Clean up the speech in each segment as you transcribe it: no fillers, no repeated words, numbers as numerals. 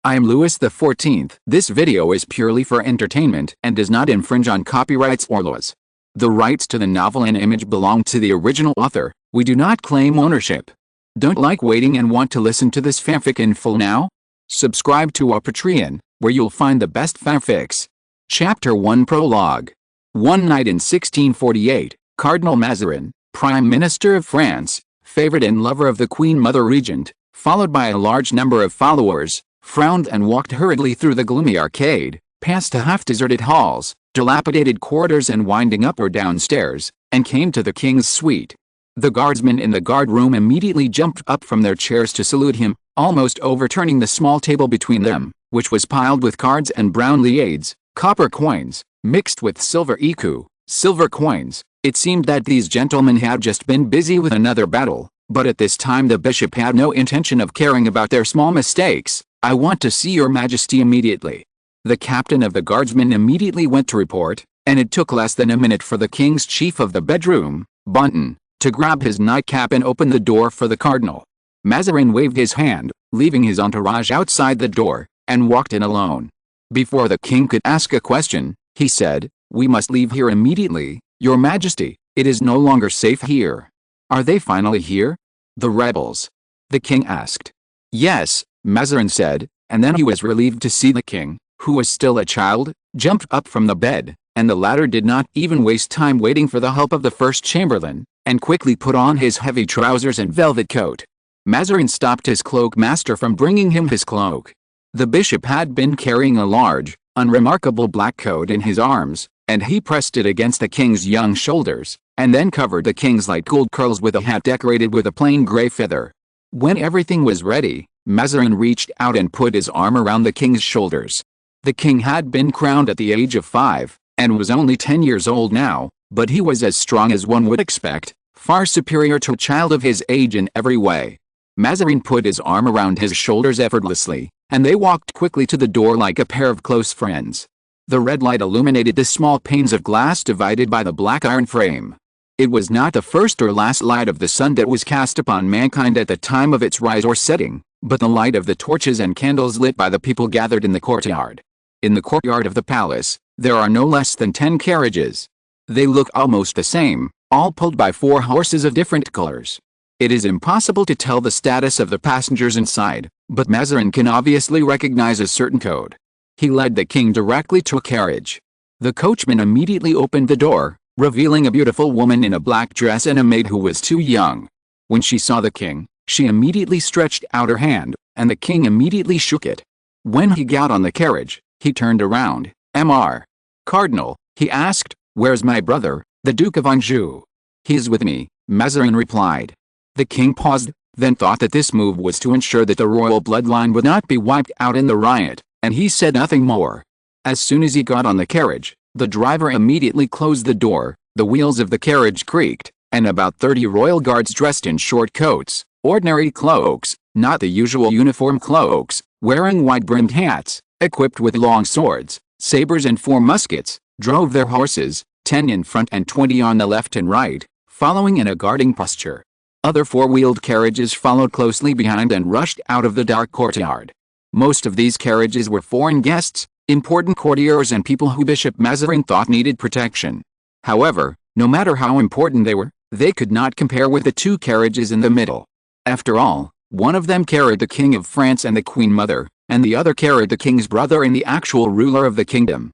I am Louis XIV. This video is purely for entertainment and does not infringe on copyrights or laws. The rights to the novel and image belong to the original author. We do not claim ownership. Don't like waiting and want to listen to this fanfic in full now? Subscribe to our Patreon, where you'll find the best fanfics. Chapter 1 Prologue. One night in 1648, Cardinal Mazarin, Prime Minister of France, favorite and lover of the Queen Mother Regent, followed by a large number of followers, frowned and walked hurriedly through the gloomy arcade, past half-deserted halls, dilapidated corridors and winding up or down stairs, and came to the king's suite. The guardsmen in the guard room immediately jumped up from their chairs to salute him, almost overturning the small table between them, which was piled with cards and brown liades, copper coins, mixed with silver écus, silver coins. It seemed that these gentlemen had just been busy with another battle, but at this time the bishop had no intention of caring about their small mistakes. "I want to see your majesty immediately." The captain of the guardsmen immediately went to report, and it took less than a minute for the king's chief of the bedroom, Bunton, to grab his nightcap and open the door for the cardinal. Mazarin waved his hand, leaving his entourage outside the door, and walked in alone. Before the king could ask a question, he said, "We must leave here immediately, your majesty. It is no longer safe here." "Are they finally here? The rebels?" the king asked. "Yes," Mazarin said, and then he was relieved to see the king, who was still a child, jumped up from the bed, and the latter did not even waste time waiting for the help of the first chamberlain, and quickly put on his heavy trousers and velvet coat. Mazarin stopped his cloak master from bringing him his cloak. The bishop had been carrying a large, unremarkable black coat in his arms, and he pressed it against the king's young shoulders, and then covered the king's light gold curls with a hat decorated with a plain gray feather. When everything was ready, Mazarin reached out and put his arm around the king's shoulders. The king had been crowned at the age of 5, and was only 10 years old now, but he was as strong as one would expect, far superior to a child of his age in every way. Mazarin put his arm around his shoulders effortlessly, and they walked quickly to the door like a pair of close friends. The red light illuminated the small panes of glass divided by the black iron frame. It was not the first or last light of the sun that was cast upon mankind at the time of its rise or setting, but the light of the torches and candles lit by the people gathered in the courtyard. In the courtyard of the palace, there are no less than 10 carriages. They look almost the same, all pulled by 4 horses of different colors. It is impossible to tell the status of the passengers inside, but Mazarin can obviously recognize a certain code. He led the king directly to a carriage. The coachman immediately opened the door, revealing a beautiful woman in a black dress and a maid who was too young. When she saw the king, she immediately stretched out her hand, and the king immediately shook it. When he got on the carriage, he turned around. "Mr. Cardinal," he asked, "where's my brother, the Duke of Anjou?" "He is with me," Mazarin replied. The king paused, then thought that this move was to ensure that the royal bloodline would not be wiped out in the riot, and he said nothing more. As soon as he got on the carriage, the driver immediately closed the door, the wheels of the carriage creaked, and about 30 royal guards dressed in short coats, ordinary cloaks, not the usual uniform cloaks, wearing wide-brimmed hats, equipped with long swords, sabers and 4 muskets, drove their horses, 10 in front and 20 on the left and right, following in a guarding posture. Other 4-wheeled carriages followed closely behind and rushed out of the dark courtyard. Most of these carriages were foreign guests, important courtiers and people who Bishop Mazarin thought needed protection. However, no matter how important they were, they could not compare with the 2 carriages in the middle. After all, one of them carried the King of France and the Queen Mother, and the other carried the king's brother and the actual ruler of the kingdom.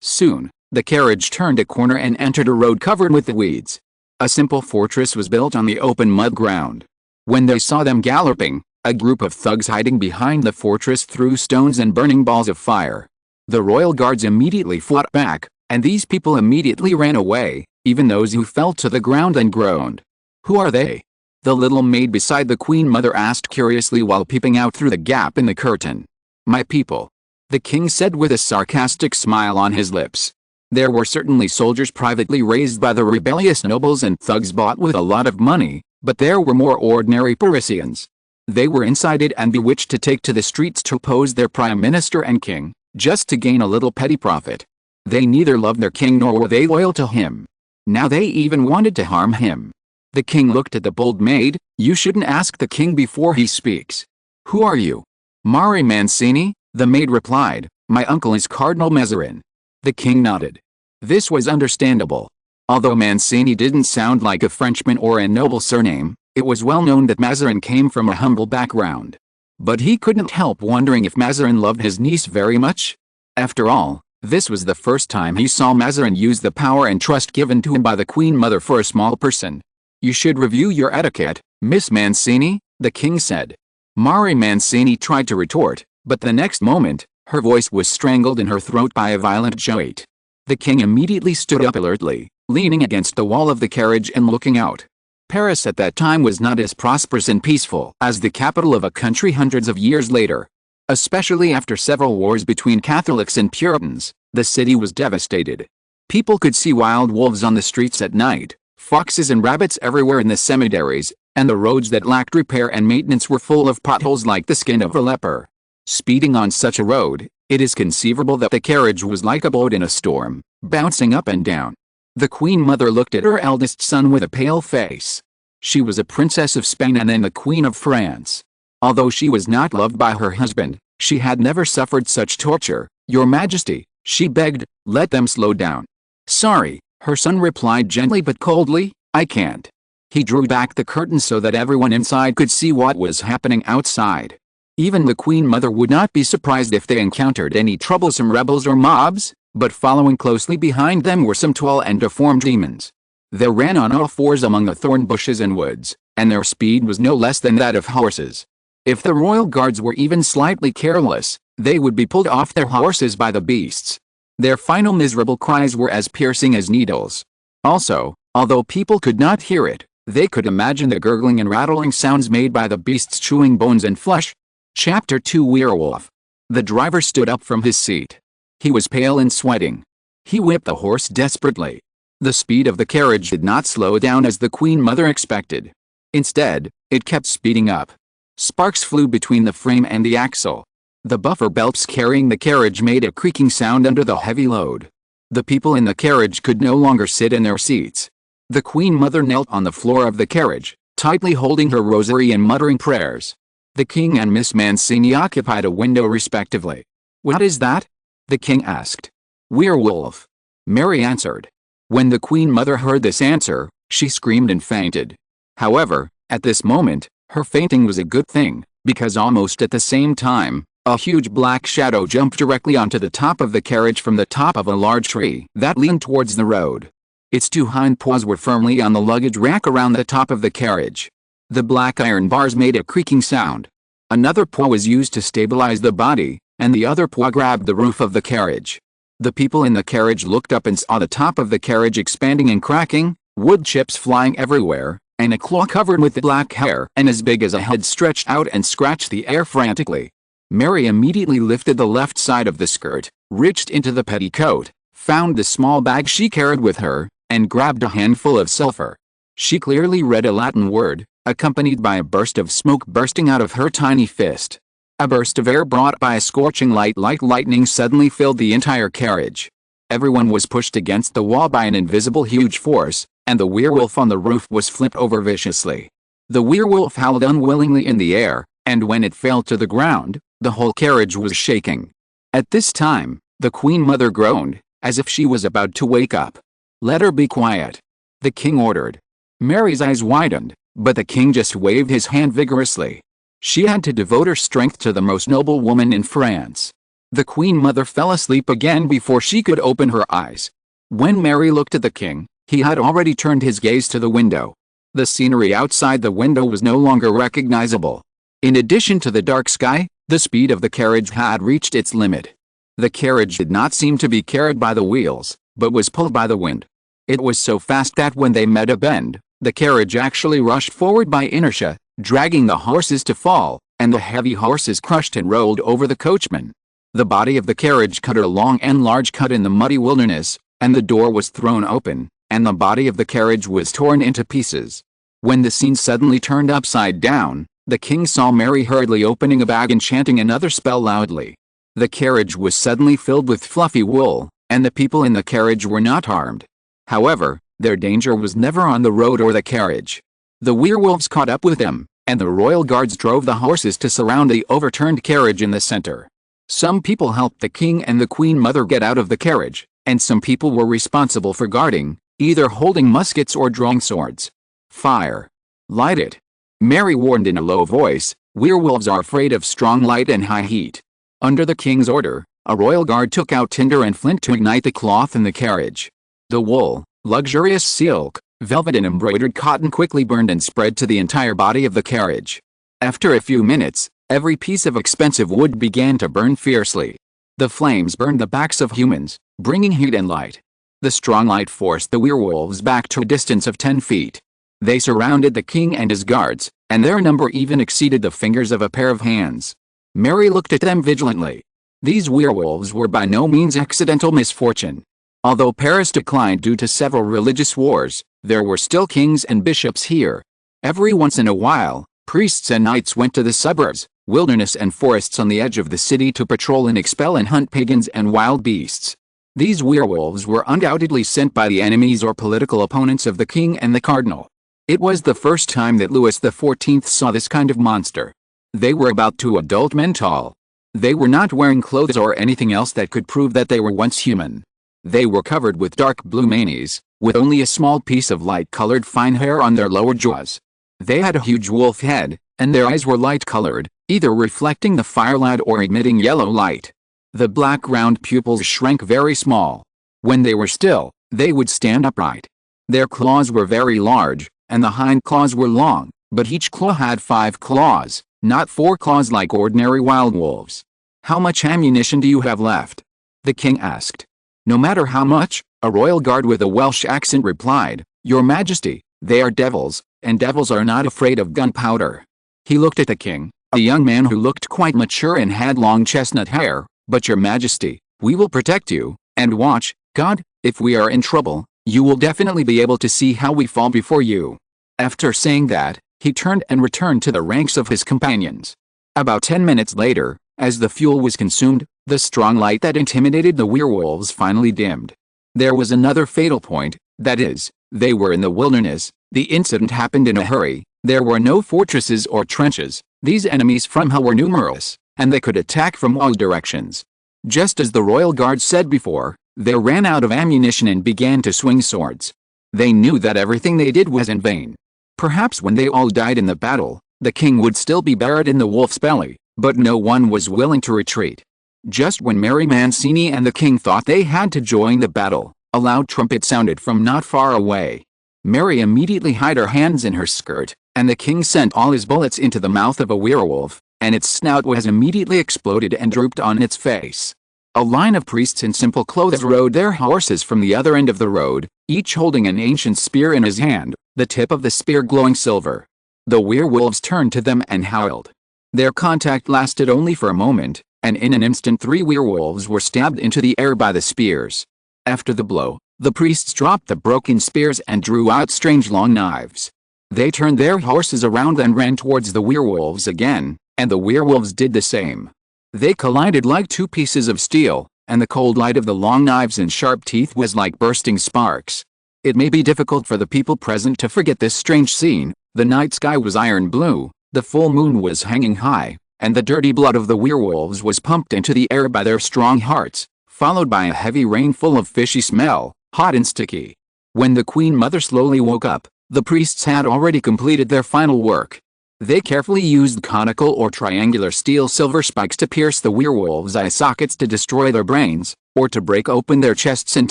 Soon, the carriage turned a corner and entered a road covered with weeds. A simple fortress was built on the open mud ground. When they saw them galloping, a group of thugs hiding behind the fortress threw stones and burning balls of fire. The royal guards immediately fought back, and these people immediately ran away, even those who fell to the ground and groaned. "Who are they?" the little maid beside the Queen Mother asked curiously while peeping out through the gap in the curtain. "My people," the king said with a sarcastic smile on his lips. There were certainly soldiers privately raised by the rebellious nobles and thugs bought with a lot of money, but there were more ordinary Parisians. They were incited and bewitched to take to the streets to oppose their prime minister and king, just to gain a little petty profit. They neither loved their king nor were they loyal to him. Now they even wanted to harm him. The king looked at the bold maid. "You shouldn't ask the king before he speaks. Who are you?" "Mari Mancini," the maid replied. "My uncle is Cardinal Mazarin." The king nodded. This was understandable. Although Mancini didn't sound like a Frenchman or a noble surname, it was well known that Mazarin came from a humble background. But he couldn't help wondering if Mazarin loved his niece very much. After all, this was the first time he saw Mazarin use the power and trust given to him by the Queen Mother for a small person. "You should review your etiquette, Miss Mancini," the king said. Mari Mancini tried to retort, but the next moment, her voice was strangled in her throat by a violent jolt. The king immediately stood up alertly, leaning against the wall of the carriage and looking out. Paris at that time was not as prosperous and peaceful as the capital of a country hundreds of years later. Especially after several wars between Catholics and Puritans, the city was devastated. People could see wild wolves on the streets at night, foxes and rabbits everywhere in the cemeteries, and the roads that lacked repair and maintenance were full of potholes like the skin of a leper. Speeding on such a road, it is conceivable that the carriage was like a boat in a storm, bouncing up and down. The Queen Mother looked at her eldest son with a pale face. She was a princess of Spain and then the Queen of France. Although she was not loved by her husband, she had never suffered such torture. "Your Majesty," she begged, "let them slow down." "Sorry," her son replied gently but coldly, "I can't." He drew back the curtain so that everyone inside could see what was happening outside. Even the Queen Mother would not be surprised if they encountered any troublesome rebels or mobs, but following closely behind them were some tall and deformed demons. They ran on all fours among the thorn bushes and woods, and their speed was no less than that of horses. If the royal guards were even slightly careless, they would be pulled off their horses by the beasts. Their final miserable cries were as piercing as needles. Also, although people could not hear it, they could imagine the gurgling and rattling sounds made by the beasts chewing bones and flesh. Chapter 2 Werewolf. The driver stood up from his seat. He was pale and sweating. He whipped the horse desperately. The speed of the carriage did not slow down as the Queen Mother expected. Instead, it kept speeding up. Sparks flew between the frame and the axle. The buffer belts carrying the carriage made a creaking sound under the heavy load. The people in the carriage could no longer sit in their seats. The Queen Mother knelt on the floor of the carriage, tightly holding her rosary and muttering prayers. The king and Miss Mancini occupied a window respectively. "What is that?" the king asked. "Werewolf," Mary answered. When the Queen Mother heard this answer, she screamed and fainted. However, at this moment, her fainting was a good thing, because almost at the same time, a huge black shadow jumped directly onto the top of the carriage from the top of a large tree that leaned towards the road. Its two hind paws were firmly on the luggage rack around the top of the carriage. The black iron bars made a creaking sound. Another paw was used to stabilize the body, and the other paw grabbed the roof of the carriage. The people in the carriage looked up and saw the top of the carriage expanding and cracking, wood chips flying everywhere, and a claw covered with black hair and as big as a head stretched out and scratched the air frantically. Mary immediately lifted the left side of the skirt, reached into the petticoat, found the small bag she carried with her, and grabbed a handful of sulfur. She clearly read a Latin word, accompanied by a burst of smoke bursting out of her tiny fist. A burst of air brought by a scorching light like lightning suddenly filled the entire carriage. Everyone was pushed against the wall by an invisible huge force, and the werewolf on the roof was flipped over viciously. The werewolf howled unwillingly in the air, and when it fell to the ground, the whole carriage was shaking. At this time, the Queen Mother groaned, as if she was about to wake up. "Let her be quiet," the king ordered. Mary's eyes widened, but the king just waved his hand vigorously. She had to devote her strength to the most noble woman in France. The Queen Mother fell asleep again before she could open her eyes. When Mary looked at the king, he had already turned his gaze to the window. The scenery outside the window was no longer recognizable. In addition to the dark sky, the speed of the carriage had reached its limit. The carriage did not seem to be carried by the wheels, but was pulled by the wind. It was so fast that when they met a bend, the carriage actually rushed forward by inertia, dragging the horses to fall, and the heavy horses crushed and rolled over the coachman. The body of the carriage cut a long and large cut in the muddy wilderness, and the door was thrown open, and the body of the carriage was torn into pieces. When the scene suddenly turned upside down, the king saw Mary hurriedly opening a bag and chanting another spell loudly. The carriage was suddenly filled with fluffy wool, and the people in the carriage were not harmed. However, their danger was never on the road or the carriage. The werewolves caught up with them, and the royal guards drove the horses to surround the overturned carriage in the center. Some people helped the king and the queen mother get out of the carriage, and some people were responsible for guarding, either holding muskets or drawing swords. Fire! Light it! Mary warned in a low voice, werewolves are afraid of strong light and high heat. Under the king's order, a royal guard took out tinder and flint to ignite the cloth in the carriage. The wool, luxurious silk, velvet and embroidered cotton quickly burned and spread to the entire body of the carriage. After a few minutes, every piece of expensive wood began to burn fiercely. The flames burned the backs of humans, bringing heat and light. The strong light forced the werewolves back to a distance of 10 feet. They surrounded the king and his guards, and their number even exceeded the fingers of a pair of hands. Mary looked at them vigilantly. These werewolves were by no means accidental misfortune. Although Paris declined due to several religious wars, there were still kings and bishops here. Every once in a while, priests and knights went to the suburbs, wilderness and forests on the edge of the city to patrol and expel and hunt pagans and wild beasts. These werewolves were undoubtedly sent by the enemies or political opponents of the king and the cardinal. It was the first time that Louis XIV saw this kind of monster. They were about 2 adult men tall. They were not wearing clothes or anything else that could prove that they were once human. They were covered with dark blue manes, with only a small piece of light-colored fine hair on their lower jaws. They had a huge wolf head, and their eyes were light-colored, either reflecting the firelight or emitting yellow light. The black round pupils shrank very small. When they were still, they would stand upright. Their claws were very large, and the hind claws were long, but each claw had 5 claws, not 4 claws like ordinary wild wolves. "How much ammunition do you have left?" the king asked. "No matter how much," a royal guard with a Welsh accent replied, "Your Majesty, they are devils, and devils are not afraid of gunpowder." He looked at the king, a young man who looked quite mature and had long chestnut hair. "But Your Majesty, we will protect you, and watch, God, if we are in trouble, you will definitely be able to see how we fall before you." After saying that, he turned and returned to the ranks of his companions. About 10 minutes later, as the fuel was consumed, the strong light that intimidated the werewolves finally dimmed. There was another fatal point, that is, they were in the wilderness, the incident happened in a hurry, there were no fortresses or trenches, these enemies from hell were numerous, and they could attack from all directions. Just as the royal guard said before, they ran out of ammunition and began to swing swords. They knew that everything they did was in vain. Perhaps when they all died in the battle, the king would still be buried in the wolf's belly, but no one was willing to retreat. Just when Mary Mancini and the king thought they had to join the battle, a loud trumpet sounded from not far away. Mary immediately hid her hands in her skirt, and the king sent all his bullets into the mouth of a werewolf, and its snout was immediately exploded and drooped on its face. A line of priests in simple clothes rode their horses from the other end of the road, each holding an ancient spear in his hand, the tip of the spear glowing silver. The werewolves turned to them and howled. Their contact lasted only for a moment, and in an instant 3 werewolves were stabbed into the air by the spears. After the blow, the priests dropped the broken spears and drew out strange long knives. They turned their horses around and ran towards the werewolves again, and the werewolves did the same. They collided like 2 pieces of steel, and the cold light of the long knives and sharp teeth was like bursting sparks. It may be difficult for the people present to forget this strange scene. The night sky was iron blue, the full moon was hanging high, and the dirty blood of the werewolves was pumped into the air by their strong hearts, followed by a heavy rain full of fishy smell, hot and sticky. When the Queen Mother slowly woke up, the priests had already completed their final work. They carefully used conical or triangular steel-silver spikes to pierce the werewolves' eye sockets to destroy their brains, or to break open their chests and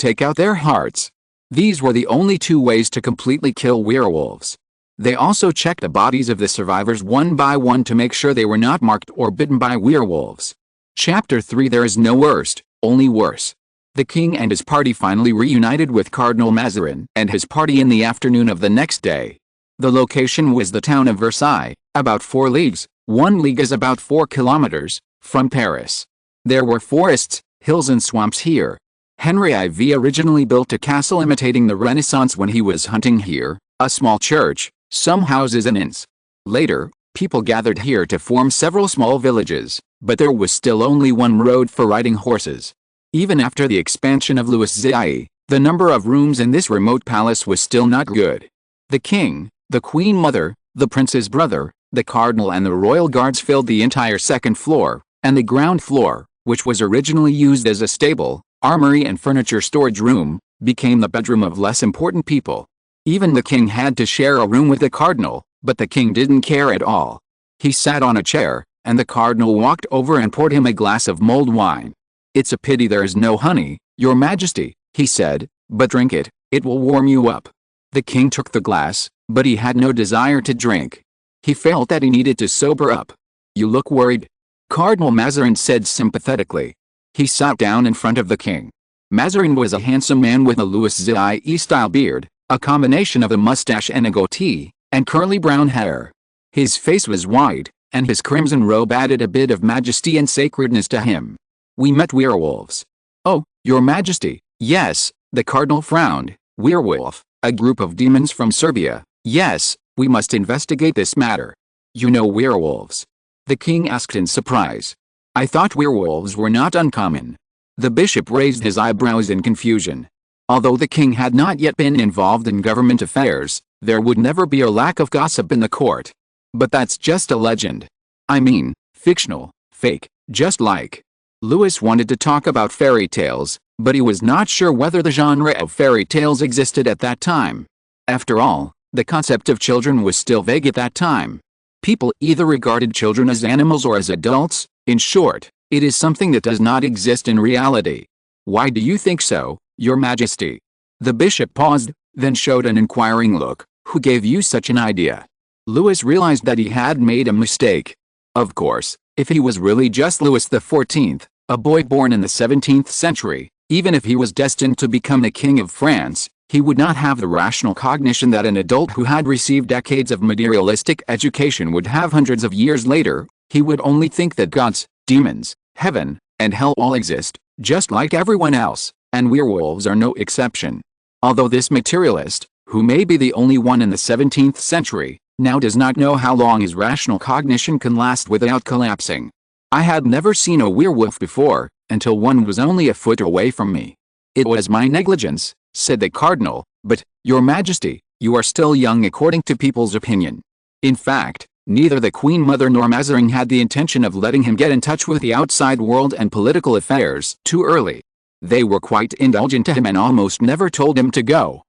take out their hearts. These were the only 2 ways to completely kill werewolves. They also checked the bodies of the survivors one by one to make sure they were not marked or bitten by werewolves. Chapter 3 There is no worst, only worse. The king and his party finally reunited with Cardinal Mazarin and his party in the afternoon of the next day. The location was the town of Versailles, about 4 leagues, 1 league is about 4 kilometers, from Paris. There were forests, hills and swamps here. Henry IV originally built a castle imitating the Renaissance when he was hunting here, a small church, some houses and inns. Later, people gathered here to form several small villages, but there was still only 1 road for riding horses. Even after the expansion of Louis XIV, the number of rooms in this remote palace was still not good. The king, the Queen Mother, the prince's brother, The cardinal and the royal guards filled the entire second floor, and the ground floor, which was originally used as a stable, armory and furniture storage room, became the bedroom of less important people. Even the king had to share a room with the cardinal, but the king didn't care at all. He sat on a chair, and the cardinal walked over and poured him a glass of mulled wine. "It's a pity there is no honey, your majesty," he said, "but drink it, it will warm you up." The king took the glass, but he had no desire to drink. He felt that he needed to sober up. "You look worried," Cardinal Mazarin said sympathetically. He sat down in front of the king. Mazarin was a handsome man with a Louis XIV-style beard, a combination of a mustache and a goatee, and curly brown hair. His face was white, and his crimson robe added a bit of majesty and sacredness to him. "We met werewolves." "Oh, your majesty." "Yes," the cardinal frowned. "Werewolf, a group of demons from Serbia." "Yes, we must investigate this matter." "You know werewolves?" the king asked in surprise. "I thought werewolves were not uncommon." The bishop raised his eyebrows in confusion. Although the king had not yet been involved in government affairs, there would never be a lack of gossip in the court. "But that's just a legend. I mean, fictional, fake, just like." Louis wanted to talk about fairy tales, but he was not sure whether the genre of fairy tales existed at that time. After all, the concept of children was still vague at that time. People either regarded children as animals or as adults. In short, it is something that does not exist in reality. "Why do you think so, your majesty?" The bishop paused, then showed an inquiring look. "Who gave you such an idea?" Louis realized that he had made a mistake. Of course, if he was really just Louis XIV, a boy born in the 17th century, even if he was destined to become the King of France, he would not have the rational cognition that an adult who had received decades of materialistic education would have hundreds of years later. He would only think that gods, demons, heaven, and hell all exist, just like everyone else, and werewolves are no exception. Although this materialist, who may be the only one in the 17th century, now does not know how long his rational cognition can last without collapsing. "I had never seen a werewolf before, until one was only a foot away from me. It was my negligence," said the cardinal, "but, your majesty, you are still young according to people's opinion." In fact, neither the Queen Mother nor Mazarin had the intention of letting him get in touch with the outside world and political affairs too early. They were quite indulgent to him and almost never told him to go,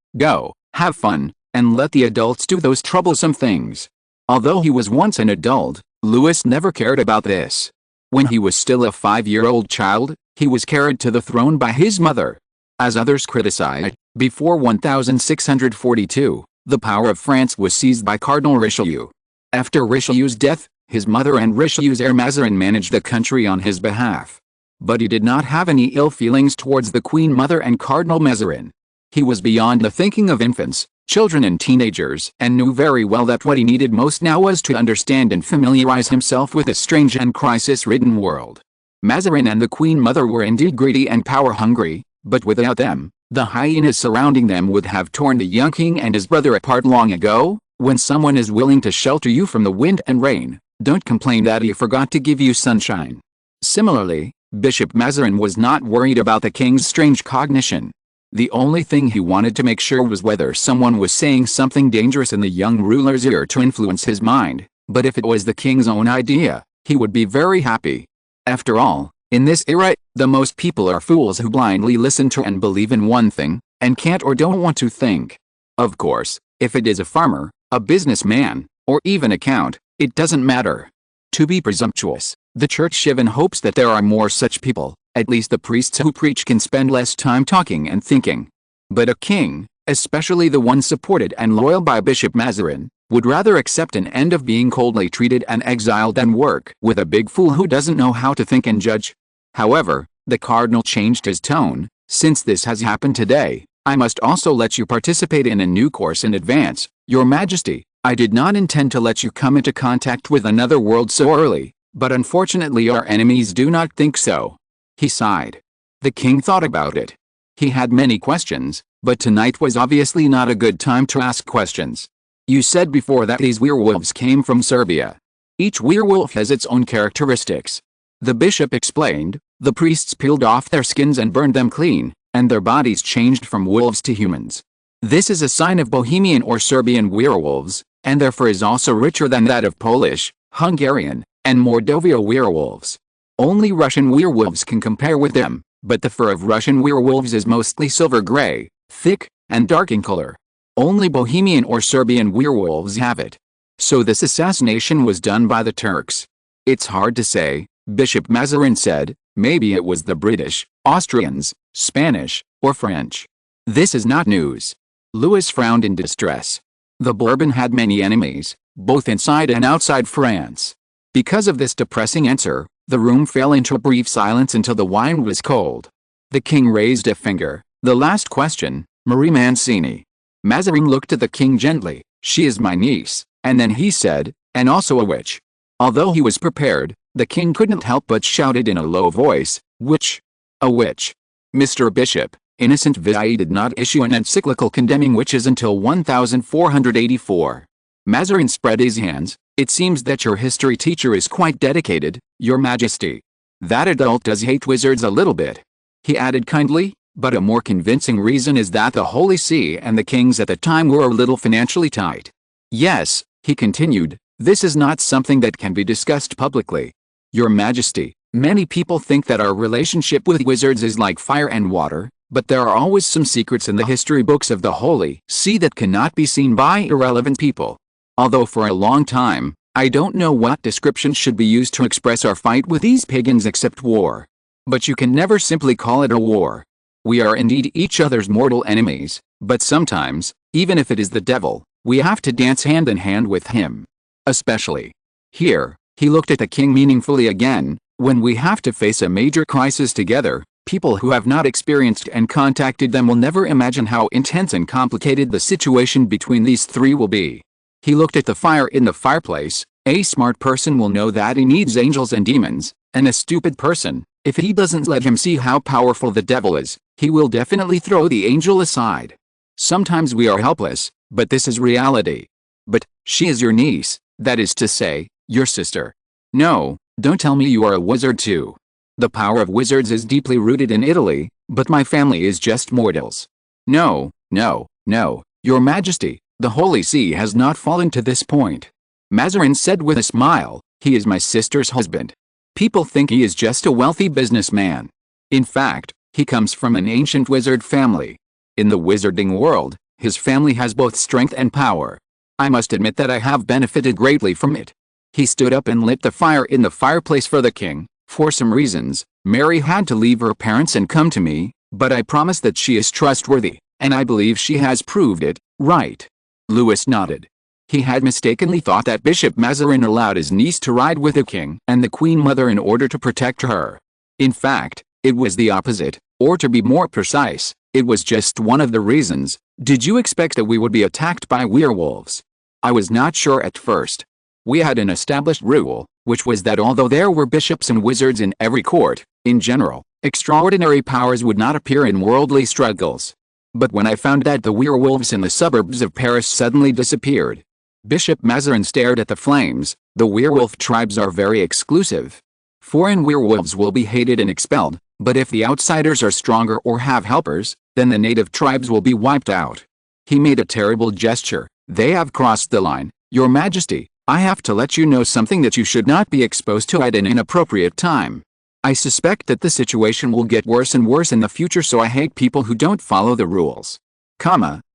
have fun, and let the adults do those troublesome things. Although he was once an adult, Louis never cared about this. When he was still a 5-year-old child, he was carried to the throne by his mother. As others criticized, before 1642, the power of France was seized by Cardinal Richelieu. After Richelieu's death, his mother and Richelieu's heir Mazarin managed the country on his behalf. But he did not have any ill feelings towards the Queen Mother and Cardinal Mazarin. He was beyond the thinking of infants, children and teenagers, and knew very well that what he needed most now was to understand and familiarize himself with a strange and crisis-ridden world. Mazarin and the Queen Mother were indeed greedy and power-hungry, but without them, the hyenas surrounding them would have torn the young king and his brother apart long ago. When someone is willing to shelter you from the wind and rain, don't complain that he forgot to give you sunshine. Similarly, Bishop Mazarin was not worried about the king's strange cognition. The only thing he wanted to make sure was whether someone was saying something dangerous in the young ruler's ear to influence his mind, but if it was the king's own idea, he would be very happy. After all, in this era, the most people are fools who blindly listen to and believe in one thing, and can't or don't want to think. Of course, if it is a farmer, a businessman, or even a count, it doesn't matter. To be presumptuous, the church even hopes that there are more such people. At least the priests who preach can spend less time talking and thinking. But a king, especially the one supported and loyal by Bishop Mazarin, would rather accept an end of being coldly treated and exiled than work with a big fool who doesn't know how to think and judge. However, the cardinal changed his tone. "Since this has happened today, I must also let you participate in a new course in advance, your majesty. I did not intend to let you come into contact with another world so early, but unfortunately our enemies do not think so." He sighed. The king thought about it. He had many questions, but tonight was obviously not a good time to ask questions. "You said before that these werewolves came from Serbia. Each werewolf has its own characteristics." The bishop explained. "The priests peeled off their skins and burned them clean, and their bodies changed from wolves to humans. This is a sign of Bohemian or Serbian werewolves, and their fur is also richer than that of Polish, Hungarian, and Mordovia werewolves. Only Russian werewolves can compare with them, but the fur of Russian werewolves is mostly silver gray, thick, and dark in color. Only Bohemian or Serbian werewolves have it. So this assassination was done by the Turks. It's hard to say, Bishop Mazarin said. Maybe it was the British, Austrians, Spanish, or French. This is not news. Louis frowned in distress. The Bourbon had many enemies, both inside and outside France. Because of this depressing answer, the room fell into a brief silence until the wine was cold. The king raised a finger. The last question, Marie Mancini. Mazarin looked at the king gently. She is my niece, and then he said, and also a witch. Although he was prepared, the king couldn't help but shouted in a low voice, "Witch? A witch? Mr. Bishop, Innocent VI did not issue an encyclical condemning witches until 1484. Mazarin spread his hands. It seems that your history teacher is quite dedicated, Your Majesty. That adult does hate wizards a little bit. He added kindly, but a more convincing reason is that the Holy See and the kings at the time were a little financially tight. Yes, he continued, this is not something that can be discussed publicly. Your Majesty, many people think that our relationship with wizards is like fire and water, but there are always some secrets in the history books of the Holy See that cannot be seen by irrelevant people. Although for a long time, I don't know what description should be used to express our fight with these pagans except war. But you can never simply call it a war. We are indeed each other's mortal enemies, but sometimes, even if it is the devil, we have to dance hand in hand with him. Especially here. He looked at the king meaningfully again, when we have to face a major crisis together. People who have not experienced and contacted them will never imagine how intense and complicated the situation between these three will be. He looked at the fire in the fireplace. A smart person will know that he needs angels and demons, and a stupid person, if he doesn't let him see how powerful the devil is, he will definitely throw the angel aside. Sometimes we are helpless, but this is reality. But, she is your niece, that is to say, your sister. No, don't tell me you are a wizard too. The power of wizards is deeply rooted in Italy, but my family is just mortals. No, no, no, Your Majesty, the Holy See has not fallen to this point. Mazarin said with a smile, he is my sister's husband. People think he is just a wealthy businessman. In fact, he comes from an ancient wizard family. In the wizarding world, his family has both strength and power. I must admit that I have benefited greatly from it. He stood up and lit the fire in the fireplace for the king. For some reasons, Mary had to leave her parents and come to me, but I promise that she is trustworthy, and I believe she has proved it, right? Louis nodded. He had mistakenly thought that Bishop Mazarin allowed his niece to ride with the king and the queen mother in order to protect her. In fact, it was the opposite, or to be more precise, it was just one of the reasons. Did you expect that we would be attacked by werewolves? I was not sure at first. We had an established rule, which was that although there were bishops and wizards in every court, in general, extraordinary powers would not appear in worldly struggles. But when I found that the werewolves in the suburbs of Paris suddenly disappeared, Bishop Mazarin stared at the flames. The werewolf tribes are very exclusive. Foreign werewolves will be hated and expelled, but if the outsiders are stronger or have helpers, then the native tribes will be wiped out. He made a terrible gesture. They have crossed the line, Your Majesty. I have to let you know something that you should not be exposed to at an inappropriate time. I suspect that the situation will get worse and worse in the future, so I hate people who don't follow the rules.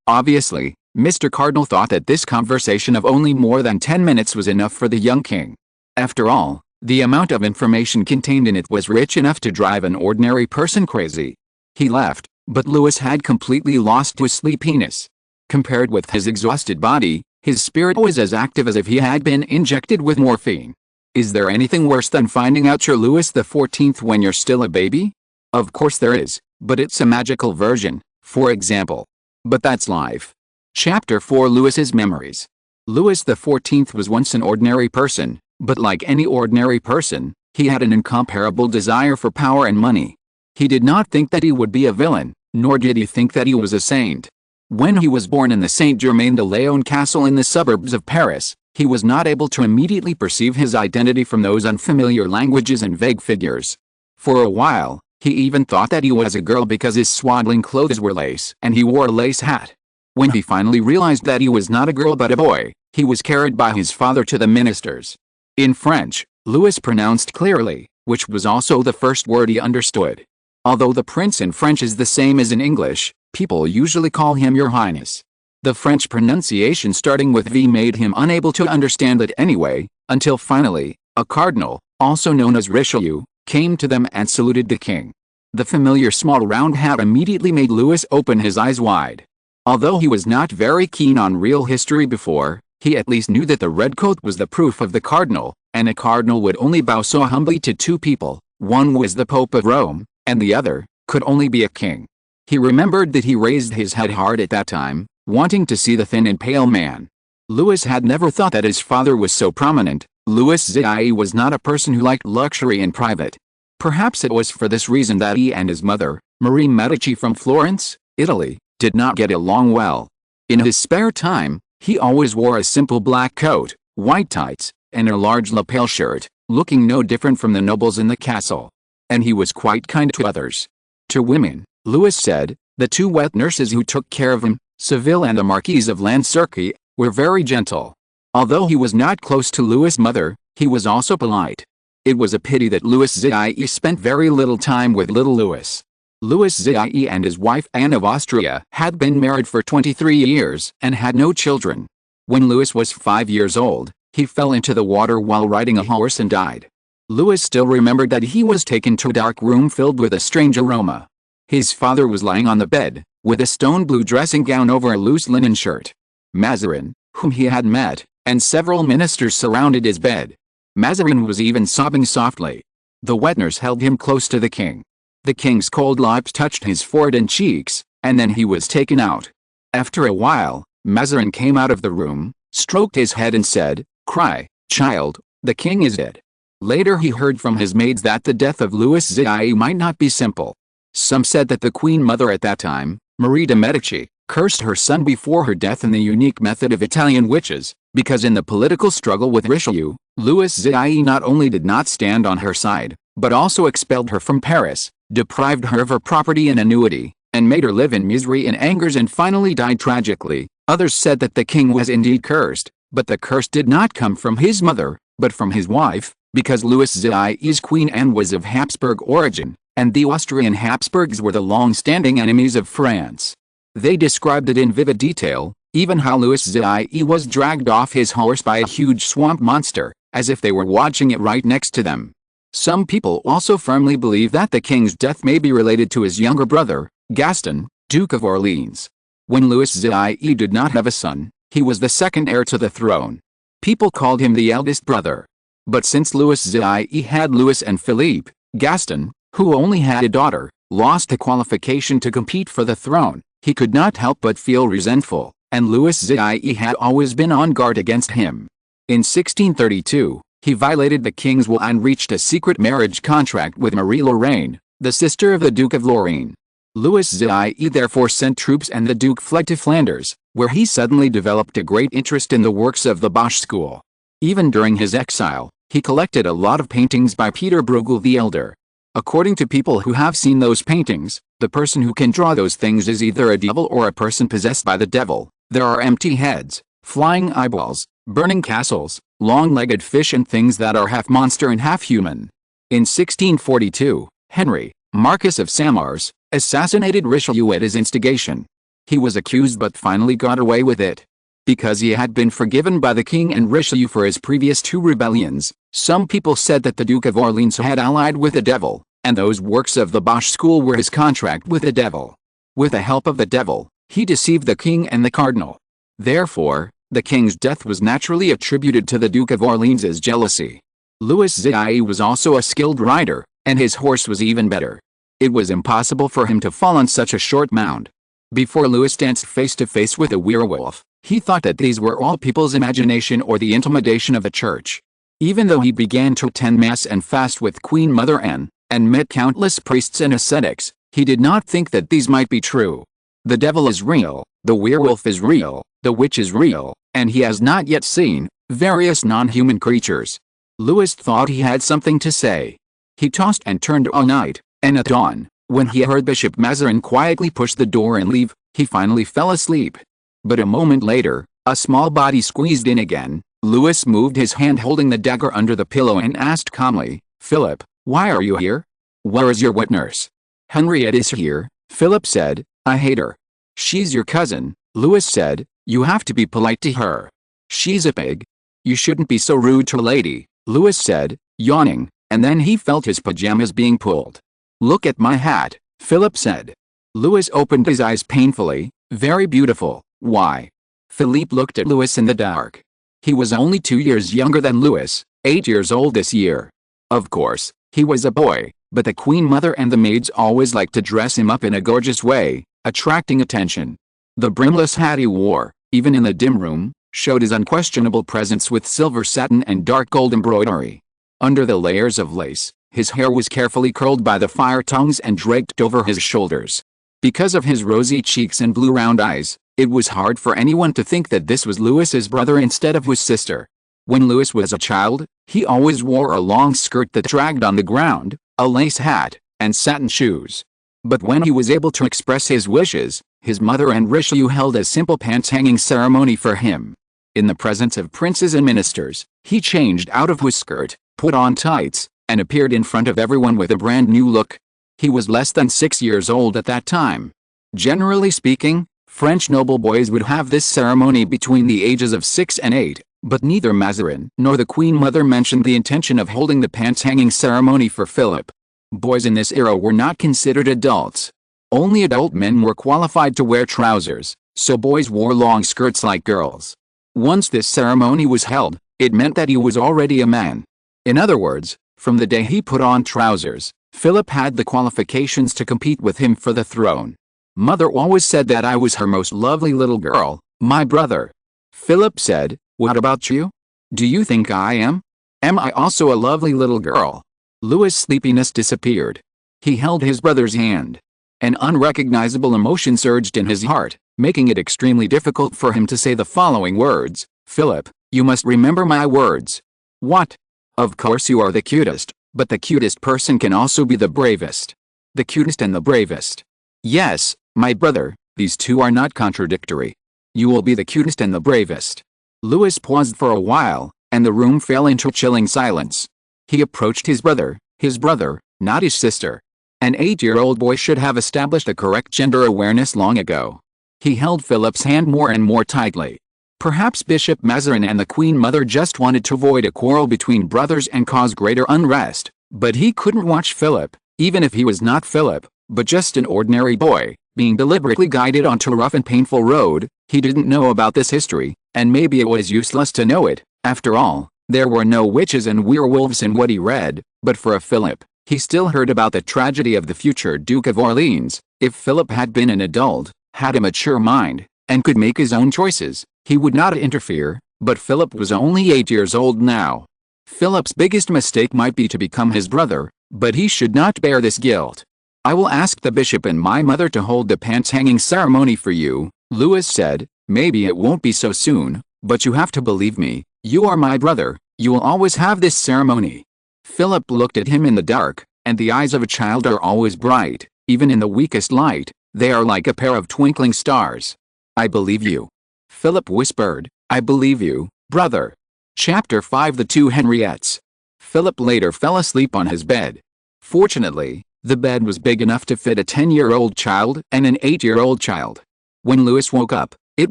Obviously, Mr. Cardinal thought that this conversation of only more than 10 minutes was enough for the young king. After all, the amount of information contained in it was rich enough to drive an ordinary person crazy. He left, but Louis had completely lost his sleepiness. Compared with his exhausted body, his spirit was as active as if he had been injected with morphine. Is there anything worse than finding out you're Louis XIV when you're still a baby? Of course there is, but it's a magical version, for example. But that's life. Chapter 4 Louis's Memories. Louis XIV was once an ordinary person, but like any ordinary person, he had an incomparable desire for power and money. He did not think that he would be a villain, nor did he think that he was a saint. When he was born in the Saint-Germain-de-Laon castle in the suburbs of Paris, he was not able to immediately perceive his identity from those unfamiliar languages and vague figures. For a while, he even thought that he was a girl because his swaddling clothes were lace and he wore a lace hat. When he finally realized that he was not a girl but a boy, He was carried by his father to the ministers. In French, Louis pronounced clearly, which was also the first word he understood. Although the prince in French is the same as in English, people usually call him Your Highness. The French pronunciation starting with V made him unable to understand it anyway, until finally, a cardinal, also known as Richelieu, came to them and saluted the king. The familiar small round hat immediately made Louis open his eyes wide. Although he was not very keen on real history before, he at least knew that the red coat was the proof of the cardinal, and a cardinal would only bow so humbly to two people. One was the Pope of Rome, and the other could only be a king. He remembered that he raised his head hard at that time, wanting to see the thin and pale man. Louis had never thought that his father was so prominent. Louis XIV was not a person who liked luxury in private. Perhaps it was for this reason that he and his mother, Marie Medici from Florence, Italy, did not get along well. In his spare time, he always wore a simple black coat, white tights, and a large lapel shirt, looking no different from the nobles in the castle. And he was quite kind to others. To women, Louis said, the two wet nurses who took care of him, Seville and the Marquise of Lancerki, were very gentle. Although he was not close to Louis' mother, he was also polite. It was a pity that Louis XIV spent very little time with little Louis. Louis XIV and his wife Anne of Austria had been married for 23 years and had no children. When Louis was 5 years old, he fell into the water while riding a horse and died. Louis still remembered that he was taken to a dark room filled with a strange aroma. His father was lying on the bed, with a stone blue dressing gown over a loose linen shirt. Mazarin, whom he had met, and several ministers surrounded his bed. Mazarin was even sobbing softly. The wet nurse held him close to the king. The king's cold lips touched his forehead and cheeks, and then he was taken out. After a while, Mazarin came out of the room, stroked his head and said, "Cry, child, the king is dead." Later he heard from his maids that the death of Louis XIV might not be simple. Some said that the queen mother at that time, Marie de Medici, cursed her son before her death in the unique method of Italian witches, because in the political struggle with Richelieu, Louis XIV not only did not stand on her side, but also expelled her from Paris, deprived her of her property and annuity, and made her live in misery and angers and finally died tragically. Others said that the king was indeed cursed, but the curse did not come from his mother, but from his wife, because Louis XIV's Queen Anne was of Habsburg origin, and the Austrian Habsburgs were the long-standing enemies of France. They described it in vivid detail, even how Louis XIV was dragged off his horse by a huge swamp monster, as if they were watching it right next to them. Some people also firmly believe that the king's death may be related to his younger brother, Gaston, Duke of Orleans. When Louis XIV did not have a son, he was the second heir to the throne. People called him the eldest brother. But since Louis XIV had Louis and Philippe, Gaston, who only had a daughter, lost the qualification to compete for the throne. He could not help but feel resentful, and Louis XIV had always been on guard against him. In 1632, he violated the king's will and reached a secret marriage contract with Marie Lorraine, the sister of the Duke of Lorraine. Louis XIV therefore sent troops and the Duke fled to Flanders, where he suddenly developed a great interest in the works of the Bosch school. Even during his exile, he collected a lot of paintings by Peter Bruegel the Elder. According to people who have seen those paintings, the person who can draw those things is either a devil or a person possessed by the devil. There are empty heads, flying eyeballs, burning castles, long-legged fish and things that are half monster and half human. In 1642, Henry, Marquis of Samars, assassinated Richelieu at his instigation. He was accused but finally got away with it. Because he had been forgiven by the king and Richelieu for his previous two rebellions, some people said that the Duke of Orleans had allied with the devil, and those works of the Bosch school were his contract with the devil. With the help of the devil, he deceived the king and the cardinal. Therefore, the king's death was naturally attributed to the Duke of Orleans' jealousy. Louis XIV was also a skilled rider, and his horse was even better. It was impossible for him to fall on such a short mound. Before Louis danced face to face with a werewolf, he thought that these were all people's imagination or the intimidation of the church. Even though he began to attend Mass and fast with Queen Mother Anne, and met countless priests and ascetics, he did not think that these might be true. The devil is real, the werewolf is real, the witch is real, and he has not yet seen various non-human creatures. Louis thought he had something to say. He tossed and turned all night, and at dawn, when he heard Bishop Mazarin quietly push the door and leave, he finally fell asleep. But a moment later, A small body squeezed in again. Louis moved his hand holding the dagger under the pillow and asked calmly, "Philip, why are you here? Where is your wet nurse?" "Henriette is here," Philip said. "I hate her." "She's your cousin," Louis said. "You have to be polite to her. She's a pig." "You shouldn't be so rude to a lady," Louis said, yawning, and then he felt his pajamas being pulled. "Look at my hat," Philip said. Louis opened his eyes painfully. "Very beautiful." "Why?" Philippe looked at Louis in the dark. He was only 2 years younger than Louis, 8 years old this year. Of course, he was a boy, but the Queen Mother and the maids always liked to dress him up in a gorgeous way, attracting attention. The brimless hat he wore, even in the dim room, showed his unquestionable presence with silver satin and dark gold embroidery. Under the layers of lace, his hair was carefully curled by the fire tongues and draped over his shoulders. Because of his rosy cheeks and blue round eyes, it was hard for anyone to think that this was Louis's brother instead of his sister. When Louis was a child, he always wore a long skirt that dragged on the ground, a lace hat, and satin shoes. But when he was able to express his wishes, his mother and Richelieu held a simple pants-hanging ceremony for him. In the presence of princes and ministers, he changed out of his skirt, put on tights, and appeared in front of everyone with a brand new look. He was less than 6 years old at that time. Generally speaking, French noble boys would have this ceremony between the ages of 6 and 8, but neither Mazarin nor the Queen Mother mentioned the intention of holding the pants-hanging ceremony for Philip. Boys in this era were not considered adults. Only adult men were qualified to wear trousers, so boys wore long skirts like girls. Once this ceremony was held, it meant that he was already a man. In other words, from the day he put on trousers, Philip had the qualifications to compete with him for the throne. "Mother always said that I was her most lovely little girl, my brother." Philip said, "What about you? Do you think I am? Am I also a lovely little girl?" Louis' sleepiness disappeared. He held his brother's hand. An unrecognizable emotion surged in his heart, making it extremely difficult for him to say the following words: "Philip, you must remember my words." "What?" "Of course you are the cutest, but the cutest person can also be the bravest." "The cutest and the bravest." "Yes, my brother, these two are not contradictory. You will be the cutest and the bravest." Louis paused for a while, and the room fell into chilling silence. He approached his brother, not his sister. An 8-year-old boy should have established a correct gender awareness long ago. He held Philip's hand more and more tightly. Perhaps Bishop Mazarin and the Queen Mother just wanted to avoid a quarrel between brothers and cause greater unrest, but he couldn't watch Philip, even if he was not Philip, but just an ordinary boy, being deliberately guided onto a rough and painful road. He didn't know about this history, and maybe it was useless to know it. After all, there were no witches and werewolves in what he read, but for a Philip, he still heard about the tragedy of the future Duke of Orleans. If Philip had been an adult, had a mature mind, and could make his own choices, he would not interfere, but Philip was only 8 years old now. Philip's biggest mistake might be to become his brother, but he should not bear this guilt. "I will ask the bishop and my mother to hold the pants-hanging ceremony for you," Louis said. "Maybe it won't be so soon, but you have to believe me. You are my brother, you will always have this ceremony." Philip looked at him in the dark, and the eyes of a child are always bright, even in the weakest light. They are like a pair of twinkling stars. "I believe you," Philip whispered. "I believe you, brother." Chapter 5: The Two Henriettes. Philip later fell asleep on his bed. Fortunately, the bed was big enough to fit a 10-year-old child and an 8-year-old child. When Louis woke up, it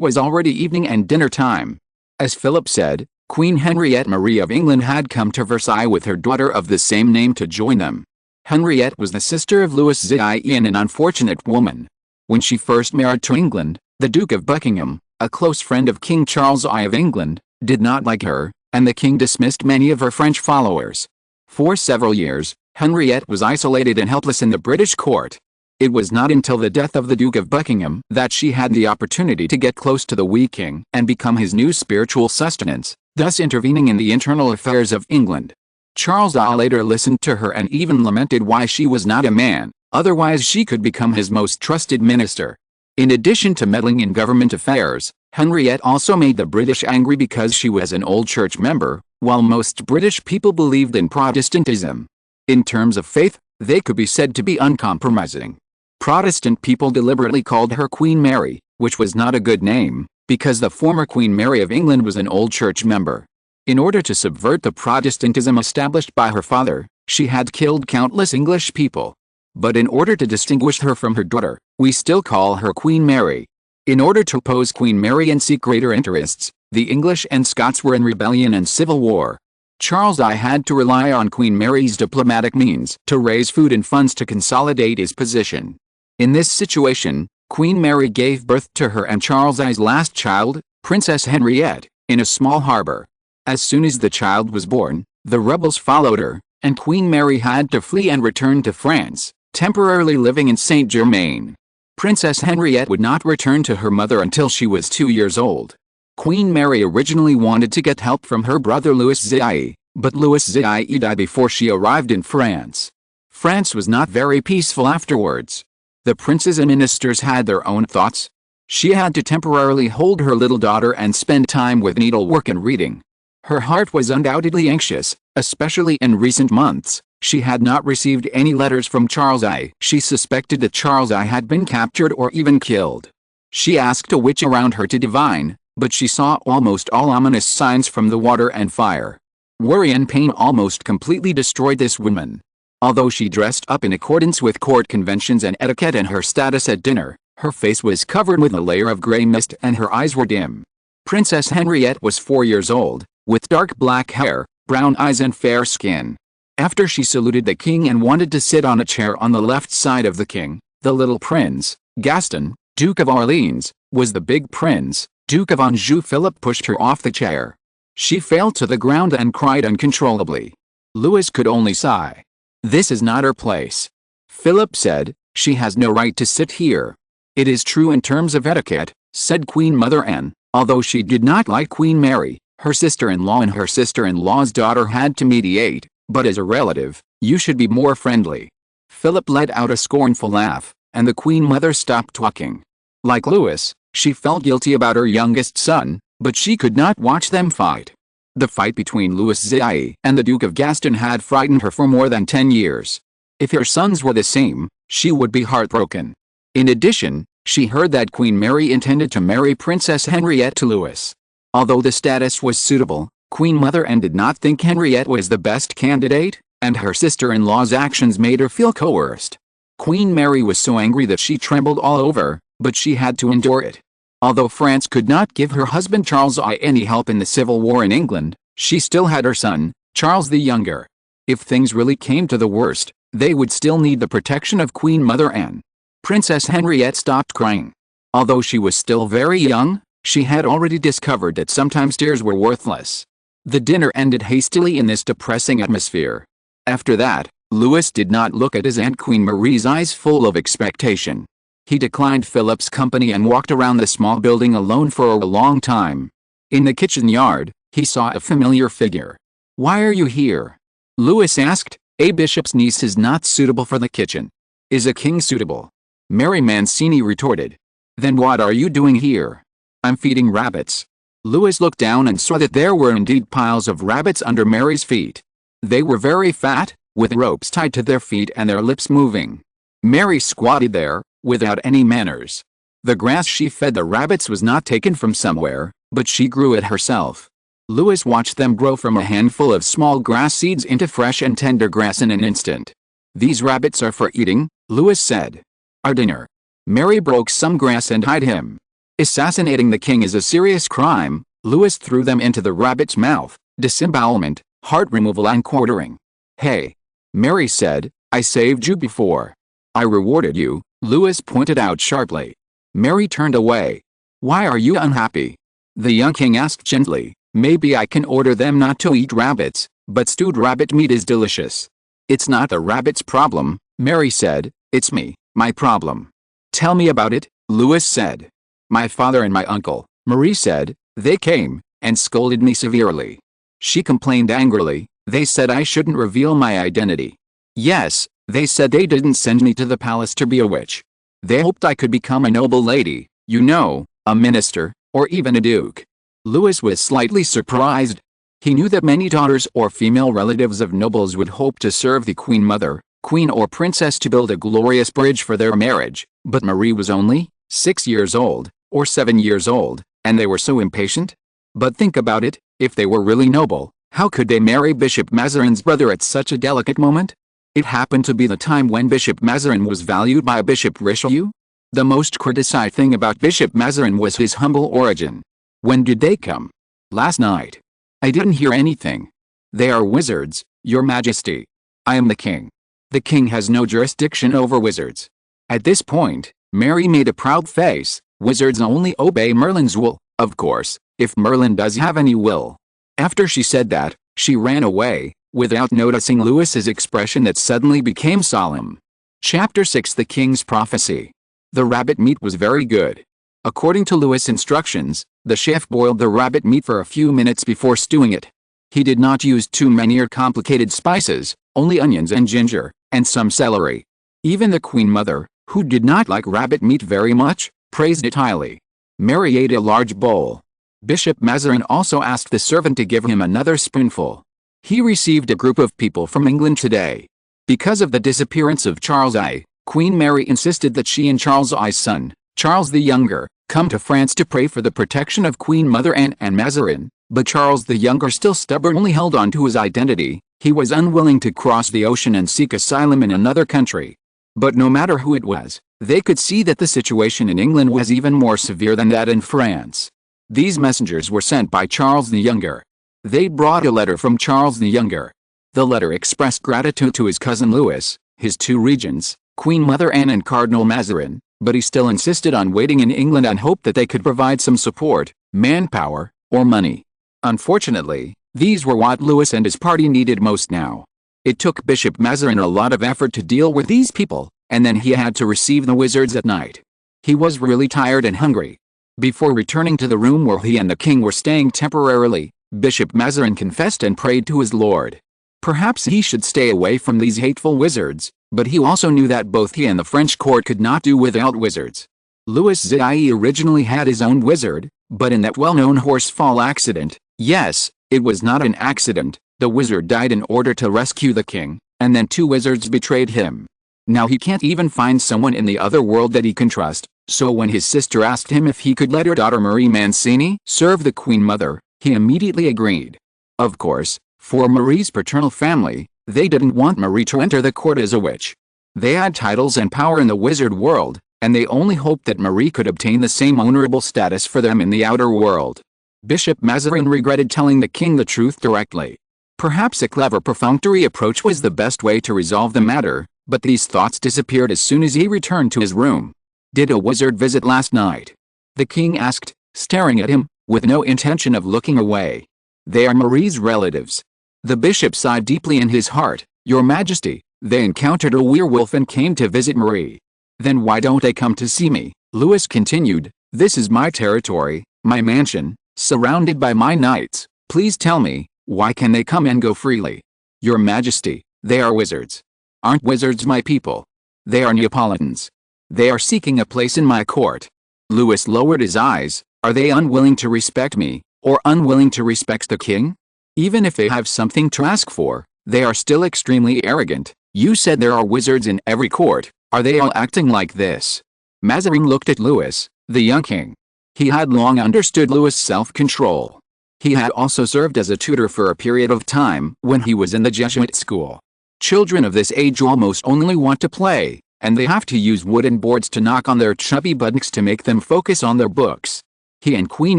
was already evening and dinner time. As Philip said, Queen Henriette Marie of England had come to Versailles with her daughter of the same name to join them. Henriette was the sister of Louis XIV and an unfortunate woman. When she first married to England, the Duke of Buckingham, a close friend of King Charles I of England, did not like her, and the king dismissed many of her French followers. For several years, Henriette was isolated and helpless in the British court. It was not until the death of the Duke of Buckingham that she had the opportunity to get close to the wee king and become his new spiritual sustenance, thus intervening in the internal affairs of England. Charles I later listened to her and even lamented why she was not a man, otherwise she could become his most trusted minister. In addition to meddling in government affairs, Henriette also made the British angry because she was an old church member, while most British people believed in Protestantism. In terms of faith, they could be said to be uncompromising. Protestant people deliberately called her Queen Mary, which was not a good name, Because the former Queen Mary of England was an old church member. In order to subvert the Protestantism established by her father, she had killed countless English people. But in order to distinguish her from her daughter, we still call her Queen Mary. In order to oppose Queen Mary and seek greater interests, the English and Scots were in rebellion and civil war. Charles I had to rely on Queen Mary's diplomatic means to raise food and funds to consolidate his position. In this situation, Queen Mary gave birth to her and Charles I's last child, Princess Henriette, in a small harbor. As soon as the child was born, the rebels followed her, and Queen Mary had to flee and return to France, temporarily living in Saint-Germain. Princess Henriette would not return to her mother until she was 2 years old. Queen Mary originally wanted to get help from her brother Louis XIV, but Louis XIV died before she arrived in France. France was not very peaceful afterwards. The princes and ministers had their own thoughts. She had to temporarily hold her little daughter and spend time with needlework and reading. Her heart was undoubtedly anxious, especially in recent months. She had not received any letters from Charles I. She suspected that Charles I had been captured or even killed. She asked a witch around her to divine, but she saw almost all ominous signs from the water and fire. Worry and pain almost completely destroyed this woman. Although she dressed up in accordance with court conventions and etiquette and her status at dinner, her face was covered with a layer of gray mist and her eyes were dim. Princess Henriette was 4 years old, with dark black hair, brown eyes and fair skin. After she saluted the king and wanted to sit on a chair on the left side of the king, the little prince, Gaston, Duke of Orleans, was the big prince, Duke of Anjou. Philip pushed her off the chair. She fell to the ground and cried uncontrollably. Louis could only sigh. "This is not her place," Philip said. "She has no right to sit here." "It is true in terms of etiquette," said Queen Mother Anne, although she did not like Queen Mary. Her sister-in-law and her sister-in-law's daughter had to mediate, but as a relative, you should be more friendly. Philip let out a scornful laugh, and the Queen Mother stopped talking. Like Louis, she felt guilty about her youngest son, but she could not watch them fight. The fight between Louis XIV and the Duke of Gaston had frightened her for more than 10 years. If her sons were the same, she would be heartbroken. In addition, she heard that Queen Mary intended to marry Princess Henriette to Louis. Although the status was suitable, Queen Mother Anne did not think Henriette was the best candidate, and her sister-in-law's actions made her feel coerced. Queen Mary was so angry that she trembled all over, but she had to endure it. Although France could not give her husband Charles I any help in the civil war in England, she still had her son, Charles the Younger. If things really came to the worst, they would still need the protection of Queen Mother Anne. Princess Henriette stopped crying. Although she was still very young, she had already discovered that sometimes tears were worthless. The dinner ended hastily in this depressing atmosphere. After that, Louis did not look at his Aunt Queen Marie's eyes full of expectation. He declined Philip's company and walked around the small building alone for a long time. In the kitchen yard, he saw a familiar figure. "Why are you here?" Louis asked. "A bishop's niece is not suitable for the kitchen." "Is a king suitable?" Mary Mancini retorted. "Then what are you doing here?" "I'm feeding rabbits." Louis looked down and saw that there were indeed piles of rabbits under Mary's feet. They were very fat, with ropes tied to their feet and their lips moving. Mary squatted there, without any manners. The grass she fed the rabbits was not taken from somewhere, but she grew it herself. Louis watched them grow from a handful of small grass seeds into fresh and tender grass in an instant. "These rabbits are for eating," Louis said. "Our dinner." Mary broke some grass and hid him. "Assassinating the king is a serious crime." Louis threw them into the rabbit's mouth. "Disembowelment, heart removal and quartering." "Hey," Mary said, "I saved you before." "I rewarded you," Louis pointed out sharply. Mary turned away. "Why are you unhappy?" the young king asked gently. "Maybe I can order them not to eat rabbits, but stewed rabbit meat is delicious." "It's not the rabbit's problem," Mary said, "it's me, my problem." "Tell me about it," Louis said. "My father and my uncle," Marie said, "they came and scolded me severely." She complained angrily. "They said I shouldn't reveal my identity." "Yes, they said they didn't send me to the palace to be a witch. They hoped I could become a noble lady, you know, a minister, or even a duke." Louis was slightly surprised. He knew that many daughters or female relatives of nobles would hope to serve the queen mother, queen or princess to build a glorious bridge for their marriage, but Marie was only 6 years old, or 7 years old, And they were so impatient? But think about it, if they were really noble, how could they marry Bishop Mazarin's brother at such a delicate moment? It happened to be the time when Bishop Mazarin was valued by Bishop Richelieu. The most criticized thing about Bishop Mazarin was his humble origin. When did they come? Last night. I didn't hear anything. They are wizards, Your Majesty. I am the king. The king has no jurisdiction over wizards. At this point, Mary made a proud face. Wizards only obey Merlin's will, of course, if Merlin does have any will. After she said that, she ran away, without noticing Louis's expression that suddenly became solemn. Chapter 6: The King's Prophecy. The rabbit meat was very good. According to Louis' instructions, the chef boiled the rabbit meat for a few minutes before stewing it. He did not use too many or complicated spices, only onions and ginger, and some celery. Even the Queen Mother, who did not like rabbit meat very much, praised it highly. Mary ate a large bowl. Bishop Mazarin also asked the servant to give him another spoonful. He received a group of people from England today. Because of the disappearance of Charles I, Queen Mary insisted that she and Charles I's son, Charles the Younger, come to France to pray for the protection of Queen Mother Anne and Mazarin, but Charles the Younger still stubbornly held on to his identity. He was unwilling to cross the ocean and seek asylum in another country. But no matter who it was, they could see that the situation in England was even more severe than that in France. These messengers were sent by Charles the Younger. They brought a letter from Charles the Younger. The letter expressed gratitude to his cousin Louis, his two regents, Queen Mother Anne and Cardinal Mazarin, but he still insisted on waiting in England and hoped that they could provide some support, manpower, or money. Unfortunately, these were what Louis and his party needed most now. It took Bishop Mazarin a lot of effort to deal with these people, and then he had to receive the wizards at night. He was really tired and hungry. Before returning to the room where he and the king were staying temporarily, Bishop Mazarin confessed and prayed to his lord. Perhaps he should stay away from these hateful wizards, but he also knew that both he and the French court could not do without wizards. Louis XIV originally had his own wizard, but in that well-known horse-fall accident, yes, it was not an accident, the wizard died in order to rescue the king, and then two wizards betrayed him. Now he can't even find someone in the other world that he can trust, so when his sister asked him if he could let her daughter Marie Mancini serve the Queen Mother, he immediately agreed. Of course, for Marie's paternal family, they didn't want Marie to enter the court as a witch. They had titles and power in the wizard world, and they only hoped that Marie could obtain the same honorable status for them in the outer world. Bishop Mazarin regretted telling the king the truth directly. Perhaps a clever perfunctory approach was the best way to resolve the matter, but these thoughts disappeared as soon as he returned to his room. "Did a wizard visit last night?" the king asked, staring at him, with no intention of looking away. "They are Marie's relatives." The bishop sighed deeply in his heart. "Your Majesty, they encountered a werewolf and came to visit Marie." "Then why don't they come to see me?" Louis continued. "This is my territory, my mansion, surrounded by my knights. Please tell me, why can they come and go freely?" "Your Majesty, they are wizards." "Aren't wizards my people?" "They are Neapolitans. They are seeking a place in my court." Louis lowered his eyes. "Are they unwilling to respect me, or unwilling to respect the king? Even if they have something to ask for, they are still extremely arrogant. You said there are wizards in every court. Are they all acting like this?" Mazarin looked at Louis, the young king. He had long understood Louis' self-control. He had also served as a tutor for a period of time when he was in the Jesuit school. Children of this age almost only want to play, and they have to use wooden boards to knock on their chubby buttocks to make them focus on their books. He and Queen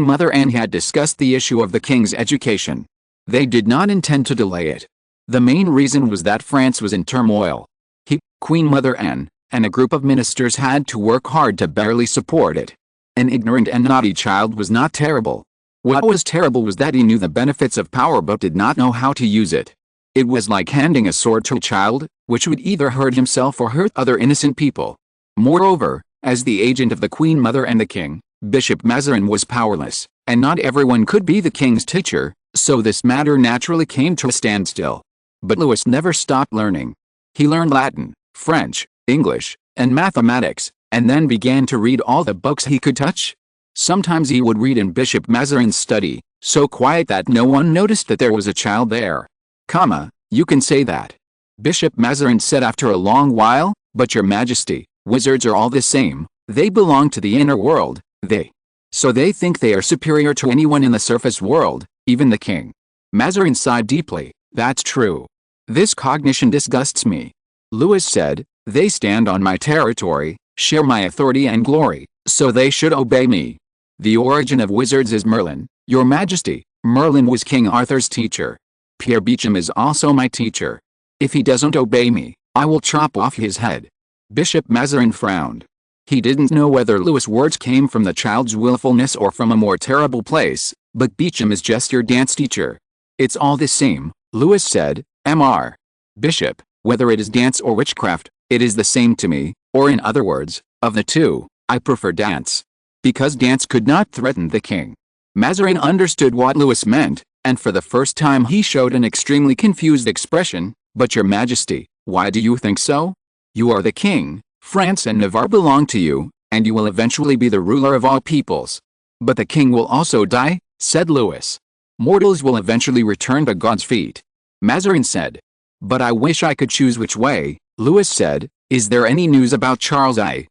Mother Anne had discussed the issue of the king's education. They did not intend to delay it. The main reason was that France was in turmoil. He, Queen Mother Anne, and a group of ministers had to work hard to barely support it. An ignorant and naughty child was not terrible. What was terrible was that he knew the benefits of power but did not know how to use it. It was like handing a sword to a child, which would either hurt himself or hurt other innocent people. Moreover, as the agent of the Queen Mother and the king, Bishop Mazarin was powerless, and not everyone could be the king's teacher, so this matter naturally came to a standstill. But Louis never stopped learning. He learned Latin, French, English, and mathematics, and then began to read all the books he could touch. Sometimes he would read in Bishop Mazarin's study, so quiet that no one noticed that there was a child there. You can say that," Bishop Mazarin said after a long while, "but your Majesty, wizards are all the same, they belong to the inner world, they So they think they are superior to anyone in the surface world, even the king. Mazarin sighed deeply. That's true. This cognition disgusts me. Louis said, they stand on my territory, share my authority and glory, so they should obey me. The origin of wizards is Merlin, your majesty. Merlin was King Arthur's teacher. Pierre Beauchamp is also my teacher. If he doesn't obey me, I will chop off his head. Bishop Mazarin frowned. He didn't know whether Louis' words came from the child's willfulness or from a more terrible place, but Beauchamp is just your dance teacher. It's all the same, Louis said. Mr. Bishop, whether it is dance or witchcraft, it is the same to me, or in other words, of the two, I prefer dance. Because dance could not threaten the king. Mazarin understood what Louis meant, and for the first time he showed an extremely confused expression. But your majesty, why do you think so? You are the king, France and Navarre belong to you, and you will eventually be the ruler of all peoples. But the king will also die, said Louis. Mortals will eventually return to God's feet. Mazarin said. But I wish I could choose which way, Louis said. Is there any news about Charles I?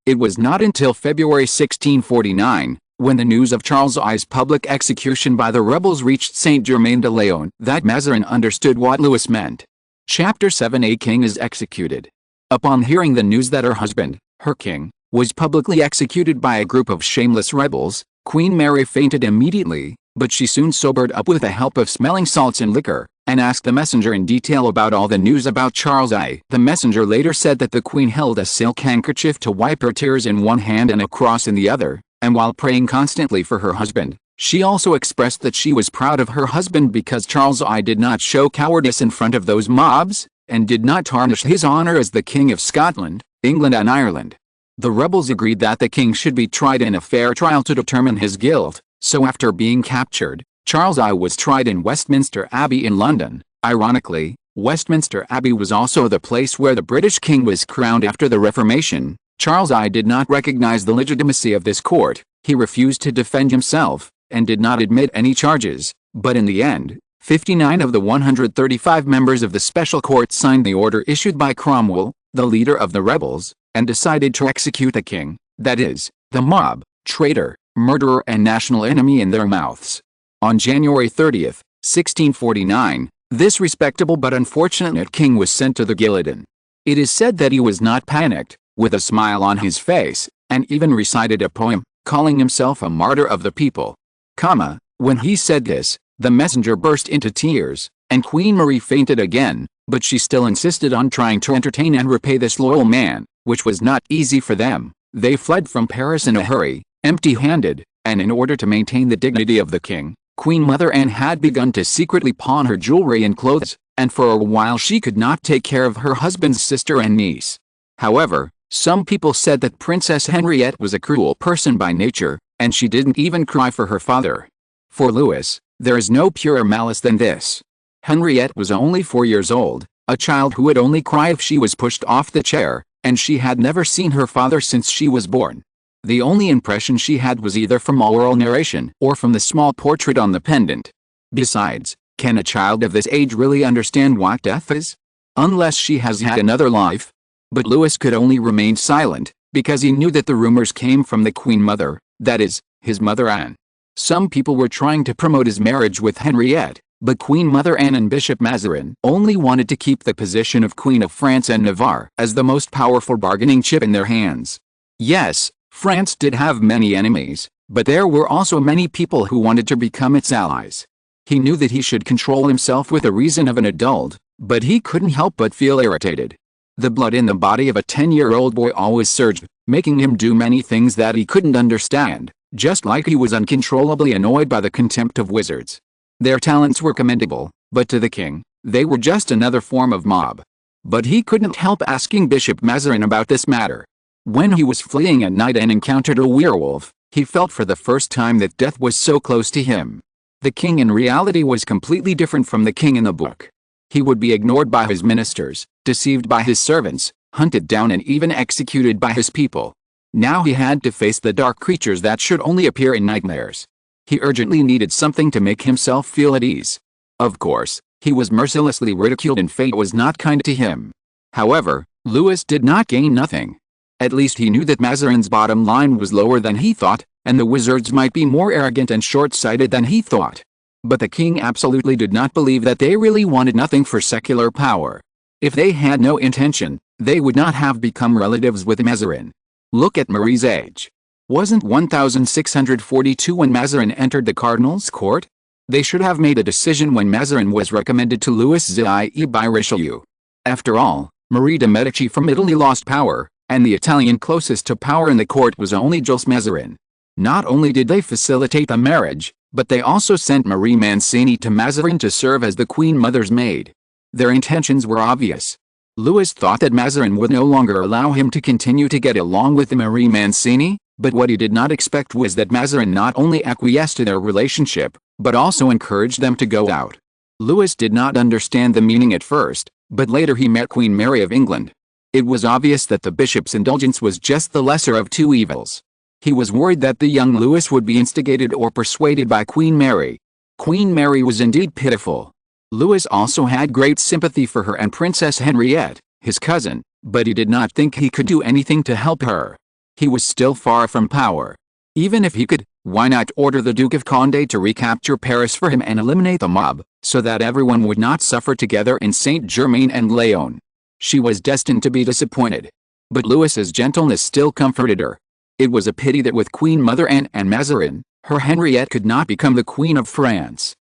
It was not until February 1649, when the news of Charles I's public execution by the rebels reached Saint-Germain-de-Laon, that Mazarin understood what Louis meant. Chapter 7. A king is executed. Upon hearing the news that her husband, her king, was publicly executed by a group of shameless rebels, Queen Mary fainted immediately, but she soon sobered up with the help of smelling salts and liquor, and asked the messenger in detail about all the news about Charles I. The messenger later said that the queen held a silk handkerchief to wipe her tears in one hand and a cross in the other, and while praying constantly for her husband, she also expressed that she was proud of her husband because Charles I did not show cowardice in front of those mobs, and did not tarnish his honor as the King of Scotland, England and Ireland. The rebels agreed that the king should be tried in a fair trial to determine his guilt, so after being captured, Charles I was tried in Westminster Abbey in London. Ironically, Westminster Abbey was also the place where the British king was crowned after the Reformation. Charles I did not recognize the legitimacy of this court, he refused to defend himself, and did not admit any charges, but in the end, 59 of the 135 members of the special court signed the order issued by Cromwell, the leader of the rebels, and decided to execute the king, that is, the mob, traitor, murderer and national enemy in their mouths. On January 30, 1649, this respectable but unfortunate king was sent to the guillotine. It is said that he was not panicked, with a smile on his face, and even recited a poem, calling himself a martyr of the people. When he said this, the messenger burst into tears, and Queen Marie fainted again, but she still insisted on trying to entertain and repay this loyal man, which was not easy for them. They fled from Paris in a hurry, empty-handed, and in order to maintain the dignity of the king, Queen Mother Anne had begun to secretly pawn her jewelry and clothes, and for a while she could not take care of her husband's sister and niece. However, some people said that Princess Henriette was a cruel person by nature, and she didn't even cry for her father. For Louis, there is no purer malice than this. Henriette was only 4 years old, a child who would only cry if she was pushed off the chair, and she had never seen her father since she was born. The only impression she had was either from oral narration or from the small portrait on the pendant. Besides, can a child of this age really understand what death is? Unless she has had another life. But Louis could only remain silent, because he knew that the rumors came from the Queen Mother, that is, his mother Anne. Some people were trying to promote his marriage with Henriette, but Queen Mother Anne and Bishop Mazarin only wanted to keep the position of Queen of France and Navarre as the most powerful bargaining chip in their hands. Yes, France did have many enemies, but there were also many people who wanted to become its allies. He knew that he should control himself with the reason of an adult, but he couldn't help but feel irritated. The blood in the body of a 10-year-old boy always surged, making him do many things that he couldn't understand, just like he was uncontrollably annoyed by the contempt of wizards. Their talents were commendable, but to the king, they were just another form of mob. But he couldn't help asking Bishop Mazarin about this matter. When he was fleeing at night and encountered a werewolf, he felt for the first time that death was so close to him. The king in reality was completely different from the king in the book. He would be ignored by his ministers, deceived by his servants, hunted down and even executed by his people. Now he had to face the dark creatures that should only appear in nightmares. He urgently needed something to make himself feel at ease. Of course, he was mercilessly ridiculed and fate was not kind to him. However, Louis did not gain nothing. At least he knew that Mazarin's bottom line was lower than he thought, and the wizards might be more arrogant and short-sighted than he thought. But the king absolutely did not believe that they really wanted nothing for secular power. If they had no intention, they would not have become relatives with Mazarin. Look at Marie's age. Wasn't 1642 when Mazarin entered the cardinal's court? They should have made a decision when Mazarin was recommended to Louis XIV by Richelieu. After all, Marie de' Medici from Italy lost power, and the Italian closest to power in the court was only Jules Mazarin. Not only did they facilitate the marriage, but they also sent Marie Mancini to Mazarin to serve as the Queen Mother's maid. Their intentions were obvious. Louis thought that Mazarin would no longer allow him to continue to get along with Marie Mancini, but what he did not expect was that Mazarin not only acquiesced to their relationship, but also encouraged them to go out. Louis did not understand the meaning at first, but later he met Queen Mary of England. It was obvious that the bishop's indulgence was just the lesser of two evils. He was worried that the young Louis would be instigated or persuaded by Queen Mary. Queen Mary was indeed pitiful. Louis also had great sympathy for her and Princess Henriette, his cousin, but he did not think he could do anything to help her. He was still far from power. Even if he could, why not order the Duke of Condé to recapture Paris for him and eliminate the mob, so that everyone would not suffer together in Saint-Germain-en-Laye? She was destined to be disappointed. But Louis's gentleness still comforted her. It was a pity that with Queen Mother Anne and Mazarin, her Henriette could not become the Queen of France.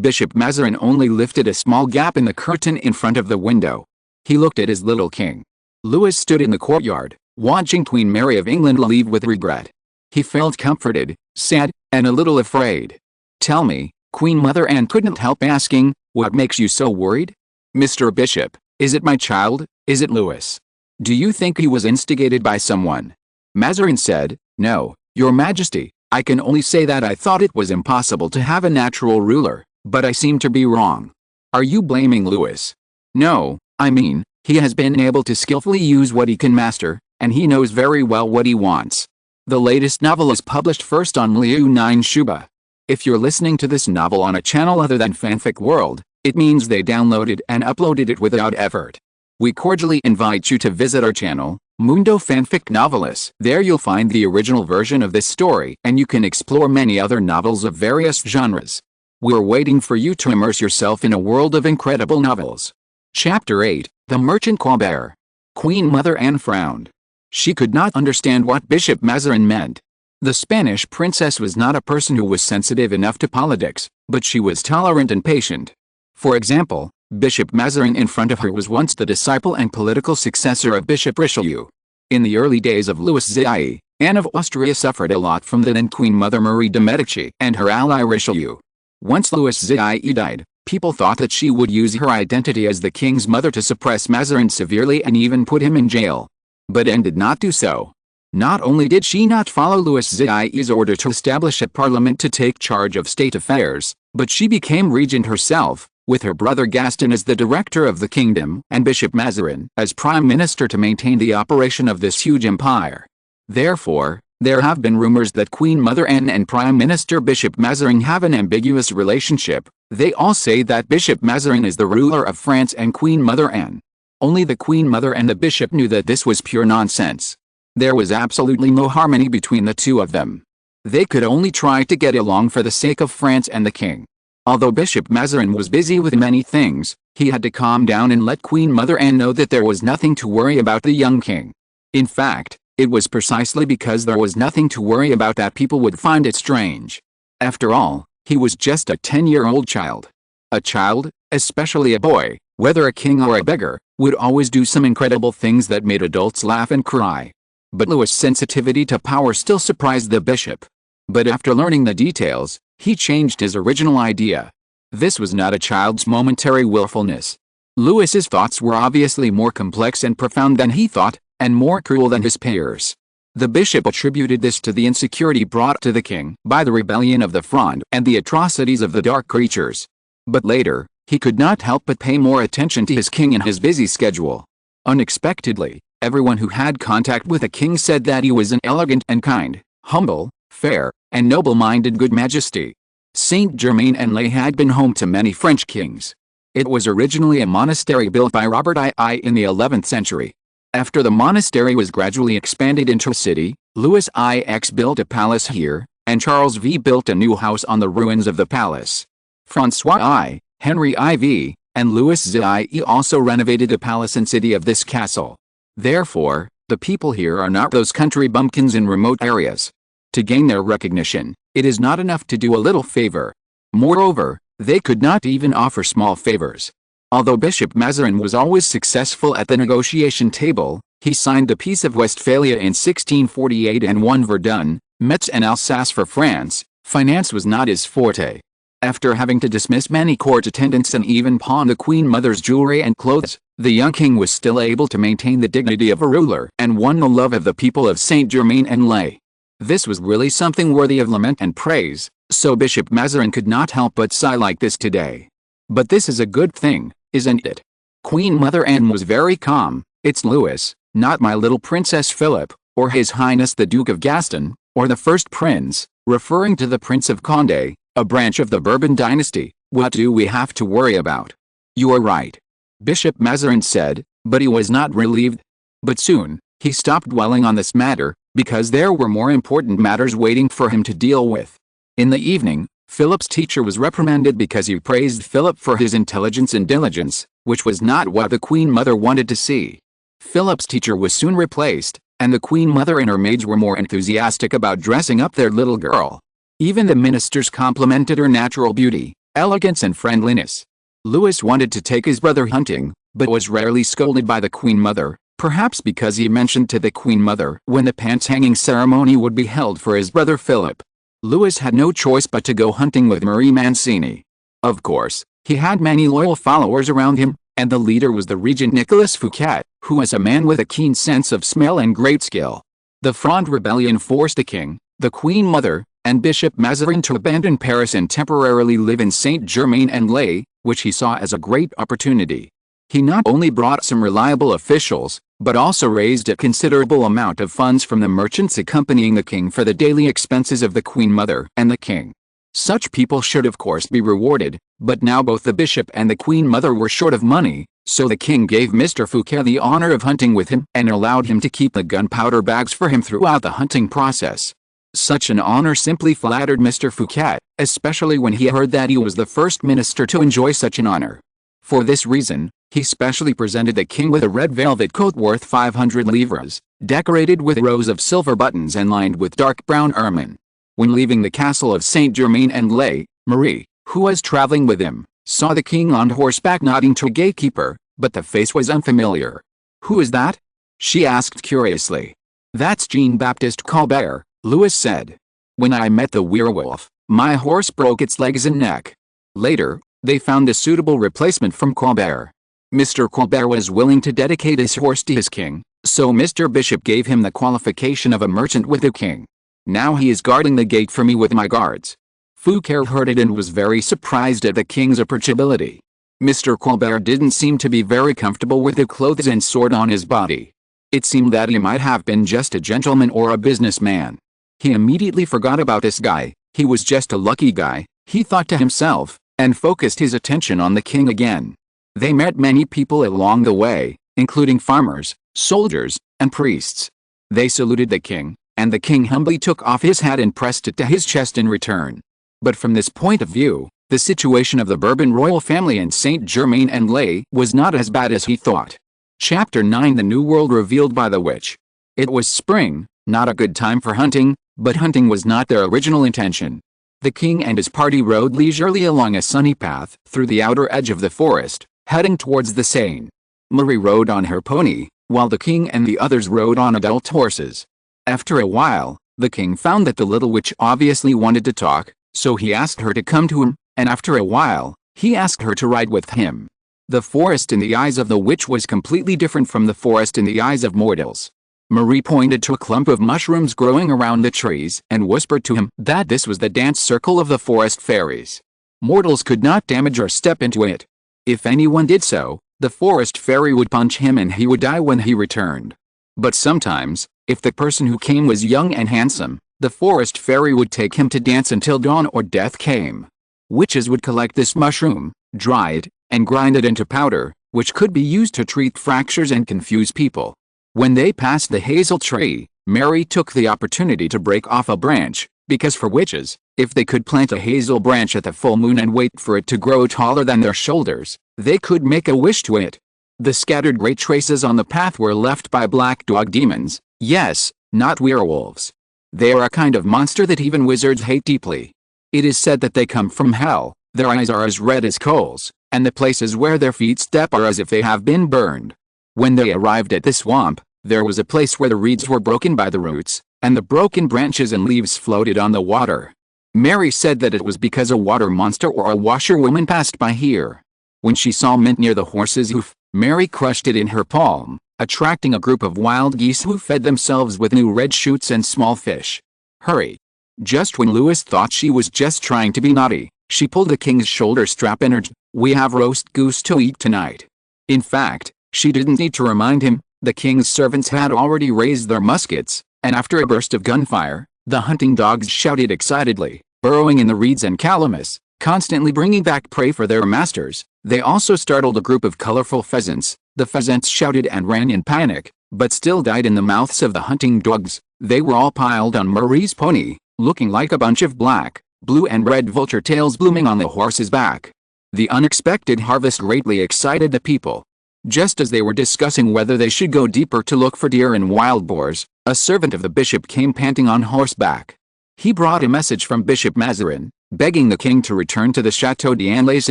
Bishop Mazarin only lifted a small gap in the curtain in front of the window. He looked at his little king. Louis stood in the courtyard, watching Queen Mary of England leave with regret. He felt comforted, sad, and a little afraid. "Tell me," Queen Mother Anne couldn't help asking, "what makes you so worried? Mr. Bishop, is it my child, is it Louis? Do you think he was instigated by someone?" Mazarin said, "No, Your Majesty, I can only say that I thought it was impossible to have a natural ruler, but I seem to be wrong." "Are you blaming Louis?" "No, I mean, he has been able to skillfully use what he can master, and he knows very well what he wants." The latest novel is published first on Am Louis XIV. If you're listening to this novel on a channel other than Fanfic World, it means they downloaded and uploaded it without effort. We cordially invite you to visit our channel, Mundo Fanfic Novelis. There you'll find the original version of this story, and you can explore many other novels of various genres. We're waiting for you to immerse yourself in a world of incredible novels. Chapter 8, The Merchant Colbert. Queen Mother Anne frowned. She could not understand what Bishop Mazarin meant. The Spanish princess was not a person who was sensitive enough to politics, but she was tolerant and patient. For example, Bishop Mazarin in front of her was once the disciple and political successor of Bishop Richelieu. In the early days of Louis XIV, Anne of Austria suffered a lot from the then Queen Mother Marie de' Medici and her ally Richelieu. Once Louis XIV died, people thought that she would use her identity as the king's mother to suppress Mazarin severely and even put him in jail. But Anne did not do so. Not only did she not follow Louis XIV's order to establish a parliament to take charge of state affairs, but she became regent herself, with her brother Gaston as the director of the kingdom and Bishop Mazarin as prime minister to maintain the operation of this huge empire. Therefore, there have been rumors that Queen Mother Anne and Prime Minister Bishop Mazarin have an ambiguous relationship. They all say that Bishop Mazarin is the ruler of France and Queen Mother Anne. Only the Queen Mother and the bishop knew that this was pure nonsense. There was absolutely no harmony between the two of them. They could only try to get along for the sake of France and the king. Although Bishop Mazarin was busy with many things, he had to calm down and let Queen Mother Anne know that there was nothing to worry about the young king. In fact, it was precisely because there was nothing to worry about that people would find it strange. After all, he was just a 10-year-old child. A child, especially a boy, whether a king or a beggar, would always do some incredible things that made adults laugh and cry. But Louis' sensitivity to power still surprised the bishop. But after learning the details, he changed his original idea. This was not a child's momentary willfulness. Louis's thoughts were obviously more complex and profound than he thought, and more cruel than his peers. The bishop attributed this to the insecurity brought to the king by the rebellion of the Fronde and the atrocities of the dark creatures. But later, he could not help but pay more attention to his king in his busy schedule. Unexpectedly, everyone who had contact with the king said that he was an elegant and kind, humble, fair, and noble-minded good majesty. Saint-Germain-en-Laye had been home to many French kings. It was originally a monastery built by Robert II in the 11th century. After the monastery was gradually expanded into a city, Louis IX built a palace here, and Charles V built a new house on the ruins of the palace. Francois I, Henry IV, and Louis XIV also renovated the palace and city of this castle. Therefore, the people here are not those country bumpkins in remote areas. To gain their recognition, it is not enough to do a little favor. Moreover, they could not even offer small favors. Although Bishop Mazarin was always successful at the negotiation table, he signed the Peace of Westphalia in 1648 and won Verdun, Metz and Alsace for France. Finance was not his forte. After having to dismiss many court attendants and even pawn the Queen Mother's jewelry and clothes, the young king was still able to maintain the dignity of a ruler and won the love of the people of Saint-Germain-en-Laye. This was really something worthy of lament and praise, so Bishop Mazarin could not help but sigh like this today. But this is a good thing, isn't it? Queen Mother Anne was very calm. It's Louis, not my little Princess Philip, or His Highness the Duke of Gaston, or the first prince, referring to the Prince of Condé, a branch of the Bourbon dynasty. What do we have to worry about? You are right, Bishop Mazarin said, but he was not relieved. But soon, he stopped dwelling on this matter, because there were more important matters waiting for him to deal with. In the evening, Philip's teacher was reprimanded because he praised Philip for his intelligence and diligence, which was not what the Queen Mother wanted to see. Philip's teacher was soon replaced, and the Queen Mother and her maids were more enthusiastic about dressing up their little girl. Even the ministers complimented her natural beauty, elegance and friendliness. Louis wanted to take his brother hunting, but was rarely scolded by the Queen Mother, perhaps because he mentioned to the Queen Mother when the pants-hanging ceremony would be held for his brother Philip. Louis had no choice but to go hunting with Marie Mancini. Of course, he had many loyal followers around him, and the leader was the regent Nicolas Fouquet, who was a man with a keen sense of smell and great skill. The Fronde rebellion forced the king, the Queen Mother, and Bishop Mazarin to abandon Paris and temporarily live in Saint-Germain-en-Laye, which he saw as a great opportunity. He not only brought some reliable officials, but also raised a considerable amount of funds from the merchants accompanying the king for the daily expenses of the Queen Mother and the king. Such people should of course be rewarded, but now both the bishop and the Queen Mother were short of money, so the king gave Mr. Fouquet the honor of hunting with him and allowed him to keep the gunpowder bags for him throughout the hunting process. Such an honor simply flattered Mr. Fouquet, especially when he heard that he was the first minister to enjoy such an honor. For this reason, he specially presented the king with a red velvet coat worth 500 livres, decorated with rows of silver buttons and lined with dark brown ermine. When leaving the castle of Saint-Germain-en-Laye, Marie, who was traveling with him, saw the king on horseback nodding to a gatekeeper, but the face was unfamiliar. "Who is that?" she asked curiously. "That's Jean-Baptiste Colbert," Louis said. "When I met the werewolf, my horse broke its legs and neck." Later, they found a suitable replacement from Colbert. Mr. Colbert was willing to dedicate his horse to his king, so Mr. Bishop gave him the qualification of a merchant with the king. "Now he is guarding the gate for me with my guards." Fouquet heard it and was very surprised at the king's approachability. Mr. Colbert didn't seem to be very comfortable with the clothes and sword on his body. It seemed that he might have been just a gentleman or a businessman. He immediately forgot about this guy. He was just a lucky guy, he thought to himself, and focused his attention on the king again. They met many people along the way, including farmers, soldiers, and priests. They saluted the king, and the king humbly took off his hat and pressed it to his chest in return. But from this point of view, the situation of the Bourbon royal family in Saint-Germain-en-Laye was not as bad as he thought. Chapter 9: The New World Revealed by the Witch. It was spring, not a good time for hunting, but hunting was not their original intention. The king and his party rode leisurely along a sunny path through the outer edge of the forest, heading towards the Seine. Marie rode on her pony, while the king and the others rode on adult horses. After a while, the king found that the little witch obviously wanted to talk, so he asked her to come to him, and after a while, he asked her to ride with him. The forest in the eyes of the witch was completely different from the forest in the eyes of mortals. Marie pointed to a clump of mushrooms growing around the trees and whispered to him that this was the dance circle of the forest fairies. Mortals could not damage or step into it. If anyone did so, the forest fairy would punch him and he would die when he returned. But sometimes, if the person who came was young and handsome, the forest fairy would take him to dance until dawn or death came. Witches would collect this mushroom, dry it, and grind it into powder, which could be used to treat fractures and confuse people. When they passed the hazel tree, Mary took the opportunity to break off a branch, because for witches, if they could plant a hazel branch at the full moon and wait for it to grow taller than their shoulders, they could make a wish to it. The scattered gray traces on the path were left by black dog demons, yes, not werewolves. They are a kind of monster that even wizards hate deeply. It is said that they come from hell, their eyes are as red as coals, and the places where their feet step are as if they have been burned. When they arrived at the swamp, there was a place where the reeds were broken by the roots, and the broken branches and leaves floated on the water. Mary said that it was because a water monster or a washerwoman passed by here. When she saw mint near the horse's hoof, Mary crushed it in her palm, attracting a group of wild geese who fed themselves with new red shoots and small fish. Hurry! Just when Louis thought she was just trying to be naughty, she pulled the king's shoulder strap and urged, "We have roast goose to eat tonight." In fact, she didn't need to remind him, the king's servants had already raised their muskets, and after a burst of gunfire, the hunting dogs shouted excitedly, burrowing in the reeds and calamus, constantly bringing back prey for their masters. They also startled a group of colorful pheasants. The pheasants shouted and ran in panic, but still died in the mouths of the hunting dogs. They were all piled on Marie's pony, looking like a bunch of black, blue and red vulture tails blooming on the horse's back. The unexpected harvest greatly excited the people. Just as they were discussing whether they should go deeper to look for deer and wild boars, a servant of the bishop came panting on horseback. He brought a message from Bishop Mazarin, begging the king to return to the Château d'Andelys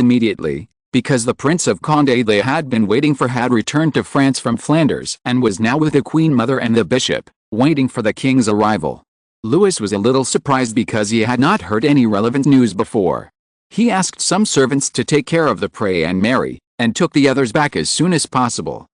immediately, because the Prince of Condé they had been waiting for had returned to France from Flanders and was now with the Queen Mother and the bishop, waiting for the king's arrival. Louis was a little surprised because he had not heard any relevant news before. He asked some servants to take care of the prey and Mary, and took the others back as soon as possible.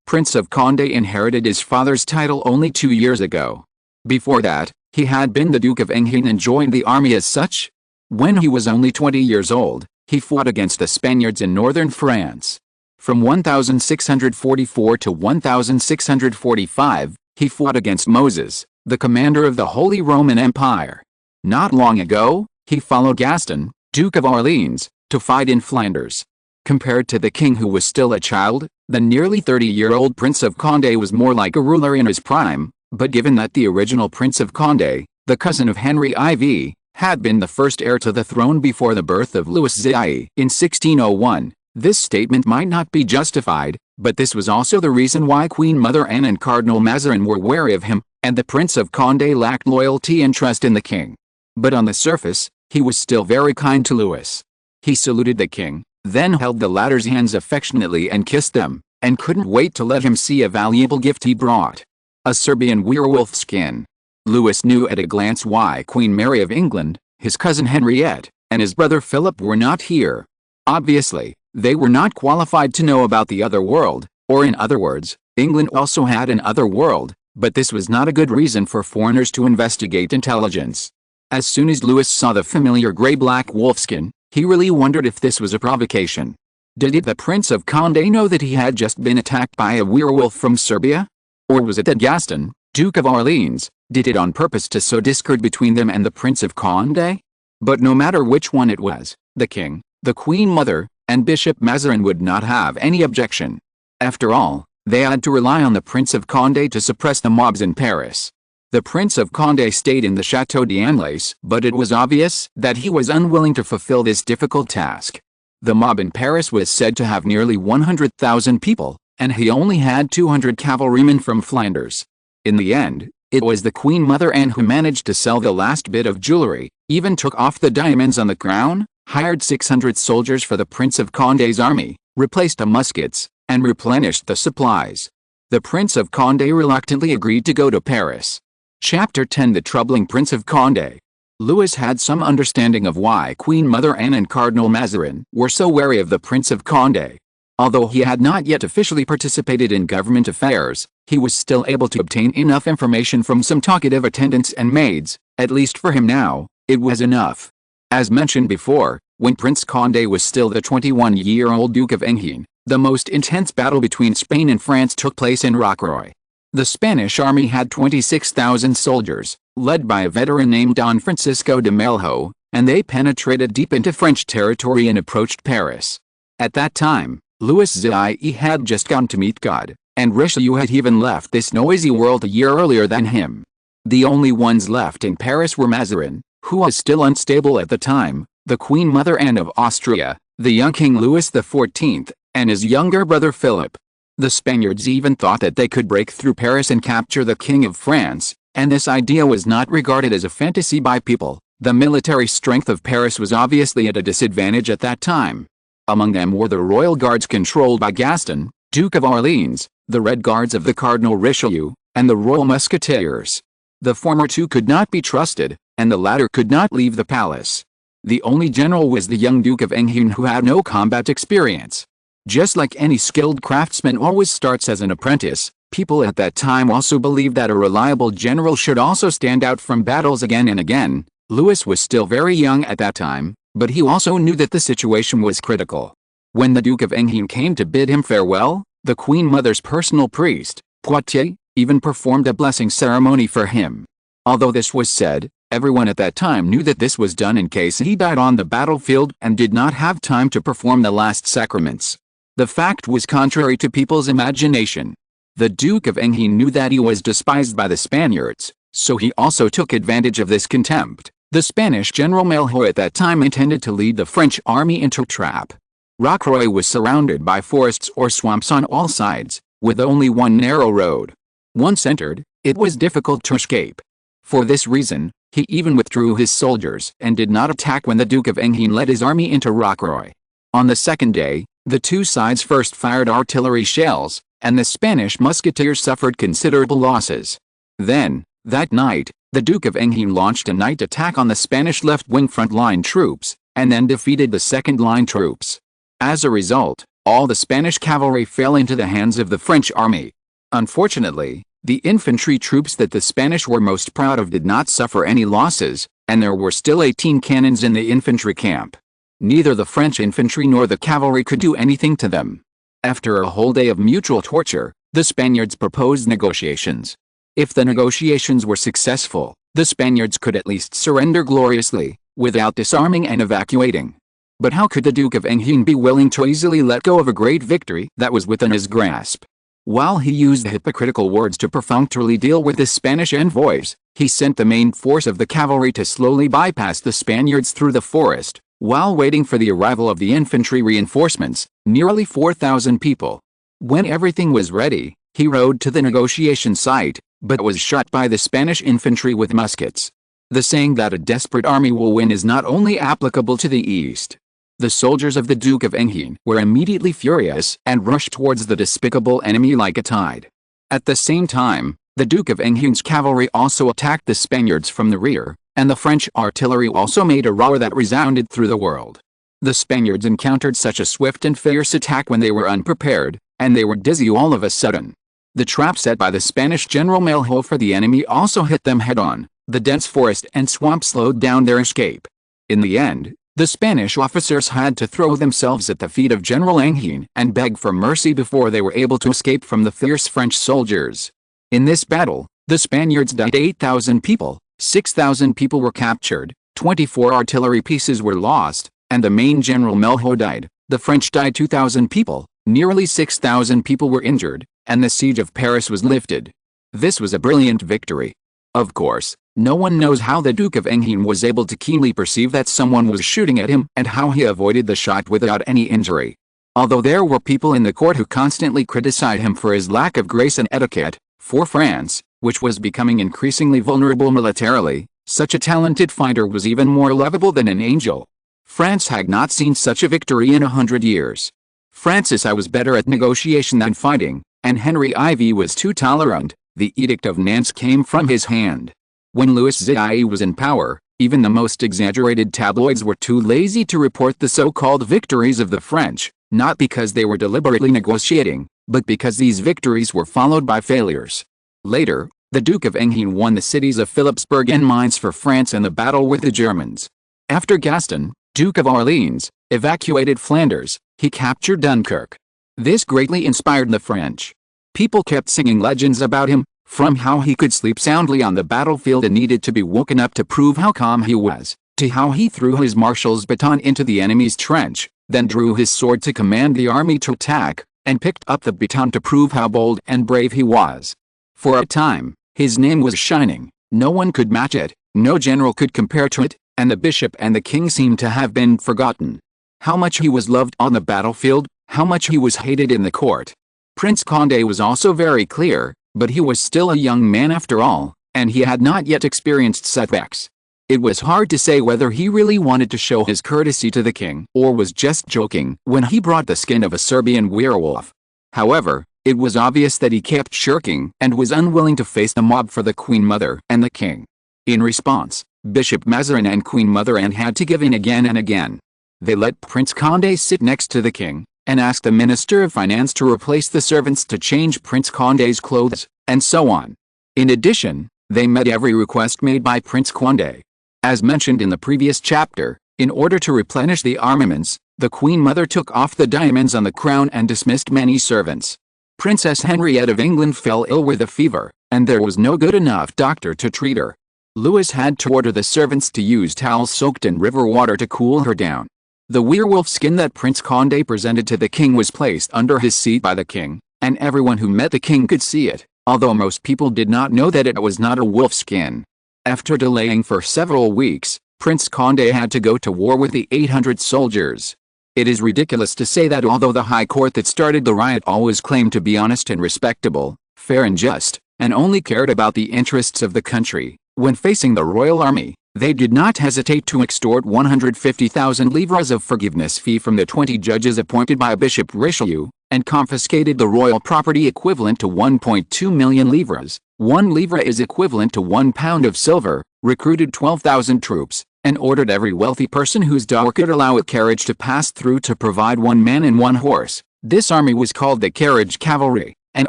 Prince of Condé inherited his father's title only 2 years ago. Before that, he had been the Duke of Enghien and joined the army as such. When he was only 20 years old, he fought against the Spaniards in northern France. From 1644 to 1645, he fought against Moses, the commander of the Holy Roman Empire. Not long ago, he followed Gaston, Duke of Orleans, to fight in Flanders. Compared to the king who was still a child, the nearly 30-year-old Prince of Condé was more like a ruler in his prime, but given that the original Prince of Condé, the cousin of Henry IV, had been the first heir to the throne before the birth of Louis XIV in 1601, this statement might not be justified, but this was also the reason why Queen Mother Anne and Cardinal Mazarin were wary of him, and the Prince of Condé lacked loyalty and trust in the king. But on the surface, he was still very kind to Louis. He saluted the king, then held the latter's hands affectionately and kissed them, and couldn't wait to let him see a valuable gift he brought. A Serbian werewolf skin. Louis knew at a glance why Queen Mary of England, his cousin Henriette, and his brother Philip were not here. Obviously, they were not qualified to know about the other world, or in other words, England also had an other world, but this was not a good reason for foreigners to investigate intelligence. As soon as Louis saw the familiar gray-black wolfskin, he really wondered if this was a provocation. Did the Prince of Condé know that he had just been attacked by a werewolf from Serbia? Or was it that Gaston, Duke of Orleans, did it on purpose to sow discord between them and the Prince of Condé? But no matter which one it was, the king, the Queen Mother, and Bishop Mazarin would not have any objection. After all, they had to rely on the Prince of Condé to suppress the mobs in Paris. The Prince of Condé stayed in the Château d'Andelys, but it was obvious that he was unwilling to fulfill this difficult task. The mob in Paris was said to have nearly 100,000 people, and he only had 200 cavalrymen from Flanders. In the end, it was the Queen Mother Anne who managed to sell the last bit of jewelry, even took off the diamonds on the crown, hired 600 soldiers for the Prince of Condé's army, replaced the muskets, and replenished the supplies. The Prince of Condé reluctantly agreed to go to Paris. Chapter 10 The Troubling Prince of Condé. Louis had some understanding of why Queen Mother Anne and Cardinal Mazarin were so wary of the Prince of Condé. Although he had not yet officially participated in government affairs, he was still able to obtain enough information from some talkative attendants and maids. At least for him now, it was enough. As mentioned before, when Prince Condé was still the 21-year-old Duke of Enghien, the most intense battle between Spain and France took place in Rocroi. The Spanish army had 26,000 soldiers, led by a veteran named Don Francisco de Melho, and they penetrated deep into French territory and approached Paris. At that time, Louis XIV had just gone to meet God, and Richelieu had even left this noisy world a year earlier than him. The only ones left in Paris were Mazarin, who was still unstable at the time, the Queen Mother Anne of Austria, the young King Louis XIV, and his younger brother Philip. The Spaniards even thought that they could break through Paris and capture the King of France, and this idea was not regarded as a fantasy by people. The military strength of Paris was obviously at a disadvantage at that time. Among them were the royal guards controlled by Gaston, Duke of Orleans, the Red Guards of the Cardinal Richelieu, and the Royal Musketeers. The former two could not be trusted, and the latter could not leave the palace. The only general was the young Duke of Enghien, who had no combat experience. Just like any skilled craftsman always starts as an apprentice, people at that time also believed that a reliable general should also stand out from battles again and again. Louis was still very young at that time, but he also knew that the situation was critical. When the Duke of Enghien came to bid him farewell, the Queen Mother's personal priest, Poitiers, even performed a blessing ceremony for him. Although this was said, everyone at that time knew that this was done in case he died on the battlefield and did not have time to perform the last sacraments. The fact was contrary to people's imagination. The Duke of Enghien knew that he was despised by the Spaniards, so he also took advantage of this contempt. The Spanish General Melho at that time intended to lead the French army into a trap. Rocroi was surrounded by forests or swamps on all sides, with only one narrow road. Once entered, it was difficult to escape. For this reason, he even withdrew his soldiers and did not attack when the Duke of Enghien led his army into Rocroi. On the second day, the two sides first fired artillery shells, and the Spanish musketeers suffered considerable losses. Then, that night, the Duke of Enghien launched a night attack on the Spanish left-wing front-line troops, and then defeated the second-line troops. As a result, all the Spanish cavalry fell into the hands of the French army. Unfortunately, the infantry troops that the Spanish were most proud of did not suffer any losses, and there were still 18 cannons in the infantry camp. Neither the French infantry nor the cavalry could do anything to them. After a whole day of mutual torture, the Spaniards proposed negotiations. If the negotiations were successful, the Spaniards could at least surrender gloriously, without disarming and evacuating. But how could the Duke of Enghien be willing to easily let go of a great victory that was within his grasp? While he used hypocritical words to perfunctorily deal with the Spanish envoys, he sent the main force of the cavalry to slowly bypass the Spaniards through the forest, while waiting for the arrival of the infantry reinforcements, nearly 4,000 people. When everything was ready, he rode to the negotiation site, but was shot by the Spanish infantry with muskets. The saying that a desperate army will win is not only applicable to the East. The soldiers of the Duke of Enghien were immediately furious and rushed towards the despicable enemy like a tide. At the same time, the Duke of Enghien's cavalry also attacked the Spaniards from the rear, and the French artillery also made a roar that resounded through the world. The Spaniards encountered such a swift and fierce attack when they were unprepared, and they were dizzy all of a sudden. The trap set by the Spanish General Melho for the enemy also hit them head-on. The dense forest and swamp slowed down their escape. In the end, the Spanish officers had to throw themselves at the feet of General Enghien and beg for mercy before they were able to escape from the fierce French soldiers. In this battle, the Spaniards died 8,000 people, 6,000 people were captured, 24 artillery pieces were lost, and the main General Melho died. The French died 2,000 people, nearly 6,000 people were injured, and the siege of Paris was lifted. This was a brilliant victory. Of course, no one knows how the Duke of Enghien was able to keenly perceive that someone was shooting at him and how he avoided the shot without any injury. Although there were people in the court who constantly criticized him for his lack of grace and etiquette, for France, which was becoming increasingly vulnerable militarily, such a talented fighter was even more lovable than an angel. France had not seen such a victory in 100 years. Francis I was better at negotiation than fighting, and Henry IV was too tolerant. The Edict of Nantes came from his hand. When Louis XIV was in power, even the most exaggerated tabloids were too lazy to report the so-called victories of the French, not because they were deliberately negotiating, but because these victories were followed by failures. Later, the Duke of Enghien won the cities of Philipsburg and Mainz for France in the battle with the Germans. After Gaston, Duke of Orleans, evacuated Flanders, he captured Dunkirk. This greatly inspired the French. People kept singing legends about him, from how he could sleep soundly on the battlefield and needed to be woken up to prove how calm he was, to how he threw his marshal's baton into the enemy's trench, then drew his sword to command the army to attack, and picked up the baton to prove how bold and brave he was. For a time, his name was shining, no one could match it, no general could compare to it, and the bishop and the king seemed to have been forgotten. How much he was loved on the battlefield, how much he was hated in the court. Prince Condé was also very clear, but he was still a young man after all, and he had not yet experienced setbacks. It was hard to say whether he really wanted to show his courtesy to the king or was just joking when he brought the skin of a Serbian werewolf. However, it was obvious that he kept shirking and was unwilling to face the mob for the Queen Mother and the king. In response, Bishop Mazarin and Queen Mother Anne had to give in again and again. They let Prince Condé sit next to the king, and asked the Minister of Finance to replace the servants to change Prince Condé's clothes, and so on. In addition, they met every request made by Prince Condé. As mentioned in the previous chapter, in order to replenish the armaments, the Queen Mother took off the diamonds on the crown and dismissed many servants. Princess Henriette of England fell ill with a fever, and there was no good enough doctor to treat her. Louis had to order the servants to use towels soaked in river water to cool her down. The werewolf skin that Prince Condé presented to the king was placed under his seat by the king, and everyone who met the king could see it, although most people did not know that it was not a wolf skin. After delaying for several weeks, Prince Condé had to go to war with the 800 soldiers. It is ridiculous to say that although the high court that started the riot always claimed to be honest and respectable, fair and just, and only cared about the interests of the country, when facing the royal army, they did not hesitate to extort 150,000 livres of forgiveness fee from the 20 judges appointed by Bishop Richelieu, and confiscated the royal property equivalent to 1.2 million livres. 1 livre is equivalent to 1 pound of silver, recruited 12,000 troops, and ordered every wealthy person whose dower could allow a carriage to pass through to provide 1 man and 1 horse. This army was called the Carriage Cavalry, and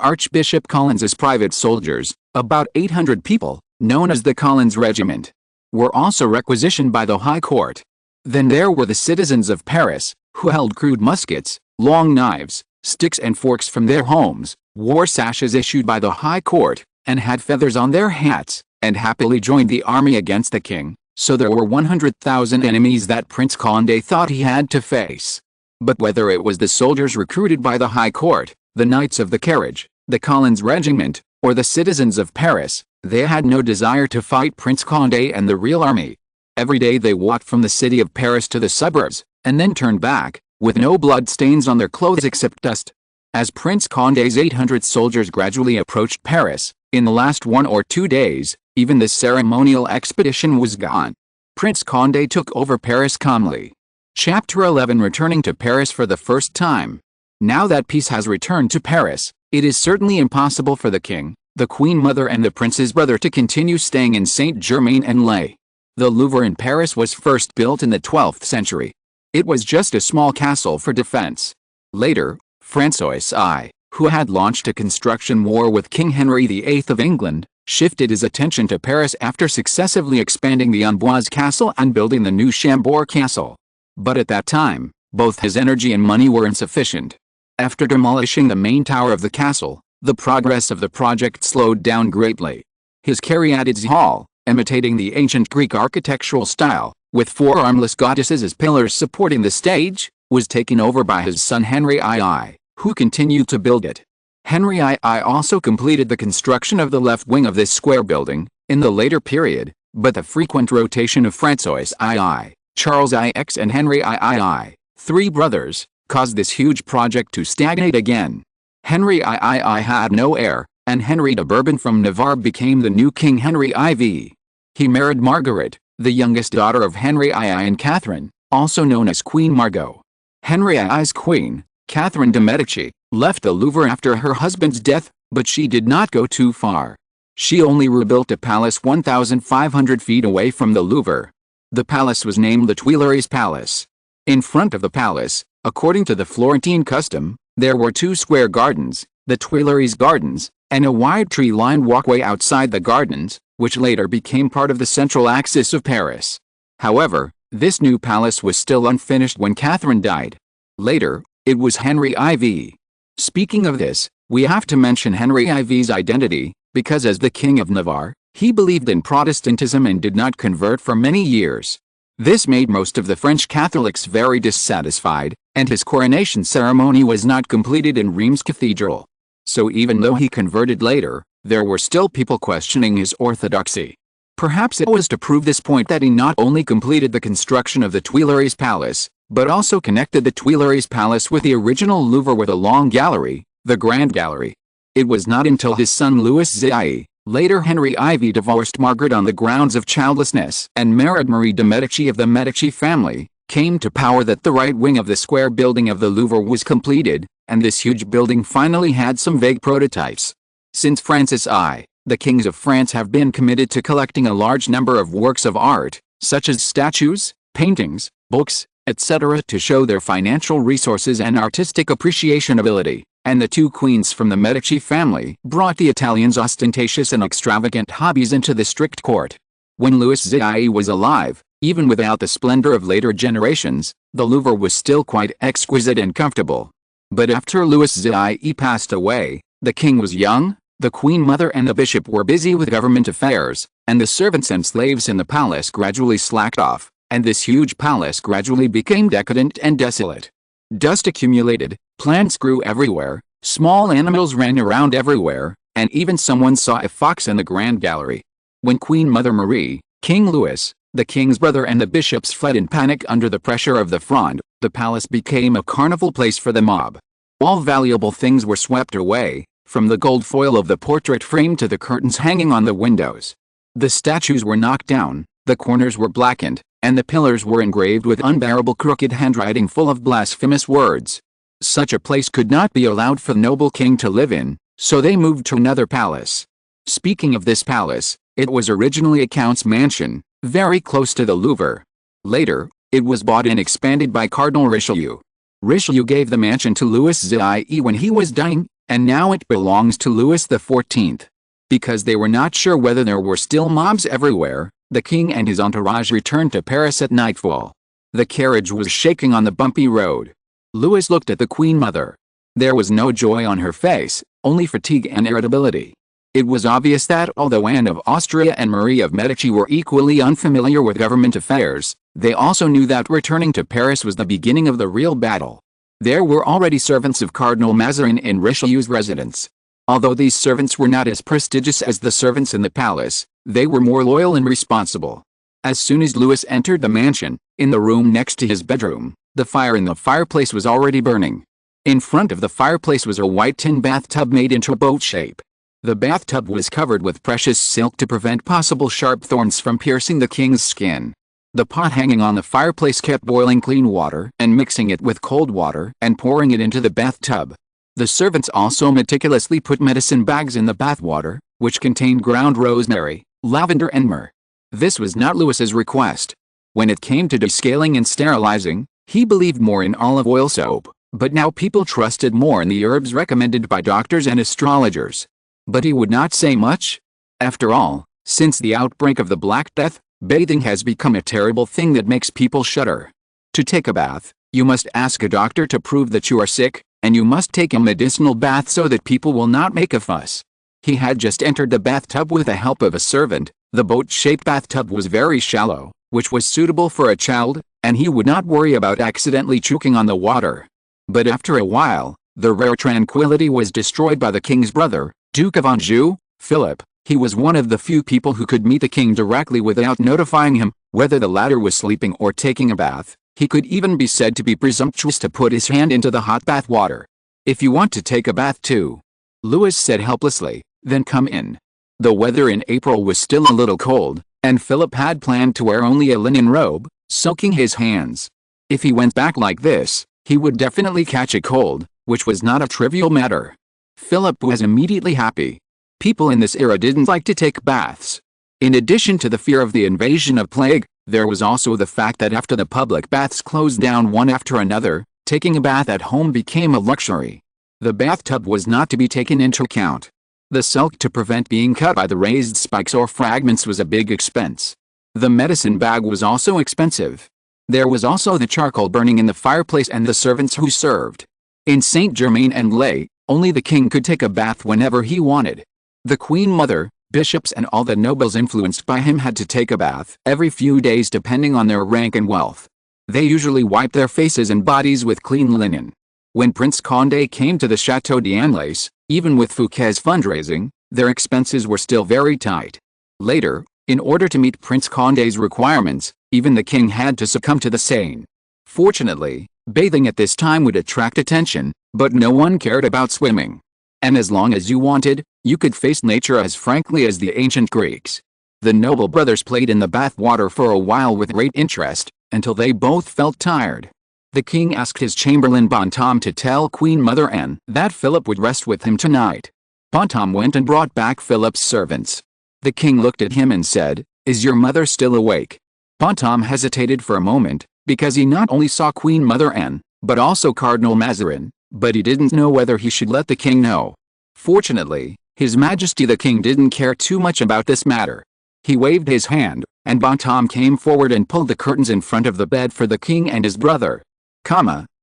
Archbishop Collins's private soldiers, about 800 people, known as the Collins Regiment, were also requisitioned by the High Court. Then there were the citizens of Paris, who held crude muskets, long knives, sticks and forks from their homes, wore sashes issued by the High Court, and had feathers on their hats, and happily joined the army against the king, so there were 100,000 enemies that Prince Condé thought he had to face. But whether it was the soldiers recruited by the High Court, the Knights of the Carriage, the Collins Regiment, or the citizens of Paris, they had no desire to fight Prince Condé and the real army. Every day they walked from the city of Paris to the suburbs, and then turned back, with no blood stains on their clothes except dust. As Prince Condé's 800 soldiers gradually approached Paris, in the last 1 or 2 days, even the ceremonial expedition was gone. Prince Condé took over Paris calmly. Chapter 11. Returning to Paris for the first time. Now that peace has returned to Paris, it is certainly impossible for the king, the Queen Mother and the prince's brother to continue staying in Saint-Germain-en-Laye. The Louvre in Paris was first built in the 12th century. It was just a small castle for defense. Later, Francois I, who had launched a construction war with King Henry VIII of England, shifted his attention to Paris after successively expanding the Amboise Castle and building the new Chambord Castle. But at that time, both his energy and money were insufficient. After demolishing the main tower of the castle, the progress of the project slowed down greatly. His caryatids hall, imitating the ancient Greek architectural style, with 4 armless goddesses as pillars supporting the stage, was taken over by his son Henry II, who continued to build it. Henry II also completed the construction of the left wing of this square building, in the later period, but the frequent rotation of Francois II, Charles IX and Henry II, 3 brothers, caused this huge project to stagnate again. Henry II had no heir, and Henry de Bourbon from Navarre became the new King Henry IV. He married Margaret, the youngest daughter of Henry II and Catherine, also known as Queen Margot. Henry II's queen, Catherine de' Medici, left the Louvre after her husband's death, but she did not go too far. She only rebuilt a palace 1,500 feet away from the Louvre. The palace was named the Tuileries Palace. In front of the palace, according to the Florentine custom, there were 2 square gardens, the Tuileries Gardens, and a wide tree-lined walkway outside the gardens, which later became part of the central axis of Paris. However, this new palace was still unfinished when Catherine died. Later, it was Henry IV. Speaking of this, we have to mention Henry IV's identity, because as the King of Navarre, he believed in Protestantism and did not convert for many years. This made most of the French Catholics very dissatisfied, and his coronation ceremony was not completed in Reims Cathedral. So even though he converted later, there were still people questioning his orthodoxy. Perhaps it was to prove this point that he not only completed the construction of the Tuileries Palace, but also connected the Tuileries Palace with the original Louvre with a long gallery, the Grand Gallery. It was not until his son Louis XIV, later Henry IV, divorced Margaret on the grounds of childlessness and married Marie de' Medici of the Medici family, came to power that the right wing of the square building of the Louvre was completed, and this huge building finally had some vague prototypes. Since Francis I, the kings of France have been committed to collecting a large number of works of art, such as statues, paintings, books, etc., to show their financial resources and artistic appreciation ability, and the two queens from the Medici family brought the Italians' ostentatious and extravagant hobbies into the strict court. When Louis XIV was alive, even without the splendor of later generations, the Louvre was still quite exquisite and comfortable. But after Louis XIV passed away, the king was young, the queen mother and the bishop were busy with government affairs, and the servants and slaves in the palace gradually slacked off, and this huge palace gradually became decadent and desolate. Dust accumulated, plants grew everywhere, small animals ran around everywhere, and even someone saw a fox in the Grand Gallery. When Queen Mother Marie, King Louis, the king's brother and the bishops fled in panic under the pressure of the Fronde, the palace became a carnival place for the mob. All valuable things were swept away, from the gold foil of the portrait frame to the curtains hanging on the windows. The statues were knocked down, the corners were blackened, and the pillars were engraved with unbearable crooked handwriting full of blasphemous words. Such a place could not be allowed for the noble king to live in, so they moved to another palace. Speaking of this palace, it was originally a count's mansion, very close to the Louvre. Later, it was bought and expanded by Cardinal Richelieu. Richelieu gave the mansion to Louis XIV when he was dying, and now it belongs to Louis XIV. Because they were not sure whether there were still mobs everywhere, the king and his entourage returned to Paris at nightfall. The carriage was shaking on the bumpy road. Louis looked at the Queen Mother. There was no joy on her face, only fatigue and irritability. It was obvious that although Anne of Austria and Marie of Medici were equally unfamiliar with government affairs, they also knew that returning to Paris was the beginning of the real battle. There were already servants of Cardinal Mazarin in Richelieu's residence. Although these servants were not as prestigious as the servants in the palace, they were more loyal and responsible. As soon as Louis entered the mansion, in the room next to his bedroom, the fire in the fireplace was already burning. In front of the fireplace was a white tin bathtub made into a boat shape. The bathtub was covered with precious silk to prevent possible sharp thorns from piercing the king's skin. The pot hanging on the fireplace kept boiling clean water and mixing it with cold water and pouring it into the bathtub. The servants also meticulously put medicine bags in the bathwater, which contained ground rosemary, lavender and myrrh. This was not Louis's request. When it came to descaling and sterilizing, he believed more in olive oil soap, but now people trusted more in the herbs recommended by doctors and astrologers. But he would not say much. After all, since the outbreak of the Black Death, bathing has become a terrible thing that makes people shudder. To take a bath, you must ask a doctor to prove that you are sick, and you must take a medicinal bath so that people will not make a fuss. He had just entered the bathtub with the help of a servant. The boat-shaped bathtub was very shallow, which was suitable for a child, and he would not worry about accidentally choking on the water. But after a while, the rare tranquility was destroyed by the king's brother, Duke of Anjou, Philip. He was one of the few people who could meet the king directly without notifying him, whether the latter was sleeping or taking a bath. He could even be said to be presumptuous to put his hand into the hot bath water. "If you want to take a bath too," Louis said helplessly, "then come in." The weather in April was still a little cold, and Philip had planned to wear only a linen robe, soaking his hands. If he went back like this, he would definitely catch a cold, which was not a trivial matter. Philip was immediately happy. People in this era didn't like to take baths. In addition to the fear of the invasion of plague, there was also the fact that after the public baths closed down one after another, taking a bath at home became a luxury. The bathtub was not to be taken into account. The silk to prevent being cut by the raised spikes or fragments was a big expense. The medicine bag was also expensive. There was also the charcoal burning in the fireplace and the servants who served. In Saint-Germain-en-Laye, only the king could take a bath whenever he wanted. The Queen Mother, Bishops and all the nobles influenced by him had to take a bath every few days depending on their rank and wealth. They usually wiped their faces and bodies with clean linen. When Prince Condé came to the Château d'Andelys, even with Fouquet's fundraising, their expenses were still very tight. Later, in order to meet Prince Condé's requirements, even the king had to succumb to the Seine. Fortunately, bathing at this time would attract attention, but no one cared about swimming. And as long as you wanted, you could face nature as frankly as the ancient Greeks. The noble brothers played in the bath water for a while with great interest, until they both felt tired. The king asked his chamberlain Bontemps to tell Queen Mother Anne that Philip would rest with him tonight. Bontemps went and brought back Philip's servants. The king looked at him and said, "Is your mother still awake?" Bontemps hesitated for a moment, because he not only saw Queen Mother Anne, but also Cardinal Mazarin, but he didn't know whether he should let the king know. Fortunately, His Majesty the King didn't care too much about this matter. He waved his hand, and Bontemps came forward and pulled the curtains in front of the bed for the king and his brother.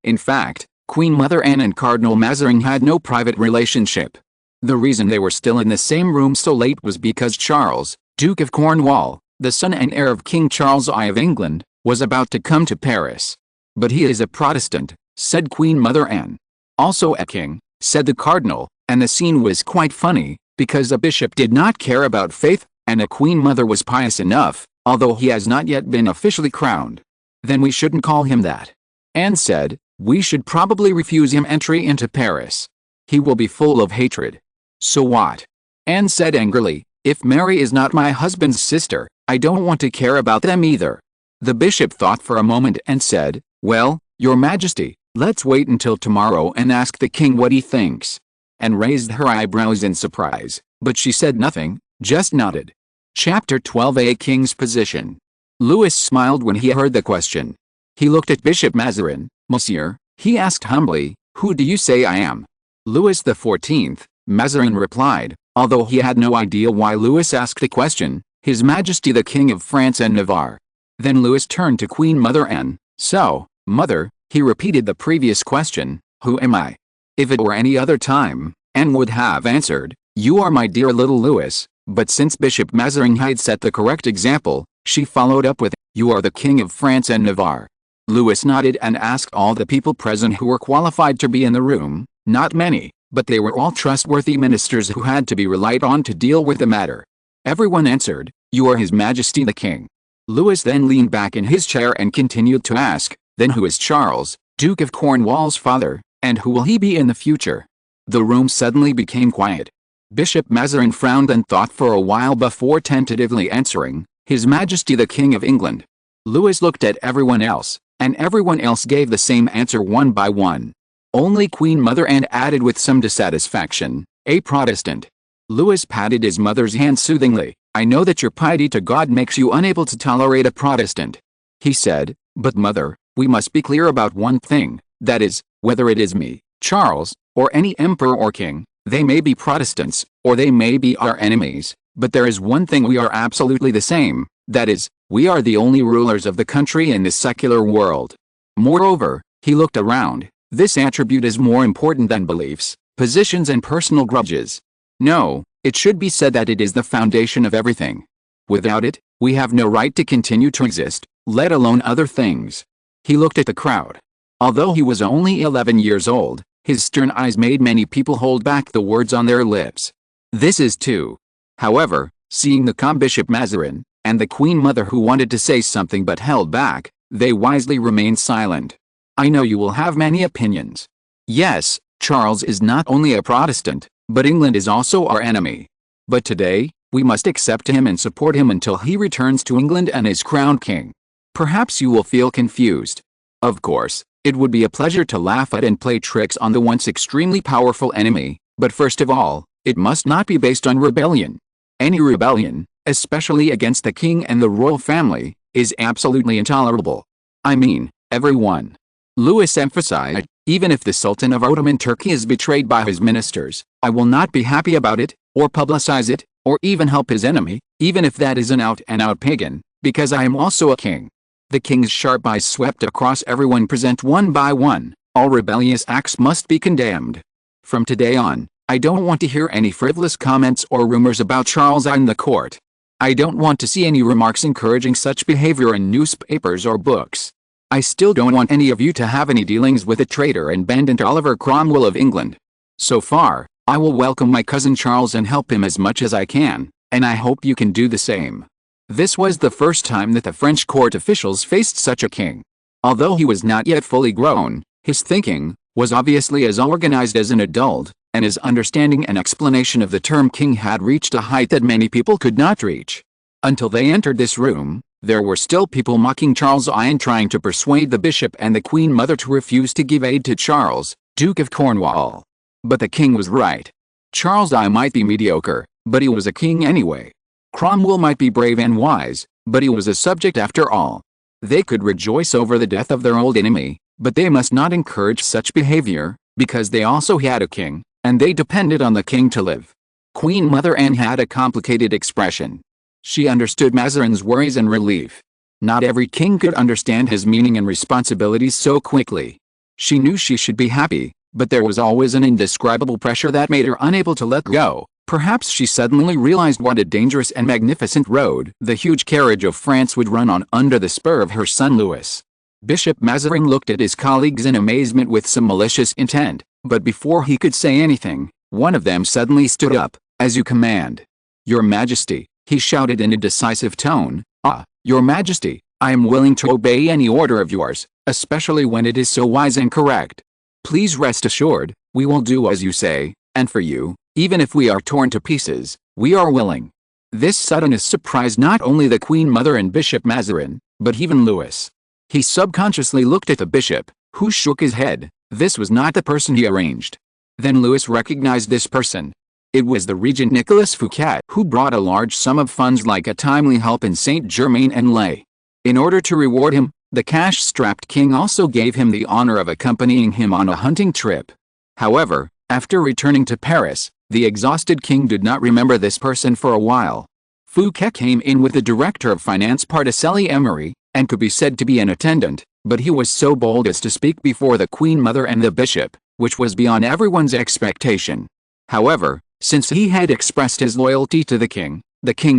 In fact, Queen Mother Anne and Cardinal Mazarin had no private relationship. The reason they were still in the same room so late was because Charles, Duke of Cornwall, the son and heir of King Charles I of England, was about to come to Paris. "But he is a Protestant," said Queen Mother Anne. "Also a king," said the cardinal, and the scene was quite funny, because a bishop did not care about faith, and a queen mother was pious enough, although he has not yet been officially crowned. "Then we shouldn't call him that," Anne said. "We should probably refuse him entry into Paris. He will be full of hatred." "So what?" Anne said angrily. "If Mary is not my husband's sister, I don't want to care about them either." The bishop thought for a moment and said, "Well, Your Majesty, let's wait until tomorrow and ask the king what he thinks." Anne raised her eyebrows in surprise, but she said nothing, just nodded. Chapter 12: A King's Position. Louis smiled when he heard the question. He looked at Bishop Mazarin. "Monsieur," he asked humbly, "who do you say I am?" "Louis XIV, Mazarin replied, although he had no idea why Louis asked the question. "His Majesty the King of France and Navarre." Then Louis turned to Queen Mother Anne. "So, Mother," he repeated the previous question, "who am I?" If it were any other time, Anne would have answered, "You are my dear little Louis," but since Bishop Mazarin had set the correct example, she followed up with, "You are the King of France and Navarre." Louis nodded and asked all the people present who were qualified to be in the room. Not many, but they were all trustworthy ministers who had to be relied on to deal with the matter. Everyone answered, "You are His Majesty the King." Louis then leaned back in his chair and continued to ask, "Then who is Charles, Duke of Cornwall's father, and who will he be in the future?" The room suddenly became quiet. Bishop Mazarin frowned and thought for a while before tentatively answering, "His Majesty the King of England." Louis looked at everyone else, and everyone else gave the same answer one by one. Only Queen Mother Anne added with some dissatisfaction, "A Protestant." Louis patted his mother's hand soothingly. "I know that your piety to God makes you unable to tolerate a Protestant," he said, "but Mother, we must be clear about one thing, that is, whether it is me, Charles, or any emperor or king, they may be Protestants, or they may be our enemies, but there is one thing we are absolutely the same, that is, we are the only rulers of the country in this secular world." Moreover, he looked around, this attribute is more important than beliefs, positions and personal grudges. No, it should be said that it is the foundation of everything. Without it, we have no right to continue to exist, let alone other things. He looked at the crowd. Although he was only 11 years old, his stern eyes made many people hold back the words on their lips. This is too. However, seeing the calm Bishop Mazarin, and the Queen Mother who wanted to say something but held back, they wisely remained silent. "I know you will have many opinions. Yes, Charles is not only a Protestant, but England is also our enemy. But today, we must accept him and support him until he returns to England and is crowned king. Perhaps you will feel confused. Of course, it would be a pleasure to laugh at and play tricks on the once extremely powerful enemy, but first of all, it must not be based on rebellion. Any rebellion, especially against the king and the royal family, is absolutely intolerable. I mean, everyone." Louis emphasized, "Even if the Sultan of Ottoman Turkey is betrayed by his ministers, I will not be happy about it, or publicize it, or even help his enemy, even if that is an out-and-out pagan, because I am also a king." The king's sharp eyes swept across everyone present one by one. "All rebellious acts must be condemned. From today on, I don't want to hear any frivolous comments or rumors about Charles I in the court. I don't want to see any remarks encouraging such behavior in newspapers or books. I still don't want any of you to have any dealings with the traitor and bandit Oliver Cromwell of England. So far, I will welcome my cousin Charles and help him as much as I can, and I hope you can do the same." This was the first time that the French court officials faced such a king. Although he was not yet fully grown, his thinking was obviously as organized as an adult, and his understanding and explanation of the term king had reached a height that many people could not reach. Until they entered this room, there were still people mocking Charles I and trying to persuade the bishop and the Queen Mother to refuse to give aid to Charles, Duke of Cornwall. But the king was right. Charles I might be mediocre, but he was a king anyway. Cromwell might be brave and wise, but he was a subject after all. They could rejoice over the death of their old enemy, but they must not encourage such behavior, because they also had a king, and they depended on the king to live. Queen Mother Anne had a complicated expression. She understood Mazarin's worries and relief. Not every king could understand his meaning and responsibilities so quickly. She knew she should be happy, but there was always an indescribable pressure that made her unable to let go. Perhaps she suddenly realized what a dangerous and magnificent road the huge carriage of France would run on under the spur of her son Louis. Bishop Mazarin looked at his colleagues in amazement with some malicious intent, but before he could say anything, one of them suddenly stood up. "As you command." "Your Majesty," he shouted in a decisive tone. "Ah, Your Majesty, I am willing to obey any order of yours, especially when it is so wise and correct. Please rest assured, we will do as you say, and for you, even if we are torn to pieces, we are willing." This suddenness surprised not only the Queen Mother and Bishop Mazarin, but even Louis. He subconsciously looked at the bishop, who shook his head. This was not the person he arranged. Then Louis recognized this person. It was the regent Nicolas Fouquet, who brought a large sum of funds like a timely help in Saint-Germain-en-Laye. In order to reward him, the cash-strapped king also gave him the honor of accompanying him on a hunting trip. However, after returning to Paris, the exhausted king did not remember this person for a while. Fouquet came in with the director of finance Particelli Emery, and could be said to be an attendant, but he was so bold as to speak before the Queen Mother and the bishop, which was beyond everyone's expectation. However, since he had expressed his loyalty to the king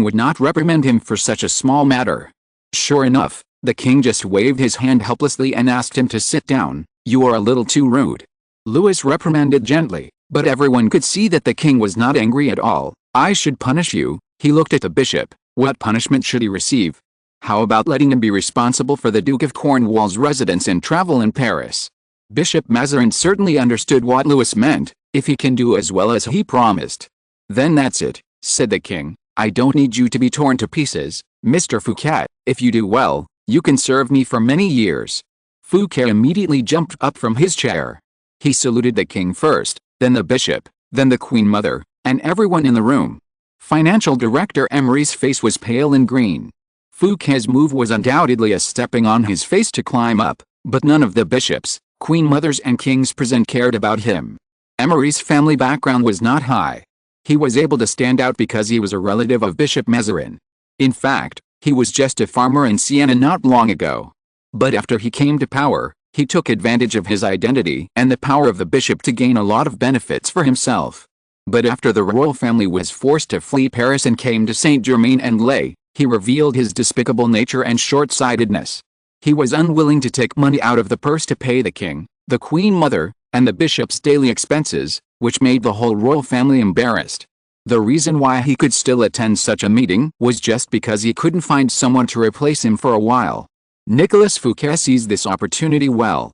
would not reprimand him for such a small matter. Sure enough, the king just waved his hand helplessly and asked him to sit down. "You are a little too rude." Louis reprimanded gently, but everyone could see that the king was not angry at all. "I should punish you." He looked at the bishop. What punishment should he receive? How about letting him be responsible for the Duke of Cornwall's residence and travel in Paris? Bishop Mazarin certainly understood what Louis meant. "If he can do as well as he promised, then that's it," said the king. "I don't need you to be torn to pieces, Mr. Fouquet. If you do well, you can serve me for many years." Fouquet immediately jumped up from his chair. He saluted the king first, then the bishop, then the Queen Mother, and everyone in the room. Financial Director Emery's face was pale and green. Fouquet's move was undoubtedly a stepping on his face to climb up, but none of the bishops, Queen Mothers and kings present cared about him. Emery's family background was not high. He was able to stand out because he was a relative of Bishop Mazarin. In fact, he was just a farmer in Siena not long ago. But after he came to power, he took advantage of his identity and the power of the bishop to gain a lot of benefits for himself. But after the royal family was forced to flee Paris and came to Saint-Germain-en-Laye, he revealed his despicable nature and short-sightedness. He was unwilling to take money out of the purse to pay the king, the Queen Mother, and the bishop's daily expenses, which made the whole royal family embarrassed. The reason why he could still attend such a meeting was just because he couldn't find someone to replace him for a while. Nicolas Fouquet seized this opportunity well.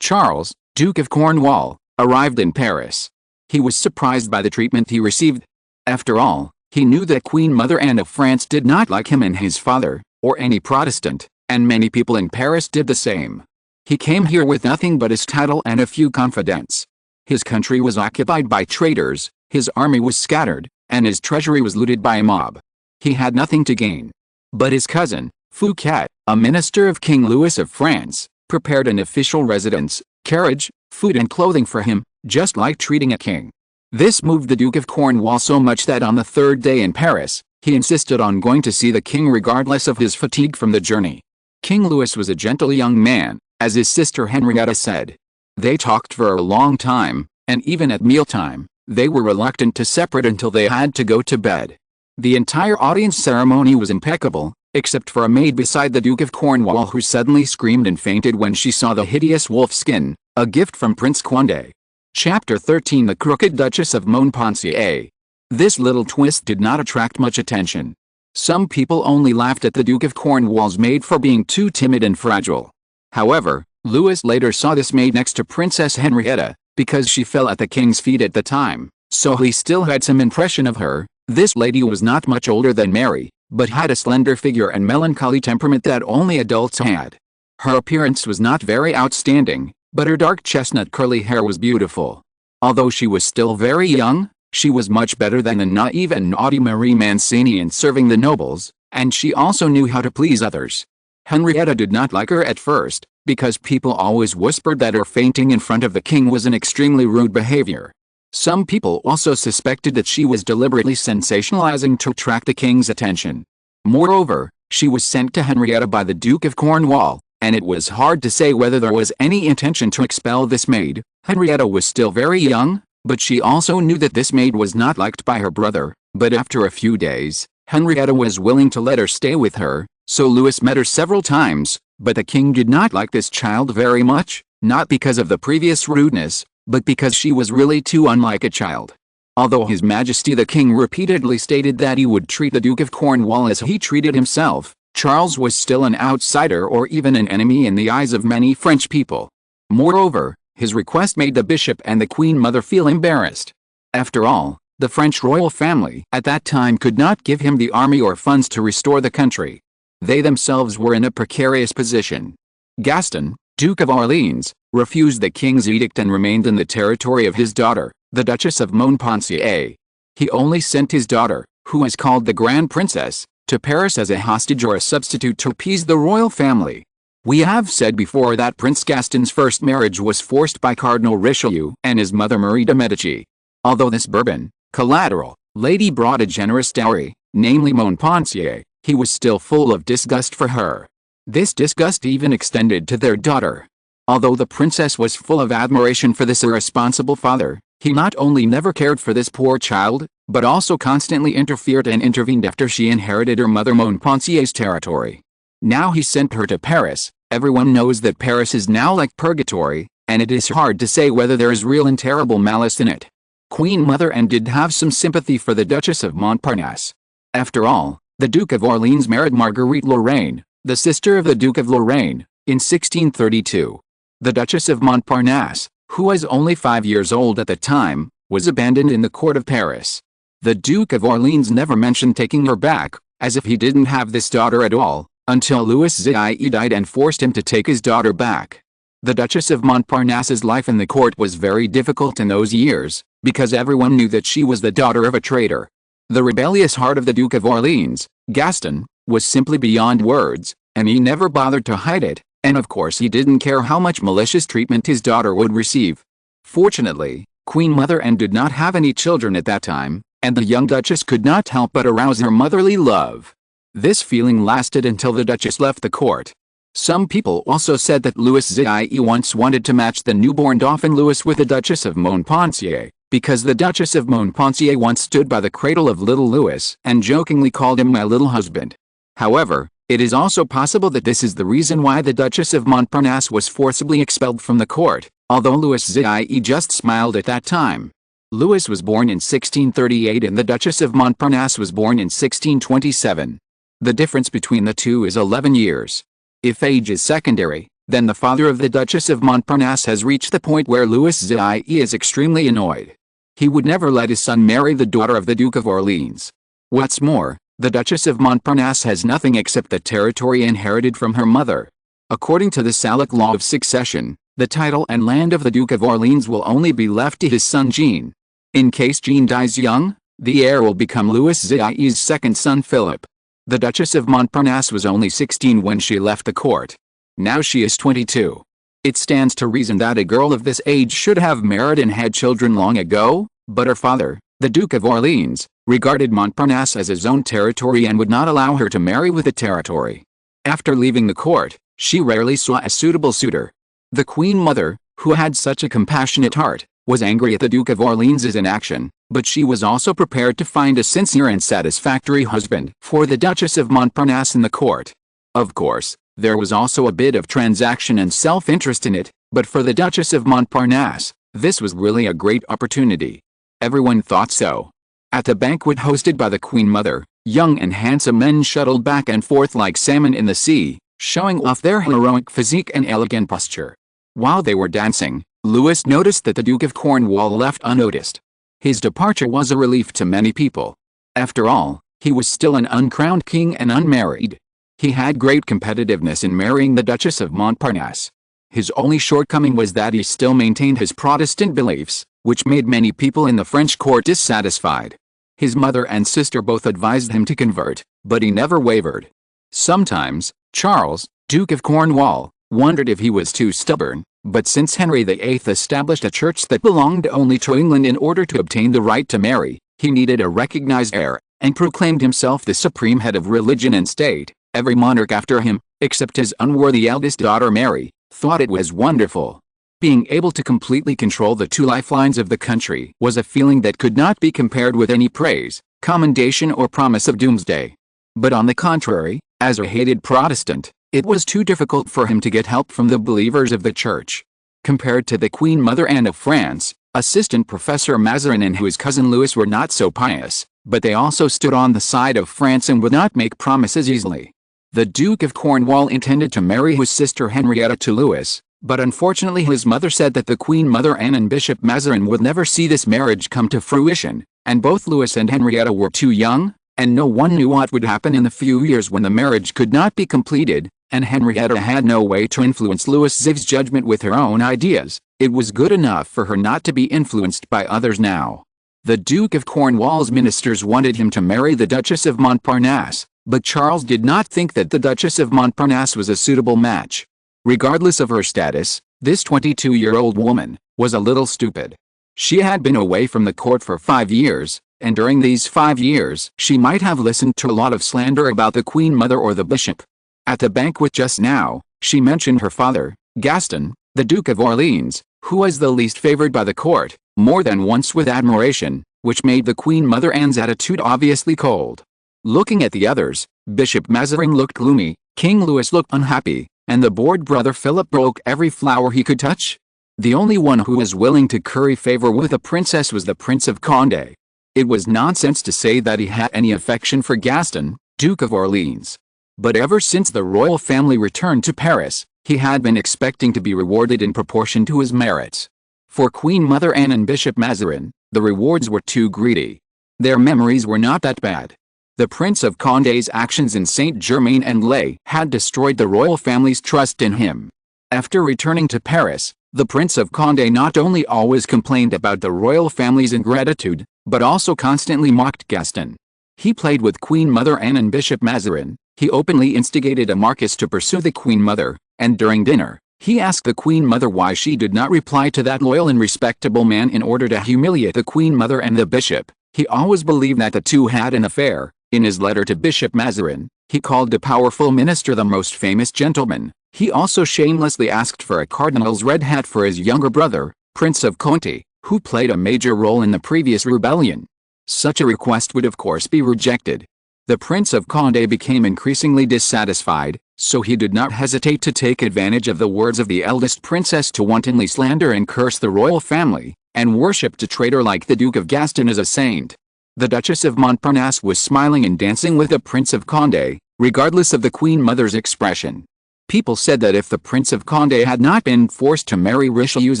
Charles, Duke of Cornwall, arrived in Paris. He was surprised by the treatment he received. After all, he knew that Queen Mother Anne of France did not like him and his father, or any Protestant, and many people in Paris did the same. He came here with nothing but his title and a few confidants. His country was occupied by traitors, his army was scattered, and his treasury was looted by a mob. He had nothing to gain. But his cousin, Fouquet, a minister of King Louis of France, prepared an official residence, carriage, food and clothing for him, just like treating a king. This moved the Duke of Cornwall so much that on the third day in Paris, he insisted on going to see the king regardless of his fatigue from the journey. King Louis was a gentle young man, as his sister Henrietta said. They talked for a long time, and even at mealtime, They were reluctant to separate until they had to go to bed. The entire audience ceremony was impeccable, except for a maid beside the Duke of Cornwall who suddenly screamed and fainted when she saw the hideous wolf skin, a gift from Prince Condé. Chapter 13 The Crooked Duchess of Montpensier. This little twist did not attract much attention. Some people only laughed at the Duke of Cornwall's maid for being too timid and fragile. However, Louis later saw this maid next to Princess Henrietta, because she fell at the king's feet at the time, so he still had some impression of her. This lady was not much older than Mary, but had a slender figure and melancholy temperament that only adults had. Her appearance was not very outstanding, but her dark chestnut curly hair was beautiful. Although she was still very young, she was much better than the naive and naughty Marie Mancini in serving the nobles, and she also knew how to please others. Henrietta did not like her at first, because people always whispered that her fainting in front of the king was an extremely rude behavior. Some people also suspected that she was deliberately sensationalizing to attract the king's attention. Moreover, she was sent to Henrietta by the Duke of Cornwall, and it was hard to say whether there was any intention to expel this maid. Henrietta was still very young, but she also knew that this maid was not liked by her brother, but after a few days, Henrietta was willing to let her stay with her, so Louis met her several times, but the king did not like this child very much, not because of the previous rudeness, but because she was really too unlike a child. Although His Majesty the King repeatedly stated that he would treat the Duke of Cornwall as he treated himself, Charles was still an outsider or even an enemy in the eyes of many French people. Moreover, his request made the bishop and the Queen Mother feel embarrassed. After all, the French royal family at that time could not give him the army or funds to restore the country. They themselves were in a precarious position. Gaston, Duke of Orleans, refused the king's edict and remained in the territory of his daughter, the Duchess of Montpensier. He only sent his daughter, who was called the Grand Princess, to Paris as a hostage or a substitute to appease the royal family. We have said before that Prince Gaston's first marriage was forced by Cardinal Richelieu and his mother Marie de Medici. Although this Bourbon, collateral, lady brought a generous dowry, namely Montpensier, he was still full of disgust for her. This disgust even extended to their daughter. Although the princess was full of admiration for this irresponsible father, he not only never cared for this poor child, but also constantly interfered and intervened after she inherited her mother Montpensier's territory. Now he sent her to Paris. Everyone knows that Paris is now like purgatory, and it is hard to say whether there is real and terrible malice in it. Queen Mother and did have some sympathy for the Duchess of Montparnasse. After all, the Duke of Orleans married Marguerite Lorraine, the sister of the Duke of Lorraine, in 1632. The Duchess of Montparnasse, who was only 5 years old at the time, was abandoned in the court of Paris. The Duke of Orleans never mentioned taking her back, as if he didn't have this daughter at all, until Louis XIV died and forced him to take his daughter back. The Duchess of Montparnasse's life in the court was very difficult in those years, because everyone knew that she was the daughter of a traitor. The rebellious heart of the Duke of Orleans, Gaston, was simply beyond words, and he never bothered to hide it, and of course he didn't care how much malicious treatment his daughter would receive. Fortunately, Queen Mother Anne did not have any children at that time, and the young Duchess could not help but arouse her motherly love. This feeling lasted until the Duchess left the court. Some people also said that Louis XIV once wanted to match the newborn Dauphin Louis with the Duchess of Montpensier, because the Duchess of Montpensier once stood by the cradle of little Louis and jokingly called him my little husband. However, it is also possible that this is the reason why the Duchess of Montparnasse was forcibly expelled from the court, although Louis XIV just smiled at that time. Louis was born in 1638 and the Duchess of Montparnasse was born in 1627. The difference between the two is 11 years. If age is secondary, then the father of the Duchess of Montparnasse has reached the point where Louis XIV is extremely annoyed. He would never let his son marry the daughter of the Duke of Orleans. What's more, the Duchess of Montparnasse has nothing except the territory inherited from her mother. According to the Salic law of succession, the title and land of the Duke of Orleans will only be left to his son Jean. In case Jean dies young, the heir will become Louis XIV's second son Philip. The Duchess of Montparnasse was only 16 when she left the court. Now she is 22. It stands to reason that a girl of this age should have married and had children long ago, but her father, the Duke of Orleans, regarded Montparnasse as his own territory and would not allow her to marry with the territory. After leaving the court, she rarely saw a suitable suitor. The Queen Mother, who had such a compassionate heart, was angry at the Duke of Orleans' inaction, but she was also prepared to find a sincere and satisfactory husband for the Duchess of Montparnasse in the court. Of course, there was also a bit of transaction and self-interest in it, but for the Duchess of Montparnasse, this was really a great opportunity. Everyone thought so. At the banquet hosted by the Queen Mother, young and handsome men shuttled back and forth like salmon in the sea, showing off their heroic physique and elegant posture. While they were dancing, Louis noticed that the Duke of Cornwall left unnoticed. His departure was a relief to many people. After all, he was still an uncrowned king and unmarried. He had great competitiveness in marrying the Duchess of Montparnasse. His only shortcoming was that he still maintained his Protestant beliefs, which made many people in the French court dissatisfied. His mother and sister both advised him to convert, but he never wavered. Sometimes, Charles, Duke of Cornwall, wondered if he was too stubborn, but since Henry VIII established a church that belonged only to England in order to obtain the right to marry, he needed a recognized heir, and proclaimed himself the supreme head of religion and state. Every monarch after him, except his unworthy eldest daughter Mary, thought it was wonderful. Being able to completely control the two lifelines of the country was a feeling that could not be compared with any praise, commendation or promise of doomsday. But on the contrary, as a hated Protestant, it was too difficult for him to get help from the believers of the Church. Compared to the Queen Mother Anne of France, Assistant Professor Mazarin and his cousin Louis were not so pious, but they also stood on the side of France and would not make promises easily. The Duke of Cornwall intended to marry his sister Henrietta to Louis, but unfortunately his mother said that the Queen Mother Anne and Bishop Mazarin would never see this marriage come to fruition, and both Louis and Henrietta were too young, and no one knew what would happen in the few years when the marriage could not be completed, and Henrietta had no way to influence Louis's judgment with her own ideas. It was good enough for her not to be influenced by others now. The Duke of Cornwall's ministers wanted him to marry the Duchess of Montparnasse, but Charles did not think that the Duchess of Montparnasse was a suitable match. Regardless of her status, this 22-year-old woman was a little stupid. She had been away from the court for 5 years, and during these 5 years she might have listened to a lot of slander about the Queen Mother or the Bishop. At the banquet just now, she mentioned her father, Gaston, the Duke of Orleans, who was the least favored by the court, more than once with admiration, which made the Queen Mother Anne's attitude obviously cold. Looking at the others, Bishop Mazarin looked gloomy, King Louis looked unhappy, and the bored brother Philip broke every flower he could touch. The only one who was willing to curry favor with the princess was the Prince of Condé. It was nonsense to say that he had any affection for Gaston, Duke of Orleans. But ever since the royal family returned to Paris, he had been expecting to be rewarded in proportion to his merits. For Queen Mother Anne and Bishop Mazarin, the rewards were too greedy. Their memories were not that bad. The Prince of Condé's actions in Saint-Germain-en-Laye had destroyed the royal family's trust in him. After returning to Paris, the Prince of Condé not only always complained about the royal family's ingratitude, but also constantly mocked Gaston. He played with Queen Mother Anne and Bishop Mazarin. He openly instigated a marquis to pursue the Queen Mother, and during dinner, he asked the Queen Mother why she did not reply to that loyal and respectable man in order to humiliate the Queen Mother and the Bishop. He always believed that the two had an affair. In his letter to Bishop Mazarin, he called the powerful minister the most famous gentleman. He also shamelessly asked for a cardinal's red hat for his younger brother, Prince of Conti, who played a major role in the previous rebellion. Such a request would of course be rejected. The Prince of Condé became increasingly dissatisfied, so he did not hesitate to take advantage of the words of the eldest princess to wantonly slander and curse the royal family, and worshipped a traitor like the Duke of Gaston as a saint. The Duchess of Montparnasse was smiling and dancing with the Prince of Condé, regardless of the Queen Mother's expression. People said that if the Prince of Condé had not been forced to marry Richelieu's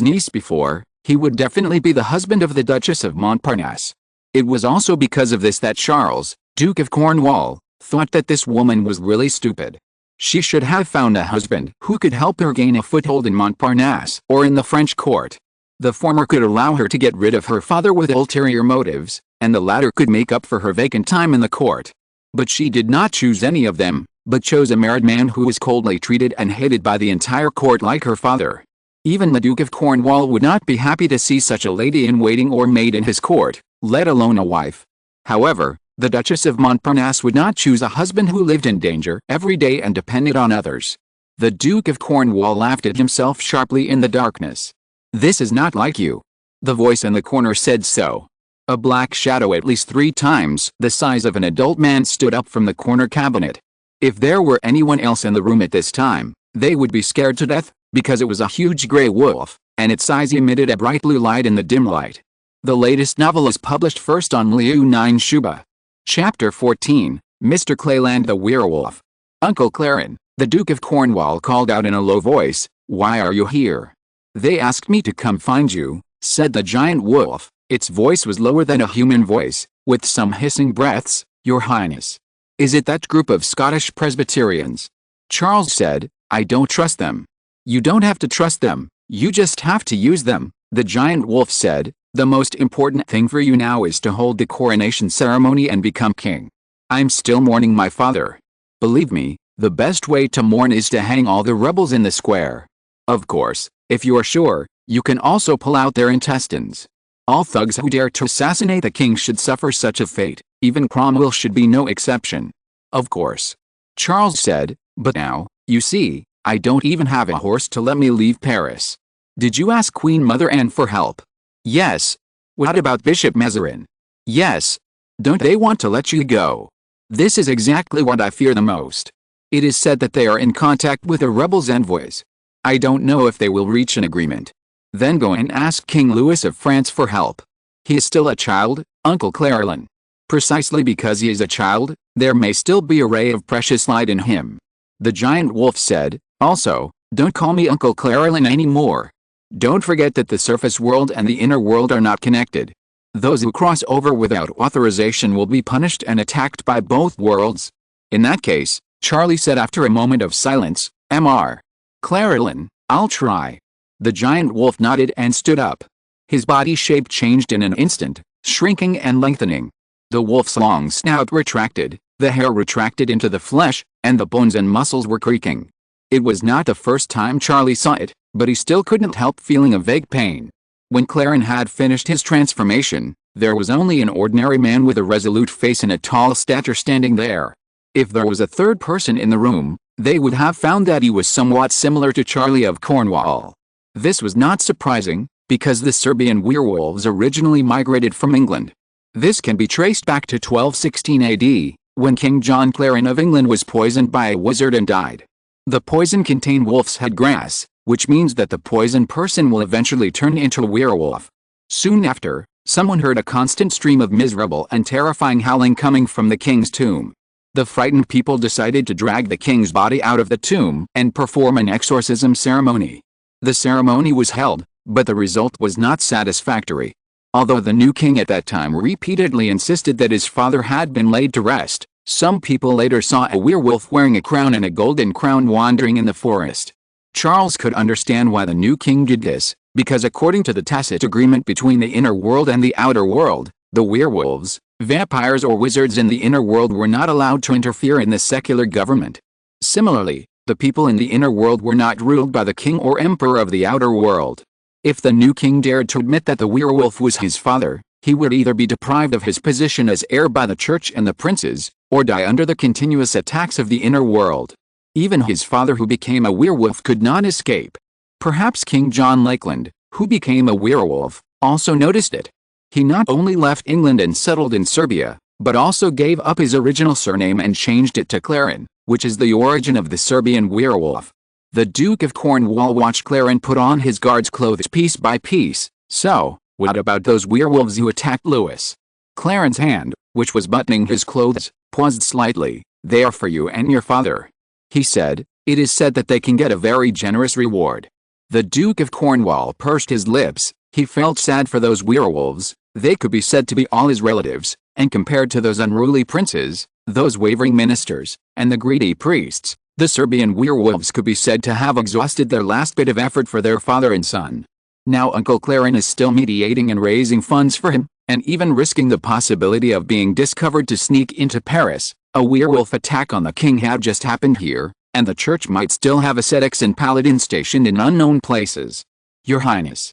niece before, he would definitely be the husband of the Duchess of Montparnasse. It was also because of this that Charles, Duke of Cornwall, thought that this woman was really stupid. She should have found a husband who could help her gain a foothold in Montparnasse or in the French court. The former could allow her to get rid of her father with ulterior motives, and the latter could make up for her vacant time in the court. But she did not choose any of them, but chose a married man who was coldly treated and hated by the entire court like her father. Even the Duke of Cornwall would not be happy to see such a lady-in-waiting or maid in his court, let alone a wife. However, the Duchess of Montparnasse would not choose a husband who lived in danger every day and depended on others. The Duke of Cornwall laughed at himself sharply in the darkness. "This is not like you. The voice in the corner said so. A black shadow at least 3 times the size of an adult man stood up from the corner cabinet. If there were anyone else in the room at this time, they would be scared to death, because it was a huge gray wolf, and its eyes emitted a bright blue light in the dim light. The latest novel is published first on Liu 9 Shuba. Chapter 14, Mr. Clayland the Werewolf. Uncle Clarin, the Duke of Cornwall, called out in a low voice, "Why are you here?" "They asked me to come find you," said the giant wolf. Its voice was lower than a human voice, with some hissing breaths. "Your Highness. Is it that group of Scottish Presbyterians?" Charles said, "I don't trust them." "You don't have to trust them, you just have to use them," the giant wolf said. "The most important thing for you now is to hold the coronation ceremony and become king. I'm still mourning my father. Believe me, the best way to mourn is to hang all the rebels in the square. Of course, if you are sure, you can also pull out their intestines. All thugs who dare to assassinate the king should suffer such a fate, even Cromwell should be no exception." "Of course," Charles said, "but now, you see, I don't even have a horse to let me leave Paris." "Did you ask Queen Mother Anne for help?" "Yes." "What about Bishop Mazarin?" "Yes." "Don't they want to let you go?" "This is exactly what I fear the most. It is said that they are in contact with the rebels' envoys. I don't know if they will reach an agreement." "Then go and ask King Louis of France for help." "He is still a child, Uncle Clarin." "Precisely because he is a child, there may still be a ray of precious light in him." The giant wolf said, "Also, don't call me Uncle Clarin anymore. Don't forget that the surface world and the inner world are not connected. Those who cross over without authorization will be punished and attacked by both worlds." "In that case," Charlie said after a moment of silence, "Mr. Clarin, I'll try." The giant wolf nodded and stood up. His body shape changed in an instant, shrinking and lengthening. The wolf's long snout retracted, the hair retracted into the flesh, and the bones and muscles were creaking. It was not the first time Charlie saw it, but he still couldn't help feeling a vague pain. When Clarin had finished his transformation, there was only an ordinary man with a resolute face and a tall stature standing there. If there was a third person in the room, they would have found that he was somewhat similar to Charlie of Cornwall. This was not surprising, because the Serbian werewolves originally migrated from England. This can be traced back to 1216 AD, when King John Clarin of England was poisoned by a wizard and died. The poison contained wolf's head grass, which means that the poisoned person will eventually turn into a werewolf. Soon after, someone heard a constant stream of miserable and terrifying howling coming from the king's tomb. The frightened people decided to drag the king's body out of the tomb and perform an exorcism ceremony. The ceremony was held, but the result was not satisfactory. Although the new king at that time repeatedly insisted that his father had been laid to rest, some people later saw a werewolf wearing a crown and a golden crown wandering in the forest. Charles could understand why the new king did this, because according to the tacit agreement between the inner world and the outer world, the werewolves, vampires or wizards in the inner world were not allowed to interfere in the secular government. Similarly, the people in the inner world were not ruled by the king or emperor of the outer world. If the new king dared to admit that the werewolf was his father, he would either be deprived of his position as heir by the church and the princes, or die under the continuous attacks of the inner world. Even his father, who became a werewolf, could not escape. Perhaps King John Lakeland, who became a werewolf, also noticed it. He not only left England and settled in Serbia, but also gave up his original surname and changed it to Clarin, which is the origin of the Serbian werewolf. The Duke of Cornwall watched Clarin put on his guard's clothes piece by piece. "So, what about those werewolves who attacked Louis?" Clarin's hand, which was buttoning his clothes, paused slightly. "They are for you and your father," he said. "It is said that they can get a very generous reward." The Duke of Cornwall pursed his lips. He felt sad for those werewolves. They could be said to be all his relatives, and compared to those unruly princes, those wavering ministers, and the greedy priests, the Serbian werewolves could be said to have exhausted their last bit of effort for their father and son. Now Uncle Clarin is still mediating and raising funds for him, and even risking the possibility of being discovered to sneak into Paris. A werewolf attack on the king had just happened here, and the church might still have ascetics and paladins stationed in unknown places. "Your Highness."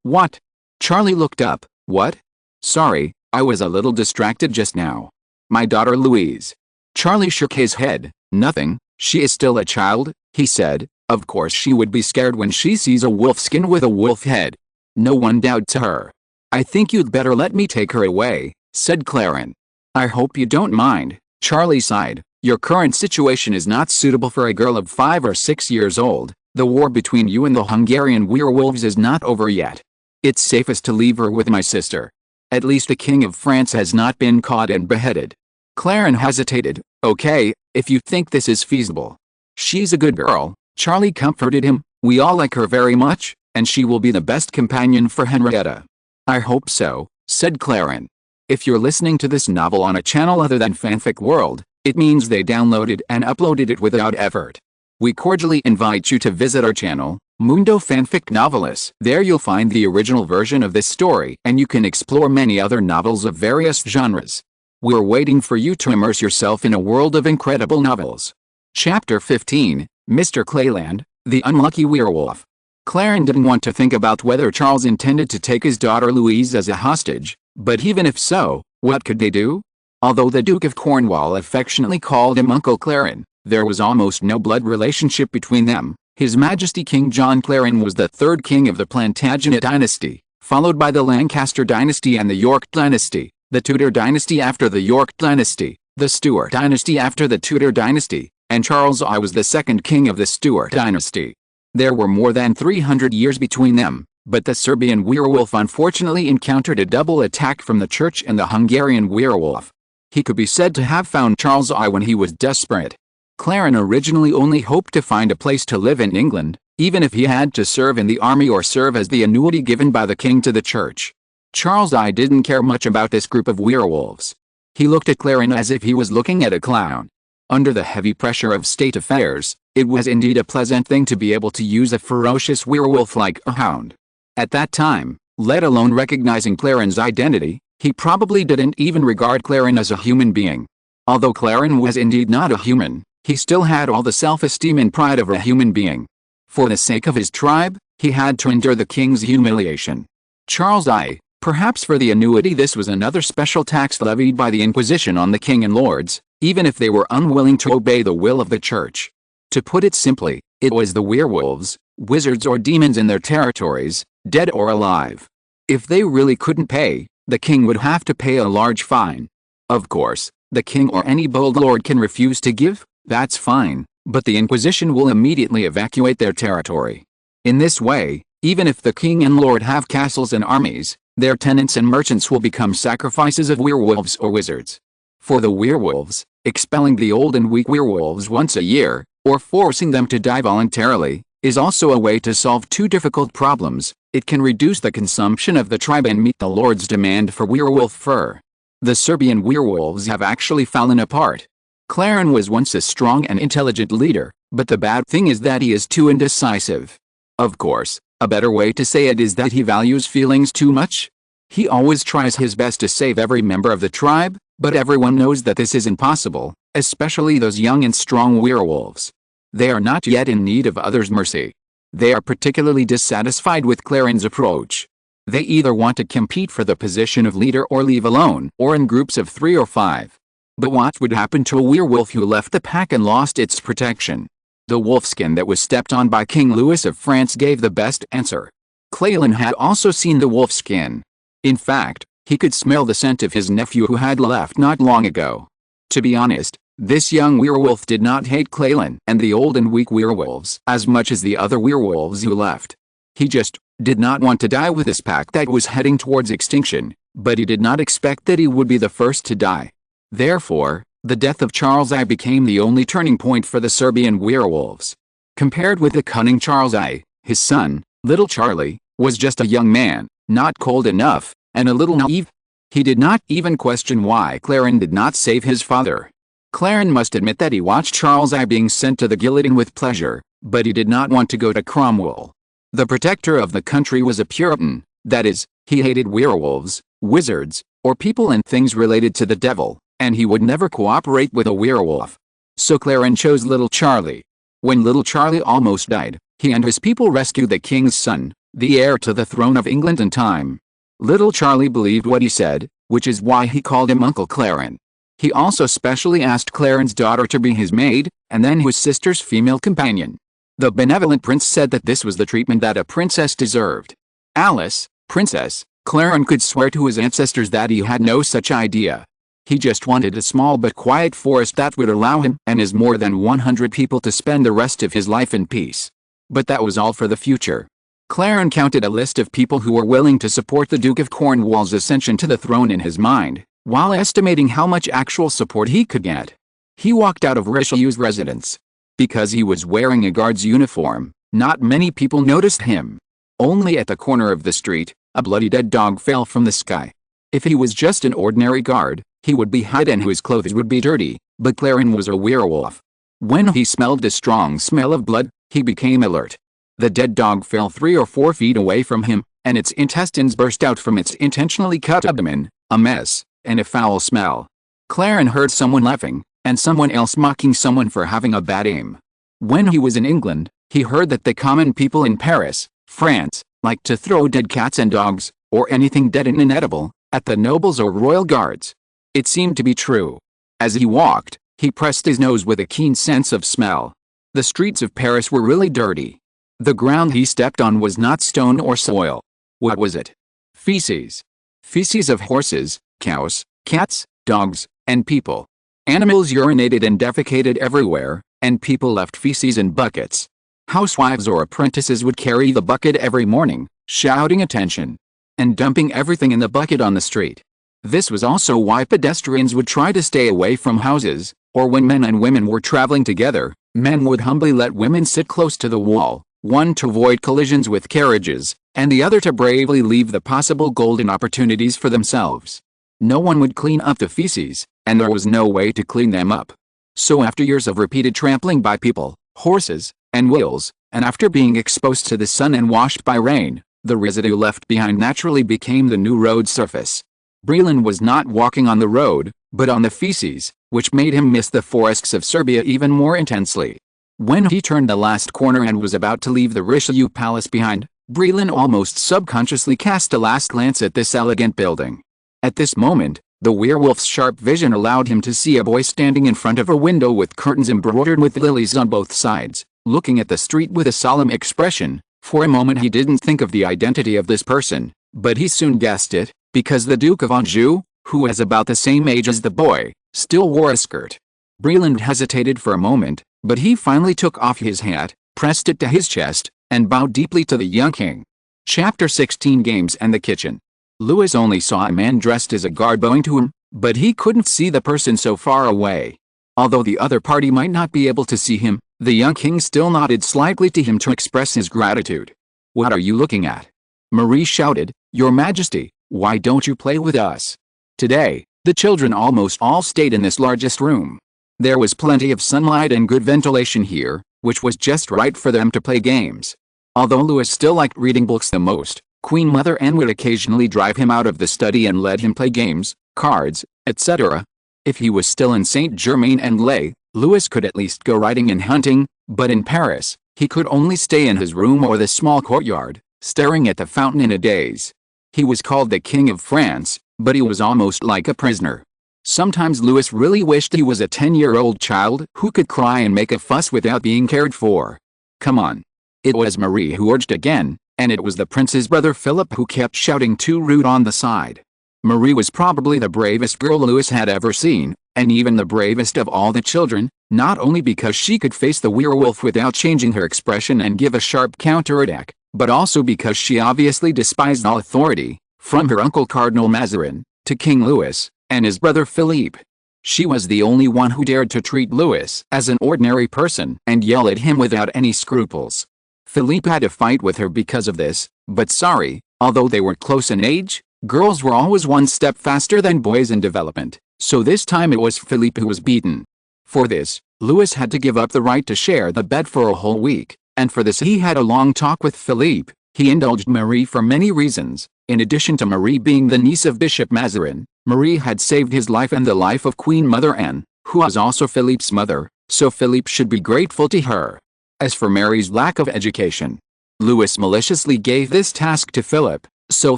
What?" Charlie looked up. "What?" "Sorry, I was a little distracted just now. My daughter Louise." Charlie shook his head. "Nothing, she is still a child," he said. "Of course she would be scared when she sees a wolf skin with a wolf head." No one doubts her. "I think you'd better let me take her away," said Clarin. "I hope you don't mind," Charlie sighed. "Your current situation is not suitable for a girl of 5 or 6 years old. The war between you and the Hungarian werewolves is not over yet. It's safest to leave her with my sister. At least the King of France has not been caught and beheaded." Clarin hesitated. "Okay, if you think this is feasible." "She's a good girl," Charlie comforted him. "We all like her very much, and she will be the best companion for Henrietta." "I hope so," said Clarin. If you're listening to this novel on a channel other than Fanfic World, it means they downloaded and uploaded it without effort. We cordially invite you to visit our channel, Mundo Fanfic Novelis. There you'll find the original version of this story, and you can explore many other novels of various genres. We're waiting for you to immerse yourself in a world of incredible novels. Chapter 15, Mr. Clayland, the Unlucky Werewolf. Clarin didn't want to think about whether Charles intended to take his daughter Louise as a hostage, but even if so, what could they do? Although the Duke of Cornwall affectionately called him Uncle Clarin, there was almost no blood relationship between them. His Majesty King John Clarin was the third king of the Plantagenet dynasty, followed by the Lancaster dynasty and the York dynasty, the Tudor dynasty after the York dynasty, the Stuart dynasty after the Tudor dynasty, and Charles I was the second king of the Stuart dynasty. There were more than 300 years between them, but the Serbian werewolf unfortunately encountered a double attack from the Church and the Hungarian werewolf. He could be said to have found Charles I when he was desperate. Clarin originally only hoped to find a place to live in England, even if he had to serve in the army or serve as the annuity given by the king to the Church. Charles I didn't care much about this group of werewolves. He looked at Clarin as if he was looking at a clown. Under the heavy pressure of state affairs, it was indeed a pleasant thing to be able to use a ferocious werewolf like a hound. At that time, let alone recognizing Clarin's identity, he probably didn't even regard Clarin as a human being. Although Clarin was indeed not a human, he still had all the self-esteem and pride of a human being. For the sake of his tribe, he had to endure the king's humiliation. Charles I, perhaps for the annuity, this was another special tax levied by the Inquisition on the king and lords, even if they were unwilling to obey the will of the Church. To put it simply, it was the werewolves, wizards or demons in their territories, dead or alive. If they really couldn't pay, the king would have to pay a large fine. Of course, the king or any bold lord can refuse to give, that's fine, but the Inquisition will immediately evacuate their territory. In this way, even if the king and lord have castles and armies, their tenants and merchants will become sacrifices of werewolves or wizards. For the werewolves, expelling the old and weak werewolves once a year, or forcing them to die voluntarily, is also a way to solve two difficult problems. It can reduce the consumption of the tribe and meet the lord's demand for werewolf fur. The Serbian werewolves have actually fallen apart. Clarin was once a strong and intelligent leader, but the bad thing is that he is too indecisive. Of course, a better way to say it is that he values feelings too much. He always tries his best to save every member of the tribe, but everyone knows that this is impossible, especially those young and strong werewolves. They are not yet in need of others' mercy. They are particularly dissatisfied with Clarin's approach. They either want to compete for the position of leader or leave alone, or in groups of 3 or 5. But what would happen to a werewolf who left the pack and lost its protection? The wolfskin that was stepped on by King Louis of France gave the best answer. Clarin had also seen the wolfskin. In fact, he could smell the scent of his nephew who had left not long ago. To be honest, this young werewolf did not hate Clarin and the old and weak werewolves as much as the other werewolves who left. He just did not want to die with this pack that was heading towards extinction, but he did not expect that he would be the first to die. Therefore, the death of Charles I became the only turning point for the Serbian werewolves. Compared with the cunning Charles I, his son, little Charlie, was just a young man, not cold enough, and a little naive. He did not even question why Clarin did not save his father. Clarin must admit that he watched Charles I being sent to the guillotine with pleasure, but he did not want to go to Cromwell. The protector of the country was a Puritan, that is, he hated werewolves, wizards, or people and things related to the devil, and he would never cooperate with a werewolf. So Clarin chose little Charlie. When little Charlie almost died, he and his people rescued the king's son, the heir to the throne of England in time. Little Charlie believed what he said, which is why he called him Uncle Clarin. He also specially asked Clarin's daughter to be his maid, and then his sister's female companion. The benevolent prince said that this was the treatment that a princess deserved. Alice, Princess, Clarence could swear to his ancestors that he had no such idea. He just wanted a small but quiet forest that would allow him and his more than 100 people to spend the rest of his life in peace. But that was all for the future. Clarence counted a list of people who were willing to support the Duke of Cornwall's ascension to the throne in his mind, while estimating how much actual support he could get. He walked out of Richelieu's residence. Because he was wearing a guard's uniform, not many people noticed him. Only at the corner of the street, a bloody dead dog fell from the sky. If he was just an ordinary guard, he would be hidden and his clothes would be dirty, but Clarence was a werewolf. When he smelled the strong smell of blood, he became alert. The dead dog fell 3 or 4 feet away from him, and its intestines burst out from its intentionally cut abdomen, a mess, and a foul smell. Clarence heard someone laughing, and someone else mocking someone for having a bad aim. When he was in England, he heard that the common people in Paris, France, liked to throw dead cats and dogs, or anything dead and inedible, at the nobles or royal guards. It seemed to be true. As he walked, he pressed his nose with a keen sense of smell. The streets of Paris were really dirty. The ground he stepped on was not stone or soil. What was it? Feces. Feces of horses, cows, cats, dogs, and people. Animals urinated and defecated everywhere, and people left feces in buckets. Housewives or apprentices would carry the bucket every morning, shouting attention, and dumping everything in the bucket on the street. This was also why pedestrians would try to stay away from houses, or when men and women were traveling together, men would humbly let women sit close to the wall, one to avoid collisions with carriages, and the other to bravely leave the possible golden opportunities for themselves. No one would clean up the feces, and there was no way to clean them up. So after years of repeated trampling by people, horses, and wheels, and after being exposed to the sun and washed by rain, the residue left behind naturally became the new road surface. Brelan was not walking on the road, but on the feces, which made him miss the forests of Serbia even more intensely. When he turned the last corner and was about to leave the Richelieu Palace behind, Brelan almost subconsciously cast a last glance at this elegant building. At this moment, the werewolf's sharp vision allowed him to see a boy standing in front of a window with curtains embroidered with lilies on both sides, looking at the street with a solemn expression. For a moment he didn't think of the identity of this person, but he soon guessed it, because the Duke of Anjou, who was about the same age as the boy, still wore a skirt. Brelan hesitated for a moment, but he finally took off his hat, pressed it to his chest, and bowed deeply to the young king. Chapter 16 Games and the Kitchen. Louis only saw a man dressed as a guard bowing to him, but he couldn't see the person so far away. Although the other party might not be able to see him, the young king still nodded slightly to him to express his gratitude. "What are you looking at?" Marie shouted. "Your Majesty, why don't you play with us?" Today, the children almost all stayed in this largest room. There was plenty of sunlight and good ventilation here, which was just right for them to play games. Although Louis still liked reading books the most, Queen Mother Anne would occasionally drive him out of the study and let him play games, cards, etc. If he was still in Saint-Germain-en-Laye, Louis could at least go riding and hunting, but in Paris, he could only stay in his room or the small courtyard, staring at the fountain in a daze. He was called the King of France, but he was almost like a prisoner. Sometimes Louis really wished he was a 10-year-old child who could cry and make a fuss without being cared for. "Come on." It was Marie who urged again, and it was the prince's brother Philip who kept shouting too rude on the side. Marie was probably the bravest girl Louis had ever seen, and even the bravest of all the children, not only because she could face the werewolf without changing her expression and give a sharp counterattack, but also because she obviously despised all authority, from her uncle Cardinal Mazarin, to King Louis, and his brother Philippe. She was the only one who dared to treat Louis as an ordinary person and yell at him without any scruples. Philippe had a fight with her because of this, but sorry, although they were close in age, girls were always one step faster than boys in development, so this time it was Philippe who was beaten. For this, Louis had to give up the right to share the bed for a whole week, and for this he had a long talk with Philippe. He indulged Marie for many reasons. In addition to Marie being the niece of Bishop Mazarin, Marie had saved his life and the life of Queen Mother Anne, who was also Philippe's mother, so Philippe should be grateful to her. As for Mary's lack of education, Louis maliciously gave this task to Philip, so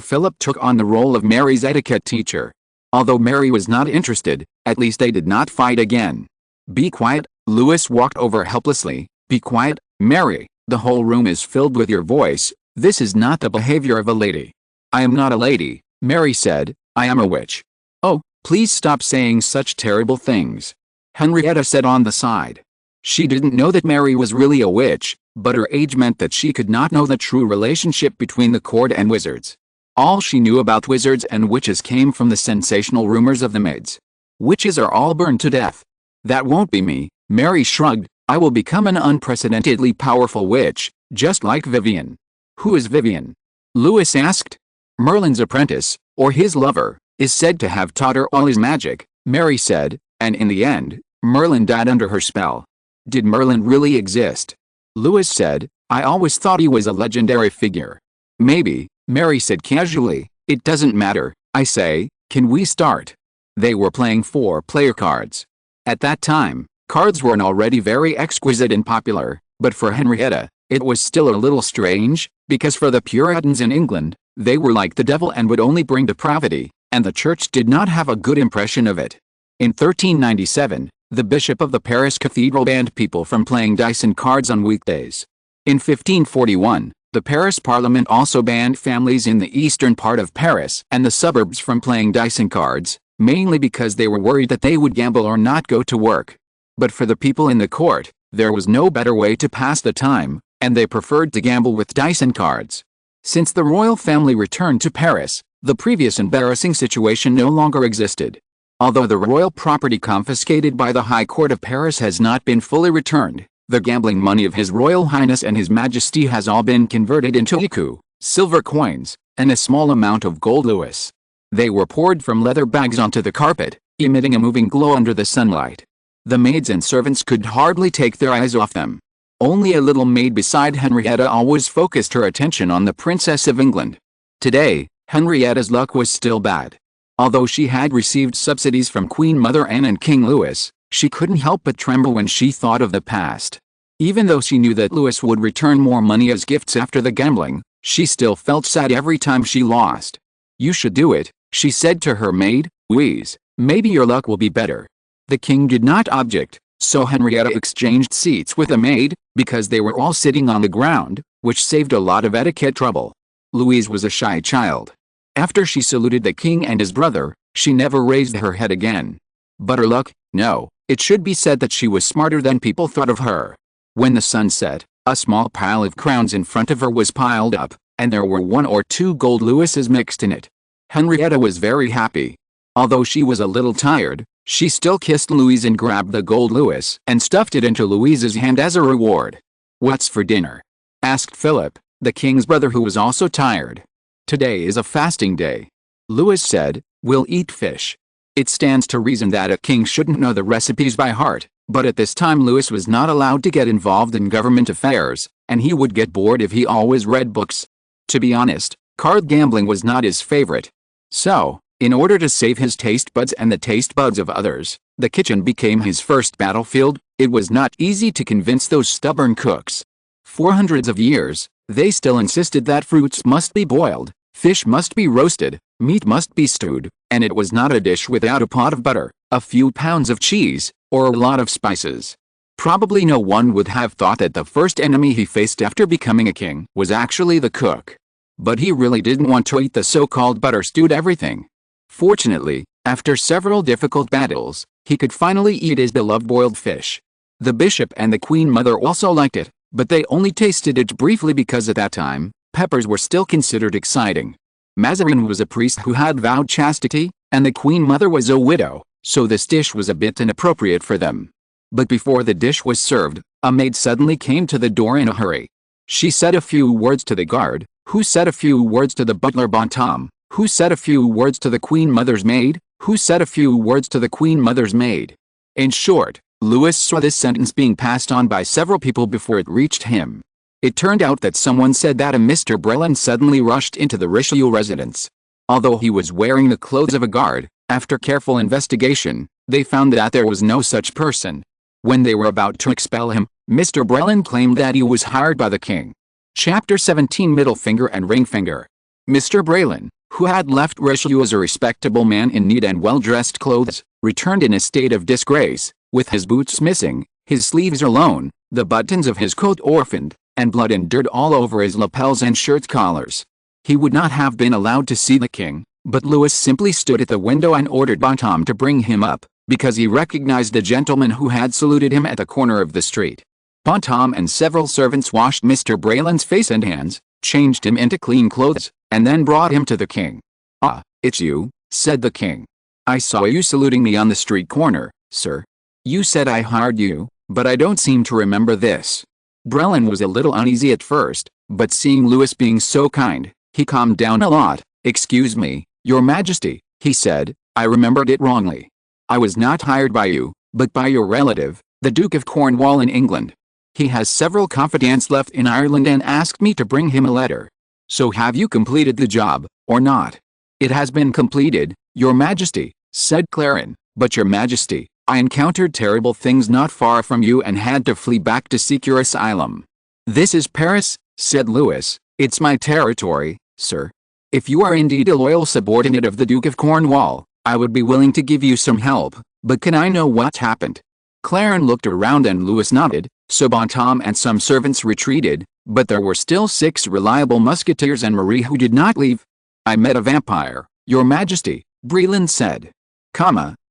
Philip took on the role of Mary's etiquette teacher. Although Mary was not interested, at least they did not fight again. "Be quiet," Louis walked over helplessly. "Be quiet, Mary, the whole room is filled with your voice. This is not the behavior of a lady. I am not a lady, Mary said, I am a witch. Oh, please stop saying such terrible things, Henrietta said on the side. She didn't know that Mary was really a witch, but her age meant that she could not know the true relationship between the court and wizards. All she knew about wizards and witches came from the sensational rumors of the maids. Witches are all burned to death. That won't be me, Mary shrugged. I will become an unprecedentedly powerful witch, just like Vivian. Who is Vivian? Louis asked. Merlin's apprentice, or his lover, is said to have taught her all his magic, Mary said, and in the end, Merlin died under her spell. Did Merlin really exist? Louis said, I always thought he was a legendary figure. Maybe, Mary said casually, it doesn't matter, I say, can we start? They were playing 4-player cards. At that time, cards were already very exquisite and popular, but for Henrietta, it was still a little strange, because for the Puritans in England, they were like the devil and would only bring depravity, and the church did not have a good impression of it. In 1397, the bishop of the Paris cathedral banned people from playing dice and cards on weekdays. In 1541, the Paris Parliament also banned families in the eastern part of Paris and the suburbs from playing dice and cards, mainly because they were worried that they would gamble or not go to work. But for the people in the court, there was no better way to pass the time, and they preferred to gamble with dice and cards. Since the royal family returned to Paris, the previous embarrassing situation no longer existed. Although the royal property confiscated by the High Court of Paris has not been fully returned, the gambling money of His Royal Highness and His Majesty has all been converted into écus, silver coins, and a small amount of gold louis. They were poured from leather bags onto the carpet, emitting a moving glow under the sunlight. The maids and servants could hardly take their eyes off them. Only a little maid beside Henrietta always focused her attention on the Princess of England. Today, Henrietta's luck was still bad. Although she had received subsidies from Queen Mother Anne and King Louis, she couldn't help but tremble when she thought of the past. Even though she knew that Louis would return more money as gifts after the gambling, she still felt sad every time she lost. You should do it, she said to her maid, Louise, maybe your luck will be better. The king did not object, so Henrietta exchanged seats with the maid, because they were all sitting on the ground, which saved a lot of etiquette trouble. Louise was a shy child. After she saluted the king and his brother, she never raised her head again. But her luck? No, it should be said that she was smarter than people thought of her. When the sun set, a small pile of crowns in front of her was piled up, and there were 1 or 2 gold louises mixed in it. Henrietta was very happy. Although she was a little tired, she still kissed Louise and grabbed the gold louis and stuffed it into Louise's hand as a reward. What's for dinner? Asked Philip, the king's brother, who was also tired. Today is a fasting day. Louis said, we'll eat fish. It stands to reason that a king shouldn't know the recipes by heart, but at this time Louis was not allowed to get involved in government affairs, and he would get bored if he always read books. To be honest, card gambling was not his favorite. So, in order to save his taste buds and the taste buds of others, the kitchen became his first battlefield. It was not easy to convince those stubborn cooks. For hundreds of years, they still insisted that fruits must be boiled, fish must be roasted, meat must be stewed, and it was not a dish without a pot of butter, a few pounds of cheese, or a lot of spices. Probably no one would have thought that the first enemy he faced after becoming a king was actually the cook. But he really didn't want to eat the so-called butter-stewed everything. Fortunately, after several difficult battles, he could finally eat his beloved boiled fish. The bishop and the queen mother also liked it, but they only tasted it briefly because at that time, peppers were still considered exciting. Mazarin was a priest who had vowed chastity, and the queen mother was a widow, so this dish was a bit inappropriate for them. But before the dish was served, a maid suddenly came to the door in a hurry. She said a few words to the guard, who said a few words to the butler Bonhomme, who said a few words to the queen mother's maid, who said a few words to the queen mother's maid. In short, Louis saw this sentence being passed on by several people before it reached him. It turned out that someone said that a Mr. Brelan suddenly rushed into the Richelieu residence. Although he was wearing the clothes of a guard, after careful investigation, they found that there was no such person. When they were about to expel him, Mr. Brelan claimed that he was hired by the king. Chapter 17 Middle Finger and Ring Finger. Mr. Brelan, who had left Richelieu as a respectable man in neat and well-dressed clothes, returned in a state of disgrace, with his boots missing, his sleeves alone, the buttons of his coat orphaned, and blood and dirt all over his lapels and shirt collars. He would not have been allowed to see the king, but Louis simply stood at the window and ordered Bonhomme to bring him up, because he recognized the gentleman who had saluted him at the corner of the street. Bonhomme and several servants washed Mr. Braelin's face and hands, changed him into clean clothes, and then brought him to the king. "Ah, it's you," said the king. "I saw you saluting me on the street corner, sir. You said I hired you, but I don't seem to remember this." Braelin was a little uneasy at first, but seeing Louis being so kind, he calmed down a lot. "Excuse me, Your Majesty," he said, "I remembered it wrongly. I was not hired by you, but by your relative, the Duke of Cornwall in England. He has several confidants left in Ireland and asked me to bring him a letter. So have you completed the job, or not?" "It has been completed, Your Majesty," said Clarin, "but Your Majesty, I encountered terrible things not far from you and had to flee back to seek your asylum." "This is Paris," said Louis. "It's my territory, sir. If you are indeed a loyal subordinate of the Duke of Cornwall, I would be willing to give you some help, but can I know what happened?" Clarin looked around and Louis nodded, so Bonhomme and some servants retreated, but there were still 6 reliable musketeers and Marie who did not leave. "I met a vampire, Your Majesty," Braelin said.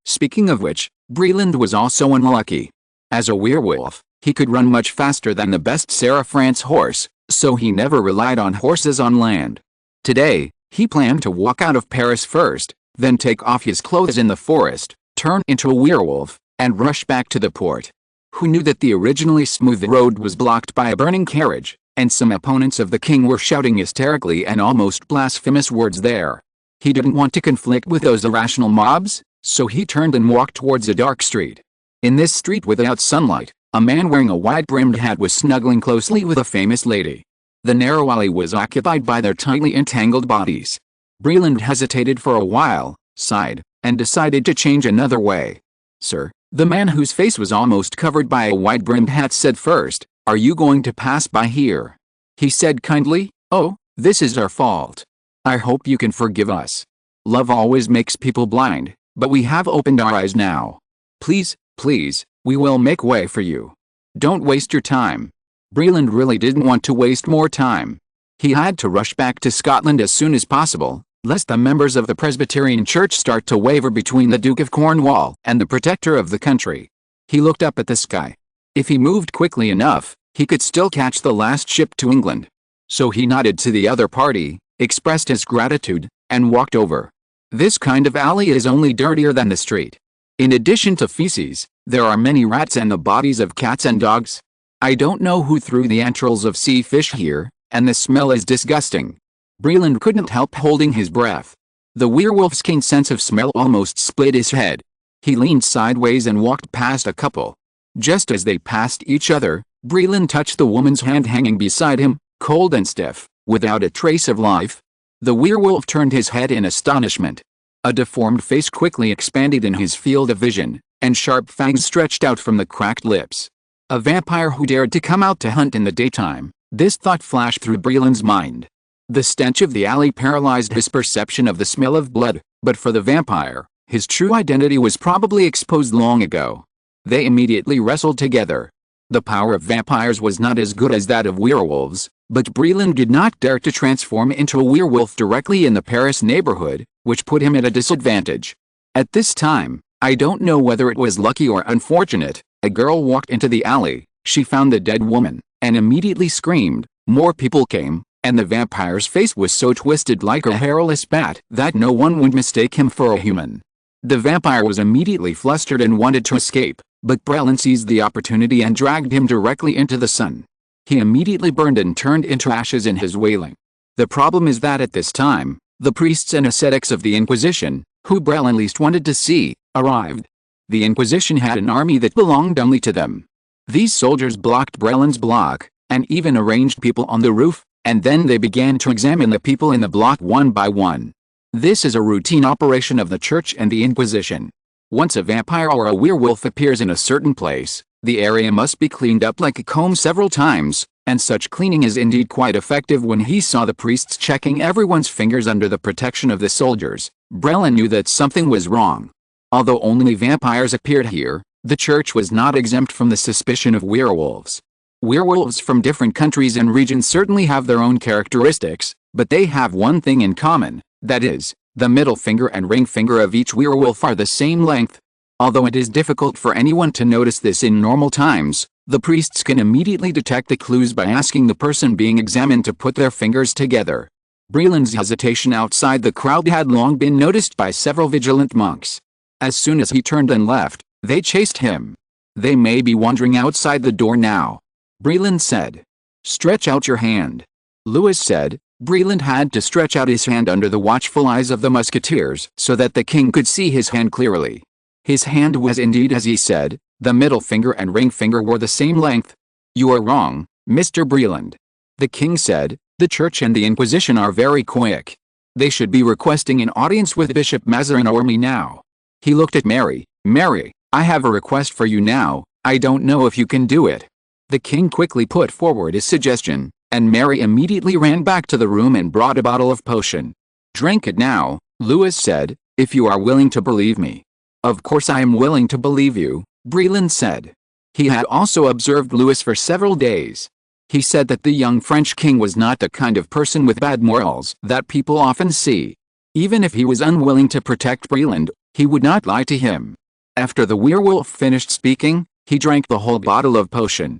Speaking of which, Braeland was also unlucky. As a werewolf, he could run much faster than the best Sarah France horse, so he never relied on horses on land. Today, he planned to walk out of Paris first, then take off his clothes in the forest, turn into a werewolf, and rush back to the port. Who knew that the originally smooth road was blocked by a burning carriage, and some opponents of the king were shouting hysterically and almost blasphemous words there. He didn't want to conflict with those irrational mobs, so he turned and walked towards a dark street. In this street without sunlight, a man wearing a wide-brimmed hat was snuggling closely with a famous lady. The narrow alley was occupied by their tightly entangled bodies. Braeland hesitated for a while, sighed, and decided to change another way. "Sir," the man whose face was almost covered by a wide-brimmed hat said first, "are you going to pass by here?" He said kindly, "Oh, this is our fault. I hope you can forgive us. Love always makes people blind, but we have opened our eyes now. Please, please, we will make way for you. Don't waste your time." Braeland really didn't want to waste more time. He had to rush back to Scotland as soon as possible, lest the members of the Presbyterian Church start to waver between the Duke of Cornwall and the protector of the country. He looked up at the sky. If he moved quickly enough, he could still catch the last ship to England. So he nodded to the other party, expressed his gratitude, and walked over. This kind of alley is only dirtier than the street. In addition to feces, there are many rats and the bodies of cats and dogs. I don't know who threw the entrails of sea fish here, and the smell is disgusting. Braeland couldn't help holding his breath. The werewolf's keen sense of smell almost split his head. He leaned sideways and walked past a couple. Just as they passed each other, Braeland touched the woman's hand hanging beside him, cold and stiff, without a trace of life. The werewolf turned his head in astonishment. A deformed face quickly expanded in his field of vision, and sharp fangs stretched out from the cracked lips. A vampire who dared to come out to hunt in the daytime, this thought flashed through Braeland's mind. The stench of the alley paralyzed his perception of the smell of blood, but for the vampire, his true identity was probably exposed long ago. They immediately wrestled together. The power of vampires was not as good as that of werewolves, but Braeland did not dare to transform into a werewolf directly in the Paris neighborhood, which put him at a disadvantage. At this time, I don't know whether it was lucky or unfortunate, a girl walked into the alley, she found the dead woman, and immediately screamed. More people came, and the vampire's face was so twisted like a hairless bat that no one would mistake him for a human. The vampire was immediately flustered and wanted to escape, but Braeland seized the opportunity and dragged him directly into the sun. He immediately burned and turned into ashes in his wailing. The problem is that at this time, the priests and ascetics of the Inquisition, who Braeland least wanted to see, arrived. The Inquisition had an army that belonged only to them. These soldiers blocked Braeland's block, and even arranged people on the roof, and then they began to examine the people in the block one by one. This is a routine operation of the Church and the Inquisition. Once a vampire or a werewolf appears in a certain place, the area must be cleaned up like a comb several times, and such cleaning is indeed quite effective. When he saw the priests checking everyone's fingers under the protection of the soldiers, Braeland knew that something was wrong. Although only vampires appeared here, the Church was not exempt from the suspicion of werewolves. Werewolves from different countries and regions certainly have their own characteristics, but they have one thing in common, that is, the middle finger and ring finger of each werewolf are the same length. Although it is difficult for anyone to notice this in normal times, the priests can immediately detect the clues by asking the person being examined to put their fingers together. Breland's hesitation outside the crowd had long been noticed by several vigilant monks. As soon as he turned and left, they chased him. "They may be wandering outside the door now," Breland said. "Stretch out your hand." Louis said. Breland had to stretch out his hand under the watchful eyes of the musketeers so that the king could see his hand clearly. His hand was indeed as he said, the middle finger and ring finger were the same length. "You are wrong, Mr. Breland," the king said. "The church and the Inquisition are very quick. They should be requesting an audience with Bishop Mazarin or me now." He looked at Mary. "Mary, I have a request for you now. I don't know if you can do it." The king quickly put forward his suggestion, and Mary immediately ran back to the room and brought a bottle of potion. "Drink it now," Louis said, "if you are willing to believe me." "Of course I am willing to believe you," Breland said. He had also observed Louis for several days. He said that the young French king was not the kind of person with bad morals that people often see. Even if he was unwilling to protect Breland, he would not lie to him. After the werewolf finished speaking, he drank the whole bottle of potion.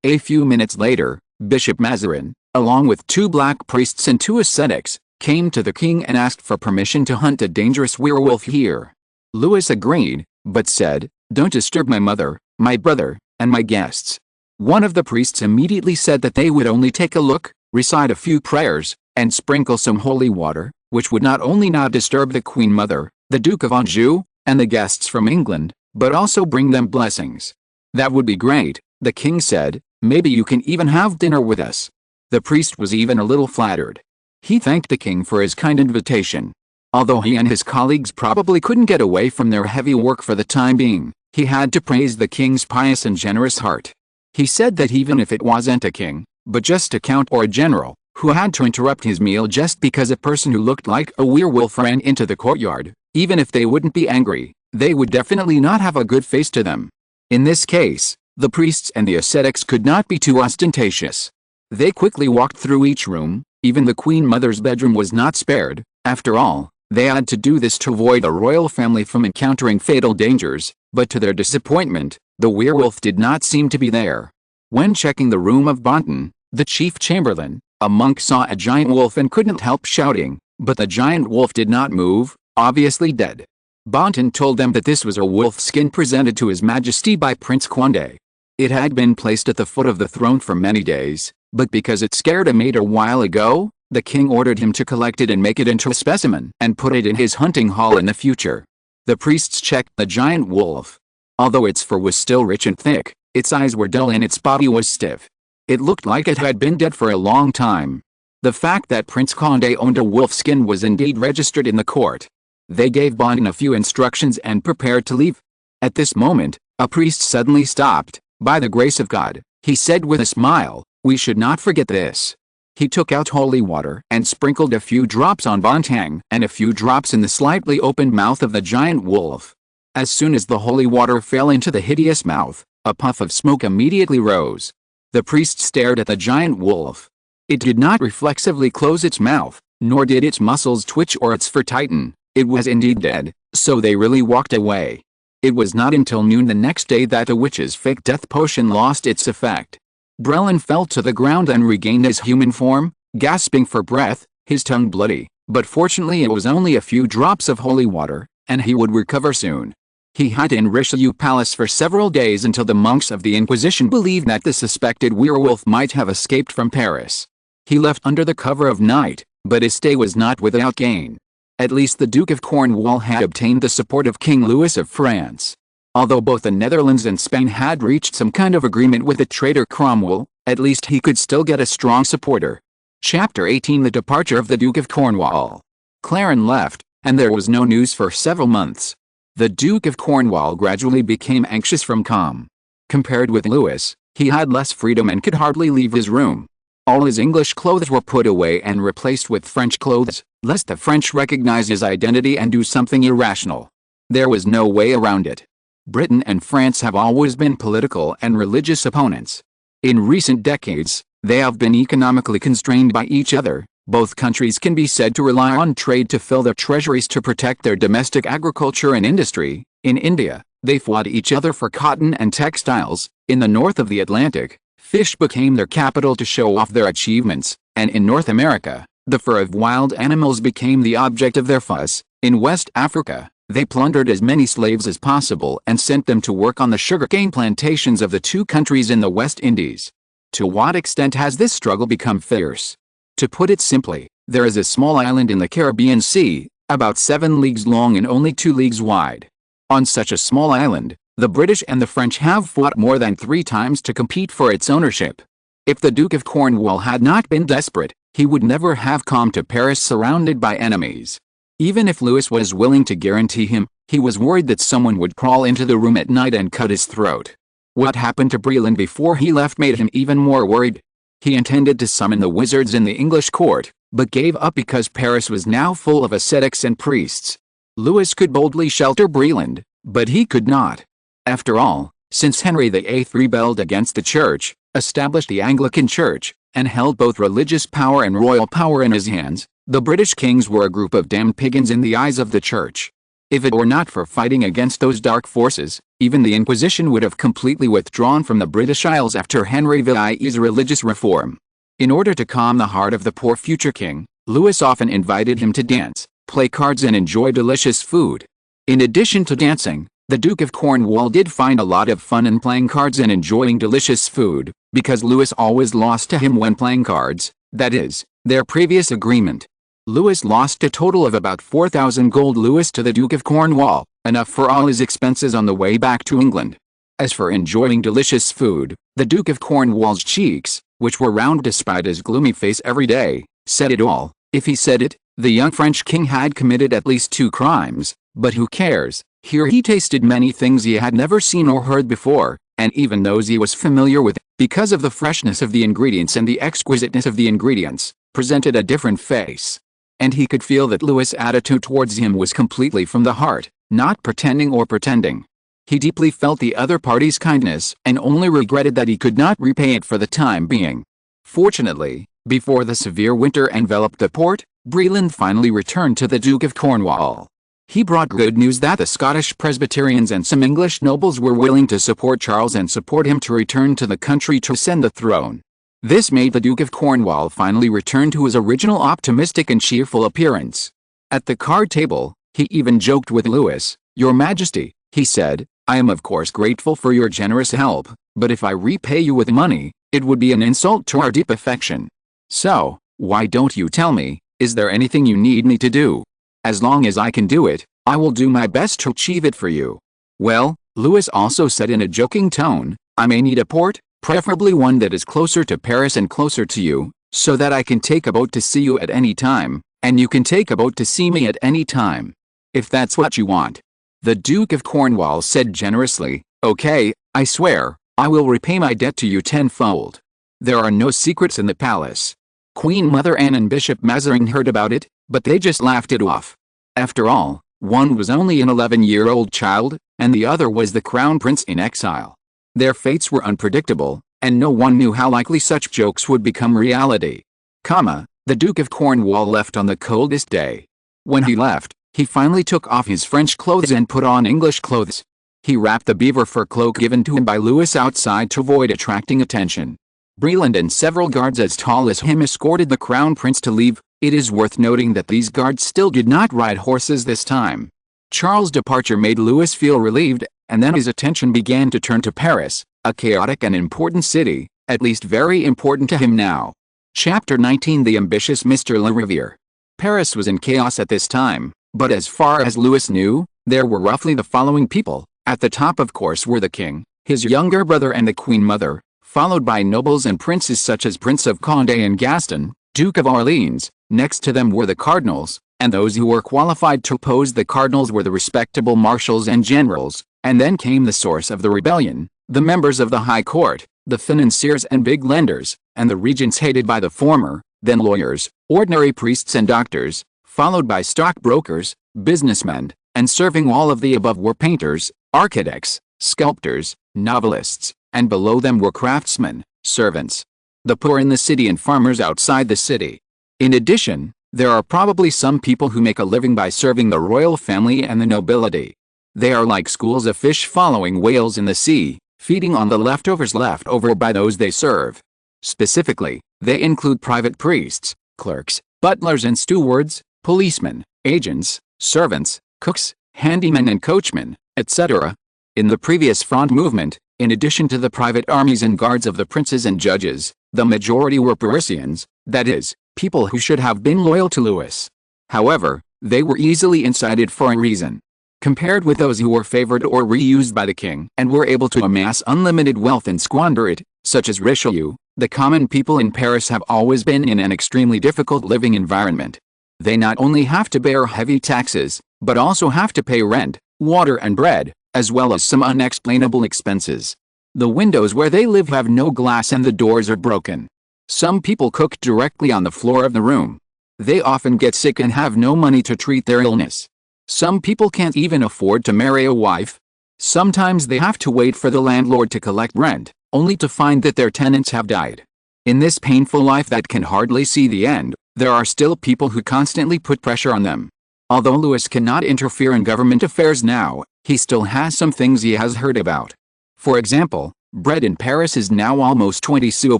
A few minutes later, Bishop Mazarin, along with 2 black priests and 2 ascetics, came to the king and asked for permission to hunt a dangerous werewolf here. Louis agreed, but said, "Don't disturb my mother, my brother, and my guests." One of the priests immediately said that they would only take a look, recite a few prayers, and sprinkle some holy water, which would not only not disturb the Queen Mother, the Duke of Anjou, and the guests from England, but also bring them blessings. "That would be great," the king said. "Maybe you can even have dinner with us." The priest was even a little flattered. He thanked the king for his kind invitation. Although he and his colleagues probably couldn't get away from their heavy work for the time being, he had to praise the king's pious and generous heart. He said that even if it wasn't a king, but just a count or a general, who had to interrupt his meal just because a person who looked like a werewolf ran into the courtyard, even if they wouldn't be angry, they would definitely not have a good face to them. In this case, the priests and the ascetics could not be too ostentatious. They quickly walked through each room. Even the Queen Mother's bedroom was not spared. After all, they had to do this to avoid the royal family from encountering fatal dangers, but to their disappointment, the werewolf did not seem to be there. When checking the room of Bonton, the chief chamberlain, a monk saw a giant wolf and couldn't help shouting, but the giant wolf did not move, obviously dead. Bonton told them that this was a wolf skin presented to His Majesty by Prince Condé. It had been placed at the foot of the throne for many days, but because it scared a maid a while ago, the king ordered him to collect it and make it into a specimen and put it in his hunting hall in the future. The priests checked the giant wolf. Although its fur was still rich and thick, its eyes were dull and its body was stiff. It looked like it had been dead for a long time. The fact that Prince Condé owned a wolf skin was indeed registered in the court. They gave Bonton a few instructions and prepared to leave. At this moment, a priest suddenly stopped. "By the grace of God," he said with a smile, "we should not forget this." He took out holy water and sprinkled a few drops on Bonton and a few drops in the slightly opened mouth of the giant wolf. As soon as the holy water fell into the hideous mouth, a puff of smoke immediately rose. The priest stared at the giant wolf. It did not reflexively close its mouth, nor did its muscles twitch or its fur tighten. It was indeed dead, so they really walked away. It was not until noon the next day that the witch's fake death potion lost its effect. Breland fell to the ground and regained his human form, gasping for breath, his tongue bloody, but fortunately it was only a few drops of holy water, and he would recover soon. He hid in Richelieu Palace for several days until the monks of the Inquisition believed that the suspected werewolf might have escaped from Paris. He left under the cover of night, but his stay was not without gain. At least the Duke of Cornwall had obtained the support of King Louis of France. Although both the Netherlands and Spain had reached some kind of agreement with the traitor Cromwell, at least he could still get a strong supporter. Chapter 18: The departure of the Duke of Cornwall. Clarence left, and there was no news for several months. The Duke of Cornwall gradually became anxious from calm. Compared with Louis, he had less freedom and could hardly leave his room. All his English clothes were put away and replaced with French clothes, lest the French recognize his identity and do something irrational. There was no way around it. Britain and France have always been political and religious opponents. In recent decades, they have been economically constrained by each other. Both countries can be said to rely on trade to fill their treasuries to protect their domestic agriculture and industry. In India, they fought each other for cotton and textiles. In the north of the Atlantic, fish became their capital to show off their achievements, and in North America, the fur of wild animals became the object of their fuss. In West Africa, they plundered as many slaves as possible and sent them to work on the sugarcane plantations of the two countries in the West Indies. To what extent has this struggle become fierce? To put it simply, there is a small island in the Caribbean Sea, about 7 leagues long and only 2 leagues wide. On such a small island, the British and the French have fought more than 3 times to compete for its ownership. If the Duke of Cornwall had not been desperate, he would never have come to Paris surrounded by enemies. Even if Louis was willing to guarantee him, he was worried that someone would crawl into the room at night and cut his throat. What happened to Breland before he left made him even more worried. He intended to summon the wizards in the English court, but gave up because Paris was now full of ascetics and priests. Louis could boldly shelter Breland, but he could not. After all, since Henry VIII rebelled against the Church, established the Anglican Church, and held both religious power and royal power in his hands, the British kings were a group of damned pagans in the eyes of the Church. If it were not for fighting against those dark forces, even the Inquisition would have completely withdrawn from the British Isles after Henry VIII's religious reform. In order to calm the heart of the poor future king, Louis often invited him to dance, play cards and enjoy delicious food. In addition to dancing, the Duke of Cornwall did find a lot of fun in playing cards and enjoying delicious food, because Louis always lost to him when playing cards, that is, their previous agreement. Louis lost a total of about 4,000 gold louis to the Duke of Cornwall, enough for all his expenses on the way back to England. As for enjoying delicious food, the Duke of Cornwall's cheeks, which were round despite his gloomy face every day, said it all. If he said it, the young French king had committed at least 2 crimes, but who cares? Here he tasted many things he had never seen or heard before, and even those he was familiar with, because of the freshness of the ingredients and the exquisiteness of the ingredients, presented a different face. And he could feel that Louis' attitude towards him was completely from the heart, not pretending or pretending. He deeply felt the other party's kindness and only regretted that he could not repay it for the time being. Fortunately, before the severe winter enveloped the port, Breland finally returned to the Duke of Cornwall. He brought good news that the Scottish Presbyterians and some English nobles were willing to support Charles and support him to return to the country to ascend the throne. This made the Duke of Cornwall finally return to his original optimistic and cheerful appearance. At the card table, he even joked with Louis. "Your Majesty," he said, "I am of course grateful for your generous help, but if I repay you with money, it would be an insult to our deep affection. So, why don't you tell me, is there anything you need me to do? As long as I can do it, I will do my best to achieve it for you." "Well," Louis also said in a joking tone, "I may need a port, preferably one that is closer to Paris and closer to you, so that I can take a boat to see you at any time, and you can take a boat to see me at any time. If that's what you want." The Duke of Cornwall said generously, "Okay, I swear, I will repay my debt to you tenfold." There are no secrets in the palace. Queen Mother Anne and Bishop Mazarin heard about it, but they just laughed it off. After all, one was only an 11-year-old child, and the other was the crown prince in exile. Their fates were unpredictable, and no one knew how likely such jokes would become reality. The Duke of Cornwall left on the coldest day. When he left, he finally took off his French clothes and put on English clothes. He wrapped the beaver fur cloak given to him by Louis outside to avoid attracting attention. Breland and several guards as tall as him escorted the crown prince to leave. It is worth noting that these guards still did not ride horses this time. Charles' departure made Louis feel relieved, and then his attention began to turn to Paris, a chaotic and important city, at least very important to him now. Chapter 19 The ambitious Mr. Le Riviere. Paris was in chaos at this time, but as far as Louis knew, there were roughly the following people. At the top of course were the king, his younger brother and the queen mother, followed by nobles and princes such as Prince of Condé and Gaston, Duke of Orleans. Next to them were the cardinals, and those who were qualified to oppose the cardinals were the respectable marshals and generals, and then came the source of the rebellion, the members of the high court, the financiers and big lenders, and the regents hated by the former, then lawyers, ordinary priests and doctors, followed by stockbrokers, businessmen, and serving all of the above were painters, architects, sculptors, novelists, and below them were craftsmen, servants, the poor in the city and farmers outside the city. In addition, there are probably some people who make a living by serving the royal family and the nobility. They are like schools of fish following whales in the sea, feeding on the leftovers left over by those they serve. Specifically, they include private priests, clerks, butlers and stewards, policemen, agents, servants, cooks, handymen and coachmen, etc. In the previous Fronde movement, in addition to the private armies and guards of the princes and judges, the majority were Parisians, that is, people who should have been loyal to Louis. However, they were easily incited for a reason. Compared with those who were favored or reused by the king and were able to amass unlimited wealth and squander it, such as Richelieu, the common people in Paris have always been in an extremely difficult living environment. They not only have to bear heavy taxes, but also have to pay rent, water and bread, as well as some unexplainable expenses. The windows where they live have no glass and the doors are broken. Some people cook directly on the floor of the room. They often get sick and have no money to treat their illness. Some people can't even afford to marry a wife. Sometimes they have to wait for the landlord to collect rent, only to find that their tenants have died. In this painful life that can hardly see the end, there are still people who constantly put pressure on them. Although Louis cannot interfere in government affairs now, he still has some things he has heard about. For example, bread in Paris is now almost 20 sous a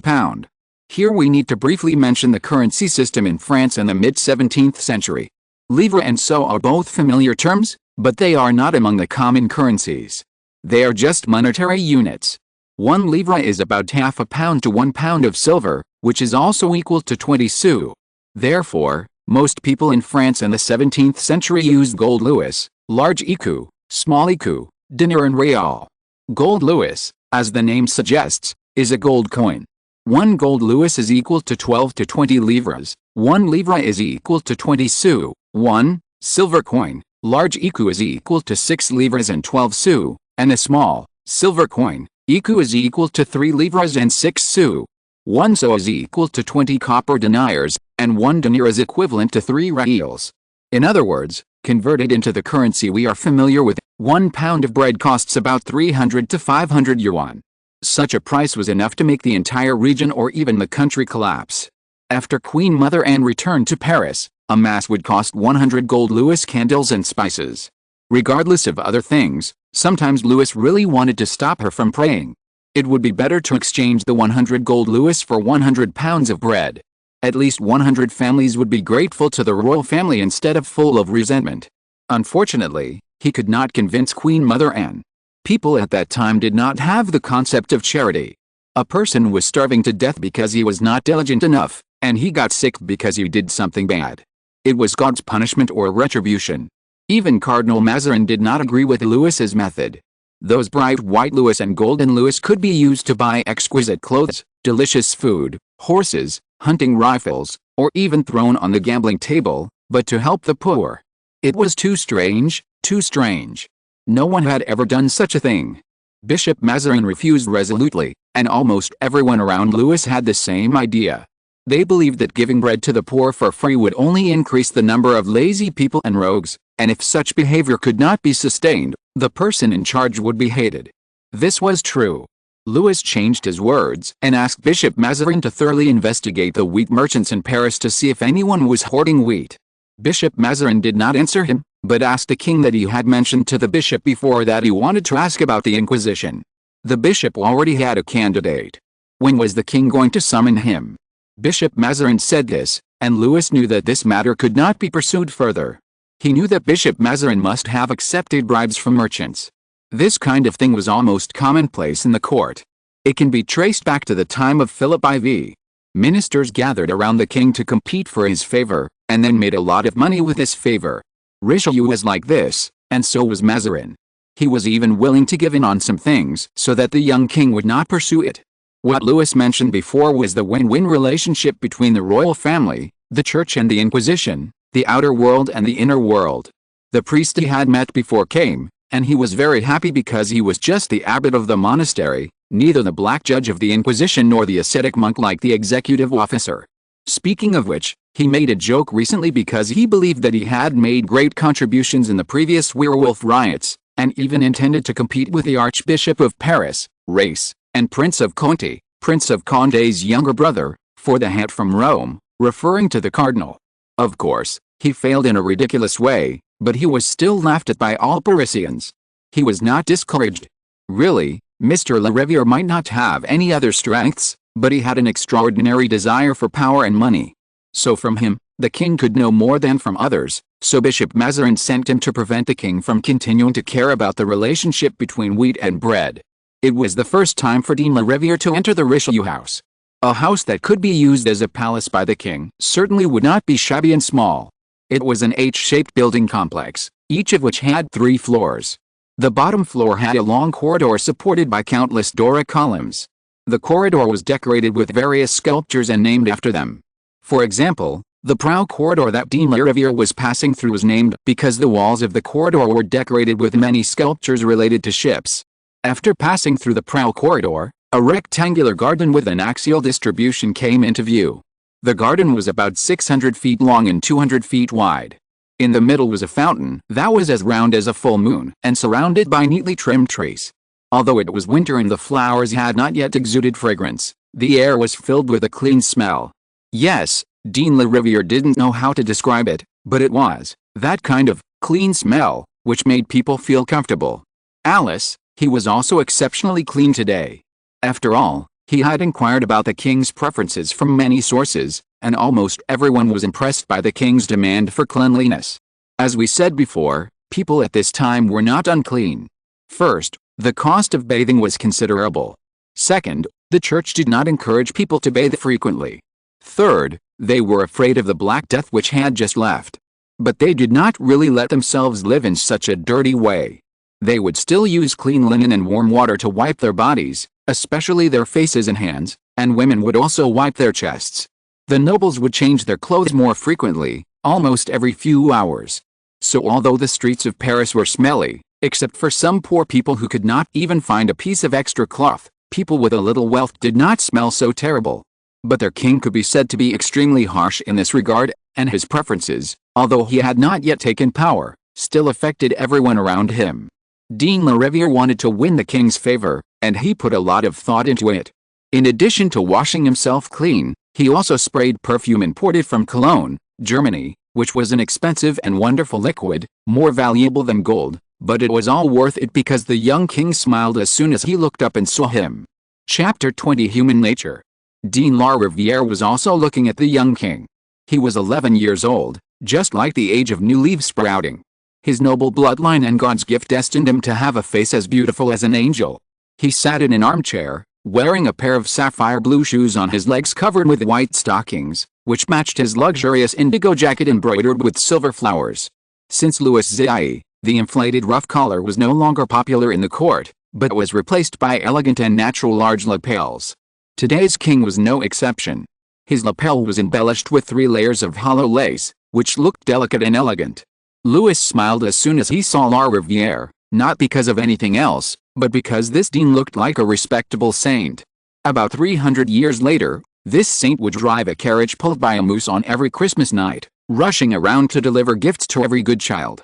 pound. Here we need to briefly mention the currency system in France in the mid-17th century. Livre and sou are both familiar terms, but they are not among the common currencies. They are just monetary units. 1 livre is about half a pound to 1 pound of silver, which is also equal to 20 sous. Therefore, most people in France in the 17th century used gold louis, large écu, small écu, denier and real. Gold louis, as the name suggests, is a gold coin. 1 gold louis is equal to 12 to 20 livres. 1 livre is equal to 20 sous. 1 silver coin, large écu is equal to 6 livres and 12 sous, and a small silver coin, écu is equal to 3 livres and 6 sous. 1 sou is equal to 20 copper deniers, and 1 denier is equivalent to 3 reals. In other words, converted into the currency we are familiar with, 1 pound of bread costs about 300 to 500 yuan. Such a price was enough to make the entire region or even the country collapse. After Queen Mother Anne returned to Paris, a mass would cost 100 gold louis candles and spices. Regardless of other things, sometimes Louis really wanted to stop her from praying. It would be better to exchange the 100 gold louis for 100 pounds of bread. At least 100 families would be grateful to the royal family instead of full of resentment. Unfortunately, he could not convince Queen Mother Anne. People at that time did not have the concept of charity. A person was starving to death because he was not diligent enough, and he got sick because he did something bad. It was God's punishment or retribution. Even Cardinal Mazarin did not agree with Louis's method. Those bright white louis and golden louis could be used to buy exquisite clothes, delicious food, horses, hunting rifles, or even thrown on the gambling table, but to help the poor. It was too strange, too strange. No one had ever done such a thing. Bishop Mazarin refused resolutely, and almost everyone around Louis had the same idea. They believed that giving bread to the poor for free would only increase the number of lazy people and rogues, and if such behavior could not be sustained, the person in charge would be hated. This was true. Louis changed his words and asked Bishop Mazarin to thoroughly investigate the wheat merchants in Paris to see if anyone was hoarding wheat. Bishop Mazarin did not answer him, but asked the king that he had mentioned to the bishop before that he wanted to ask about the Inquisition. The bishop already had a candidate. When was the king going to summon him? Bishop Mazarin said this, and Louis knew that this matter could not be pursued further. He knew that Bishop Mazarin must have accepted bribes from merchants. This kind of thing was almost commonplace in the court. It can be traced back to the time of Philip IV. Ministers gathered around the king to compete for his favor, and then made a lot of money with this favor. Richelieu was like this, and so was Mazarin. He was even willing to give in on some things so that the young king would not pursue it. What Louis mentioned before was the win-win relationship between the royal family, the church and the Inquisition, the outer world and the inner world. The priest he had met before came, and he was very happy because he was just the abbot of the monastery, neither the black judge of the Inquisition nor the ascetic monk like the executive officer. Speaking of which, he made a joke recently because he believed that he had made great contributions in the previous werewolf riots, and even intended to compete with the Archbishop of Paris, Race, and Prince of Conti, Prince of Condé's younger brother, for the hat from Rome, referring to the cardinal. Of course, he failed in a ridiculous way, but he was still laughed at by all Parisians. He was not discouraged. Really, Mr. Le Riviere might not have any other strengths, but he had an extraordinary desire for power and money. So from him, the king could know more than from others, so Bishop Mazarin sent him to prevent the king from continuing to care about the relationship between wheat and bread. It was the first time for Dean Le Riviere to enter the Richelieu house. A house that could be used as a palace by the king certainly would not be shabby and small. It was an H-shaped building complex, each of which had 3 floors. The bottom floor had a long corridor supported by countless Doric columns. The corridor was decorated with various sculptures and named after them. For example, the prow corridor that Dean Le Riviere was passing through was named because the walls of the corridor were decorated with many sculptures related to ships. After passing through the prow corridor, a rectangular garden with an axial distribution came into view. The garden was about 600 feet long and 200 feet wide. In the middle was a fountain that was as round as a full moon and surrounded by neatly trimmed trees. Although it was winter and the flowers had not yet exuded fragrance, the air was filled with a clean smell. Yes, Dean Le Riviere didn't know how to describe it, but it was that kind of clean smell which made people feel comfortable. Alice, he was also exceptionally clean today. After all, he had inquired about the king's preferences from many sources, and almost everyone was impressed by the king's demand for cleanliness. As we said before, people at this time were not unclean. First, the cost of bathing was considerable. Second, the church did not encourage people to bathe frequently. Third, they were afraid of the Black Death which had just left. But they did not really let themselves live in such a dirty way. They would still use clean linen and warm water to wipe their bodies, especially their faces and hands, and women would also wipe their chests. The nobles would change their clothes more frequently, almost every few hours. So although the streets of Paris were smelly, except for some poor people who could not even find a piece of extra cloth, people with a little wealth did not smell so terrible. But their king could be said to be extremely harsh in this regard, and his preferences, although he had not yet taken power, still affected everyone around him. Dean Le Riviere wanted to win the king's favor, and he put a lot of thought into it. In addition to washing himself clean, he also sprayed perfume imported from Cologne, Germany, which was an expensive and wonderful liquid, more valuable than gold, but it was all worth it because the young king smiled as soon as he looked up and saw him. Chapter 20 Human Nature. Dean Le Riviere was also looking at the young king. He was 11 years old, just like the age of new leaves sprouting. His noble bloodline and God's gift destined him to have a face as beautiful as an angel. He sat in an armchair, wearing a pair of sapphire blue shoes on his legs covered with white stockings, which matched his luxurious indigo jacket embroidered with silver flowers. Since Louis XIV, the inflated ruff collar was no longer popular in the court, but was replaced by elegant and natural large lapels. Today's king was no exception. His lapel was embellished with 3 layers of hollow lace, which looked delicate and elegant. Louis smiled as soon as he saw Le Riviere, not because of anything else, but because this dean looked like a respectable saint. About 300 years later, this saint would drive a carriage pulled by a moose on every Christmas night, rushing around to deliver gifts to every good child.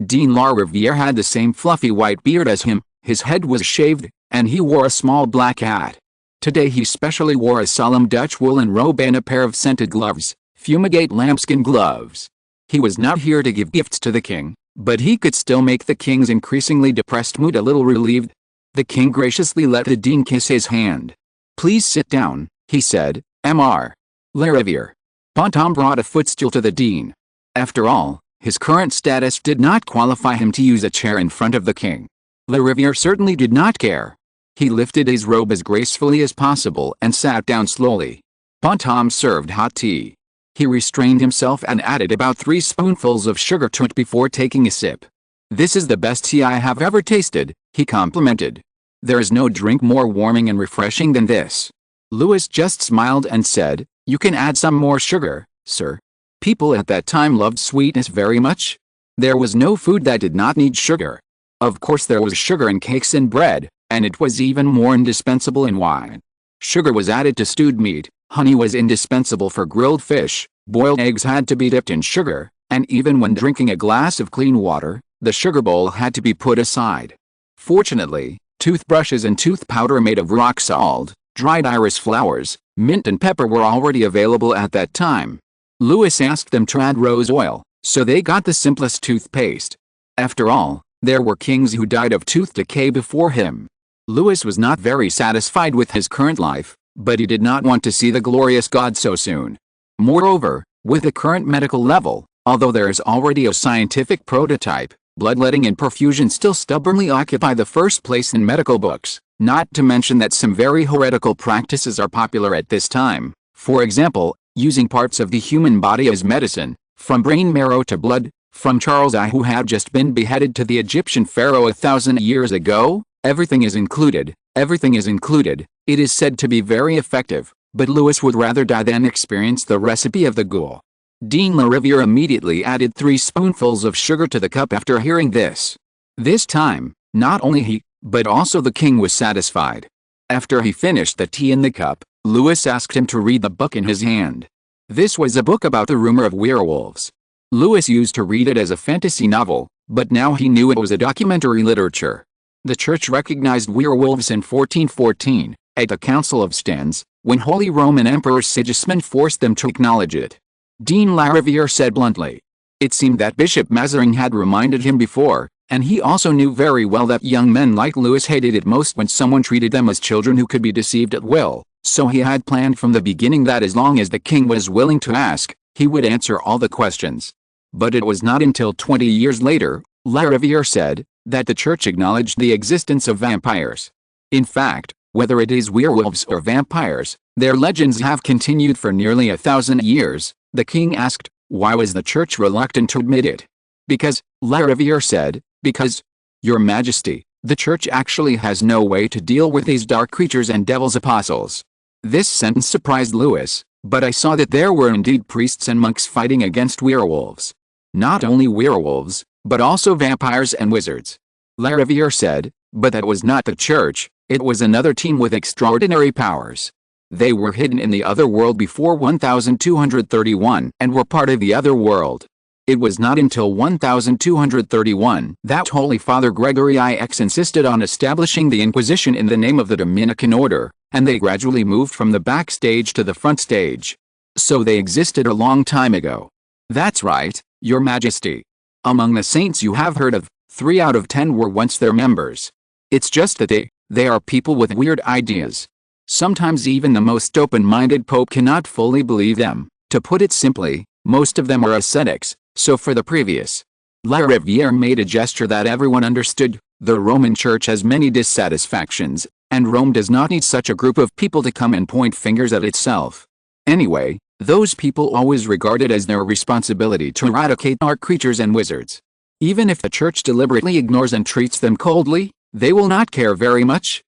Dean Le Riviere had the same fluffy white beard as him, his head was shaved, and he wore a small black hat. Today he specially wore a solemn Dutch woolen robe and a pair of scented gloves, fumigate lambskin gloves. He was not here to give gifts to the king, but he could still make the king's increasingly depressed mood a little relieved. The king graciously let the dean kiss his hand. "Please sit down," he said. Mr. Le Riviere. Pontom brought a footstool to the dean. After all, his current status did not qualify him to use a chair in front of the king. Le Riviere certainly did not care. He lifted his robe as gracefully as possible and sat down slowly. Pontom served hot tea. He restrained himself and added about 3 spoonfuls of sugar to it before taking a sip. "This is the best tea I have ever tasted," he complimented. "There is no drink more warming and refreshing than this." Louis just smiled and said, "You can add some more sugar, sir." People at that time loved sweetness very much. There was no food that did not need sugar. Of course there was sugar in cakes and bread, and it was even more indispensable in wine. Sugar was added to stewed meat, honey was indispensable for grilled fish, boiled eggs had to be dipped in sugar, and even when drinking a glass of clean water, the sugar bowl had to be put aside. Fortunately, toothbrushes and tooth powder made of rock salt, Dried iris flowers, mint and pepper were already available at that time. Louis asked them to add rose oil, so they got the simplest toothpaste. After all, there were kings who died of tooth decay before him. Louis was not very satisfied with his current life, but he did not want to see the glorious God so soon. Moreover, with the current medical level, although there is already a scientific prototype, bloodletting and perfusion still stubbornly occupy the first place in medical books, not to mention that some very heretical practices are popular at this time. For example, using parts of the human body as medicine, from brain marrow to blood, from Charles I who had just been beheaded to the Egyptian pharaoh 1,000 years ago, everything is included, everything is included. It is said to be very effective, but Louis would rather die than experience the recipe of the ghoul. Dean Lariviere immediately added 3 spoonfuls of sugar to the cup after hearing this. This time, not only he, but also the king was satisfied. After he finished the tea in the cup, Louis asked him to read the book in his hand. This was a book about the rumor of werewolves. Louis used to read it as a fantasy novel, but now he knew it was a documentary literature. The church recognized werewolves in 1414, at the Council of Stans, when Holy Roman Emperor Sigismund forced them to acknowledge it. Dean Lariviere said bluntly. It seemed that Bishop Mazarin had reminded him before, and he also knew very well that young men like Louis hated it most when someone treated them as children who could be deceived at will, so he had planned from the beginning that as long as the king was willing to ask, he would answer all the questions. But it was not until 20 years later, Lariviere said, that the church acknowledged the existence of vampires. In fact, whether it is werewolves or vampires, their legends have continued for nearly 1,000 years. The king asked, why was the church reluctant to admit it? Because, Lariviere said, because, Your Majesty, the church actually has no way to deal with these dark creatures and devil's apostles. This sentence surprised Louis, but I saw that there were indeed priests and monks fighting against werewolves. Not only werewolves, but also vampires and wizards. Lariviere said, but that was not the church, it was another team with extraordinary powers. They were hidden in the other world before 1231 and were part of the other world. It was not until 1231 that Holy Father Gregory IX insisted on establishing the Inquisition in the name of the Dominican order, and they gradually moved from the backstage to the front stage. So they existed a long time ago. That's right, Your Majesty. Among the saints you have heard of, 3 out of 10 were once their members. It's just that they are people with weird ideas. Sometimes even the most open-minded pope cannot fully believe them. To put it simply, most of them are ascetics, so for the previous. Lariviere made a gesture that everyone understood. The Roman Church has many dissatisfactions, and Rome does not need such a group of people to come and point fingers at itself. Anyway, those people always regard it as their responsibility to eradicate dark creatures and wizards. Even if the church deliberately ignores and treats them coldly, they will not care very much.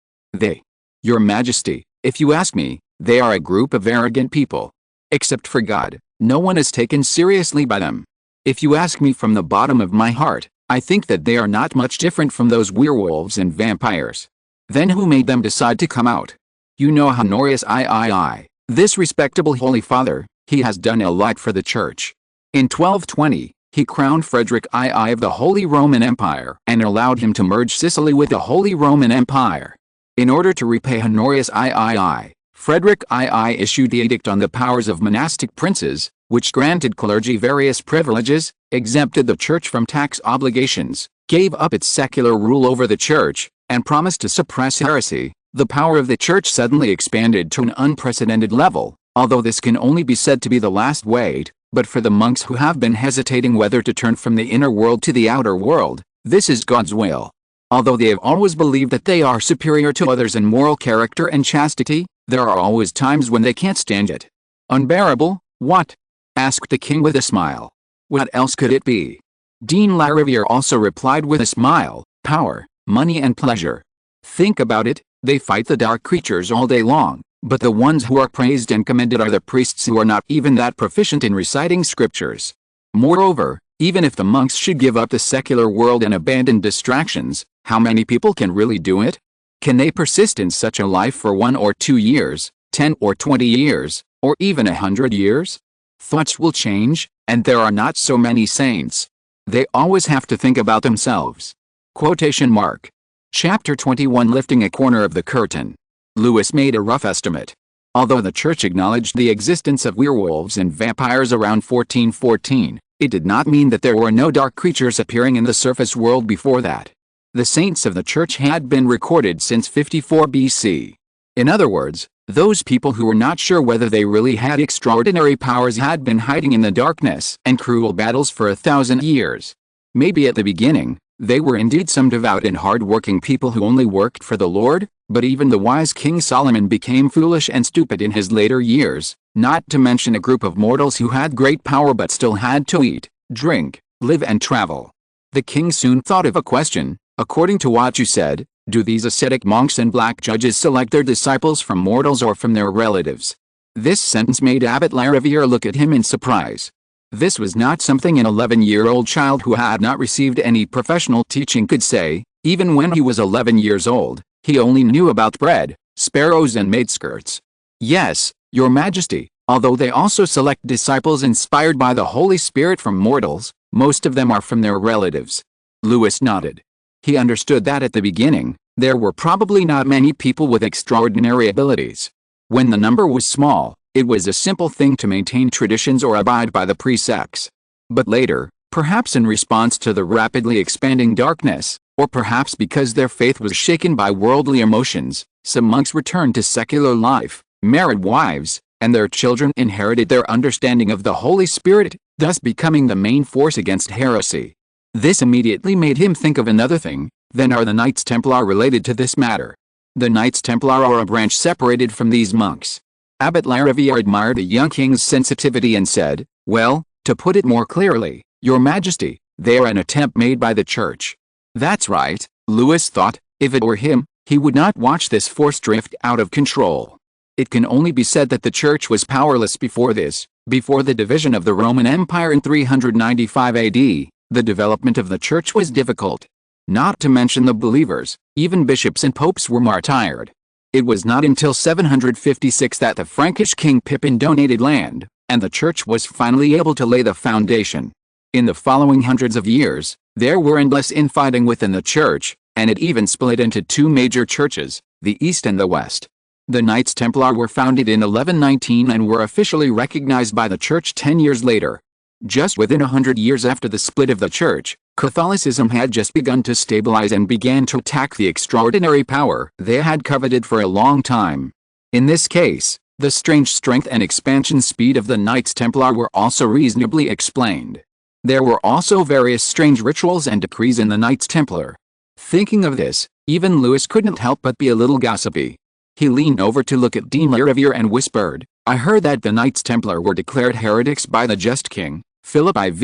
Your Majesty, if you ask me, they are a group of arrogant people. Except for God, no one is taken seriously by them. If you ask me from the bottom of my heart, I think that they are not much different from those werewolves and vampires. Then who made them decide to come out? You know Honorius III, this respectable Holy Father, he has done a lot for the church. In 1220, he crowned Frederick II of the Holy Roman Empire and allowed him to merge Sicily with the Holy Roman Empire. In order to repay Honorius III, Frederick II issued the Edict on the Powers of Monastic Princes, which granted clergy various privileges, exempted the church from tax obligations, gave up its secular rule over the church, and promised to suppress heresy. The power of the church suddenly expanded to an unprecedented level, although this can only be said to be the last wait, but for the monks who have been hesitating whether to turn from the inner world to the outer world, this is God's will. Although they have always believed that they are superior to others in moral character and chastity, there are always times when they can't stand it. Unbearable, what? Asked the king with a smile. What else could it be? Dean Lariviere also replied with a smile, power, money and pleasure. Think about it, they fight the dark creatures all day long, but the ones who are praised and commended are the priests who are not even that proficient in reciting scriptures. Moreover, even if the monks should give up the secular world and abandon distractions, how many people can really do it? Can they persist in such a life for 1 or 2 years, 10 or 20 years, or even 100 years? Thoughts will change, and there are not so many saints. They always have to think about themselves. Quotation mark. Chapter 21 Lifting a corner of the curtain. Louis made a rough estimate. Although the church acknowledged the existence of werewolves and vampires around 1414, it did not mean that there were no dark creatures appearing in the surface world before that. The saints of the church had been recorded since 54 BC. In other words, those people who were not sure whether they really had extraordinary powers had been hiding in the darkness and cruel battles for 1,000 years. Maybe at the beginning, they were indeed some devout and hard-working people who only worked for the Lord, but even the wise King Solomon became foolish and stupid in his later years, not to mention a group of mortals who had great power but still had to eat, drink, live and travel. The king soon thought of a question. According to what you said, do these ascetic monks and black judges select their disciples from mortals or from their relatives? This sentence made Abbot Lariviere look at him in surprise. This was not something an 11-year-old child who had not received any professional teaching could say. Even when he was 11 years old, he only knew about bread, sparrows and maidskirts. Yes, Your Majesty, although they also select disciples inspired by the Holy Spirit from mortals, most of them are from their relatives. Louis nodded. He understood that at the beginning, there were probably not many people with extraordinary abilities. When the number was small, it was a simple thing to maintain traditions or abide by the precepts. But later, perhaps in response to the rapidly expanding darkness, or perhaps because their faith was shaken by worldly emotions, some monks returned to secular life, married wives, and their children inherited their understanding of the Holy Spirit, thus becoming the main force against heresy. This immediately made him think of another thing. Then are the Knights Templar related to this matter? The Knights Templar are a branch separated from these monks. Abbot Lariviere admired the young king's sensitivity and said, well, to put it more clearly, Your Majesty, they are an attempt made by the church. That's right, Louis thought. If it were him, he would not watch this force drift out of control. It can only be said that the church was powerless before this. Before the division of the Roman Empire in 395 AD, the development of the church was difficult. Not to mention the believers, even bishops and popes were martyred. It was not until 756 that the Frankish king Pippin donated land, and the church was finally able to lay the foundation. In the following hundreds of years, there were endless infighting within the church, and it even split into two major churches, the East and the West. The Knights Templar were founded in 1119 and were officially recognized by the church 10 years later. Just within 100 years after the split of the church, Catholicism had just begun to stabilize and began to attack the extraordinary power they had coveted for a long time. In this case, the strange strength and expansion speed of the Knights Templar were also reasonably explained. There were also various strange rituals and decrees in the Knights Templar. Thinking of this, even Louis couldn't help but be a little gossipy. He leaned over to look at Dean Lariviere and whispered, I heard that the Knights Templar were declared heretics by the just king, Philip IV,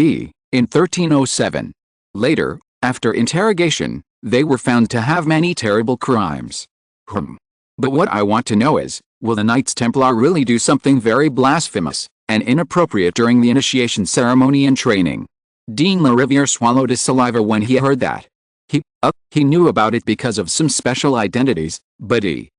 in 1307. Later, after interrogation, they were found to have many terrible crimes. But what I want to know is, will the Knights Templar really do something very blasphemous and inappropriate during the initiation ceremony and training? Dean Lariviere swallowed his saliva when he heard that. He knew about it because of some special identities, but he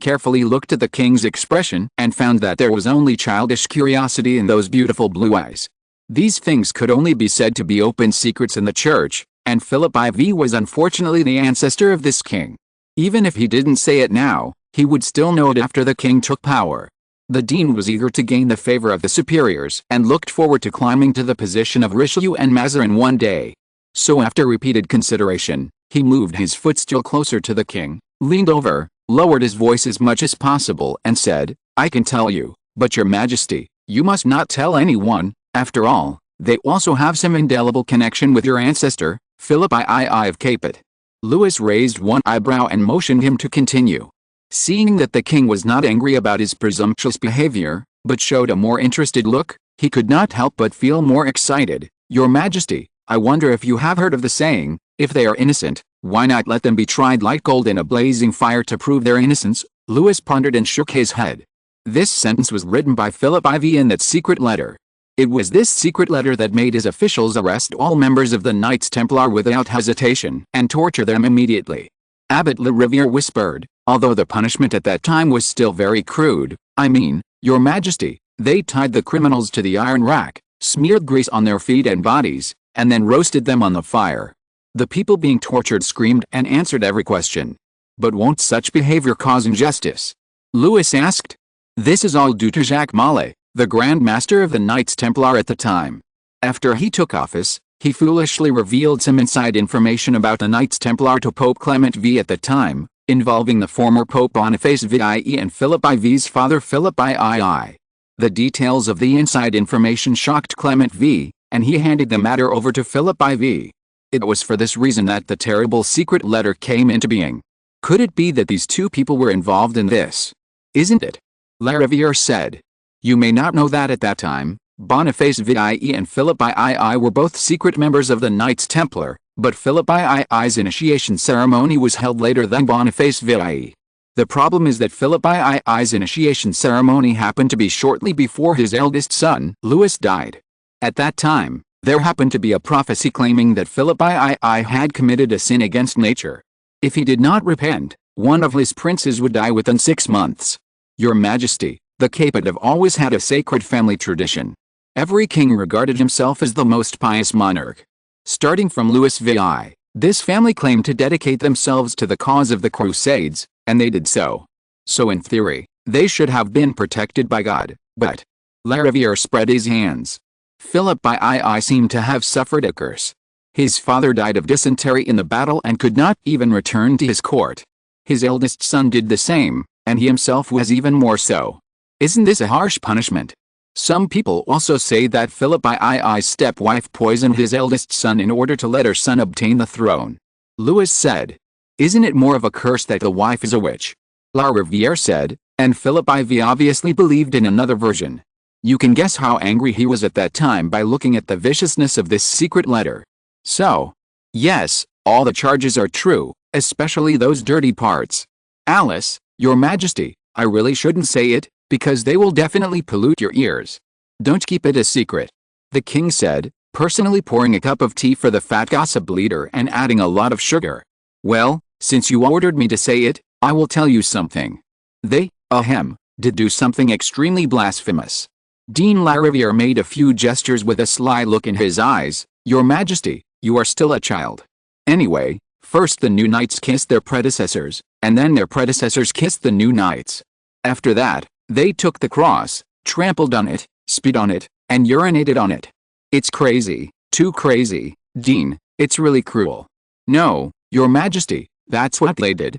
carefully looked at the king's expression and found that there was only childish curiosity in those beautiful blue eyes. These things could only be said to be open secrets in the church, and Philip IV was unfortunately the ancestor of this king. Even if he didn't say it now, he would still know it after the king took power. The dean was eager to gain the favor of the superiors and looked forward to climbing to the position of Richelieu and Mazarin one day. So after repeated consideration, he moved his footstool closer to the king, leaned over, lowered his voice as much as possible and said, I can tell you, but Your Majesty, you must not tell anyone. After all, they also have some indelible connection with your ancestor, Philip II of Capet. Louis raised one eyebrow and motioned him to continue. Seeing that the king was not angry about his presumptuous behavior, but showed a more interested look, he could not help but feel more excited. Your Majesty, I wonder if you have heard of the saying, if they are innocent, why not let them be tried like gold in a blazing fire to prove their innocence? Louis pondered and shook his head. This sentence was written by Philip IV in that secret letter. It was this secret letter that made his officials arrest all members of the Knights Templar without hesitation and torture them immediately. Abbot Lariviere whispered, although the punishment at that time was still very crude, I mean, Your Majesty, they tied the criminals to the iron rack, smeared grease on their feet and bodies, and then roasted them on the fire. The people being tortured screamed and answered every question. But won't such behavior cause injustice? Louis asked. This is all due to Jacques Molay, the Grand Master of the Knights Templar at the time. After he took office, he foolishly revealed some inside information about the Knights Templar to Pope Clement V at the time, involving the former Pope Boniface VIE and Philip IV's father Philip II. The details of the inside information shocked Clement V, and he handed the matter over to Philip IV. It was for this reason that the terrible secret letter came into being. Could it be that these two people were involved in this? Isn't it? Lariviere said. You may not know that at that time, Boniface VIE and Philip II were both secret members of the Knights Templar, but Philip II's initiation ceremony was held later than Boniface VIE. The problem is that Philip II's initiation ceremony happened to be shortly before his eldest son, Louis, died. At that time, there happened to be a prophecy claiming that Philip II had committed a sin against nature. If he did not repent, one of his princes would die within 6 months. Your Majesty, the Capet have always had a sacred family tradition. Every king regarded himself as the most pious monarch. Starting from Louis VI, this family claimed to dedicate themselves to the cause of the Crusades, and they did so. So in theory, they should have been protected by God, but... Lariviere spread his hands. Philip II seemed to have suffered a curse. His father died of dysentery in the battle and could not even return to his court. His eldest son did the same, and he himself was even more so. Isn't this a harsh punishment? Some people also say that Philip II's stepwife poisoned his eldest son in order to let her son obtain the throne. Louis said. Isn't it more of a curse that the wife is a witch? Lariviere said, and Philip IV obviously believed in another version. You can guess how angry he was at that time by looking at the viciousness of this secret letter. So, yes, all the charges are true, especially those dirty parts. Alice, Your Majesty, I really shouldn't say it, because they will definitely pollute your ears. Don't keep it a secret. The king said, personally pouring a cup of tea for the fat gossip leader and adding a lot of sugar. Well, since you ordered me to say it, I will tell you something. They, did do something extremely blasphemous. Dean Lariviere made a few gestures with a sly look in his eyes. Your Majesty, you are still a child. Anyway, first the new knights kissed their predecessors, and then their predecessors kissed the new knights. After that, they took the cross, trampled on it, spit on it, and urinated on it. It's crazy, too crazy, Dean, it's really cruel. No, Your Majesty, that's what they did.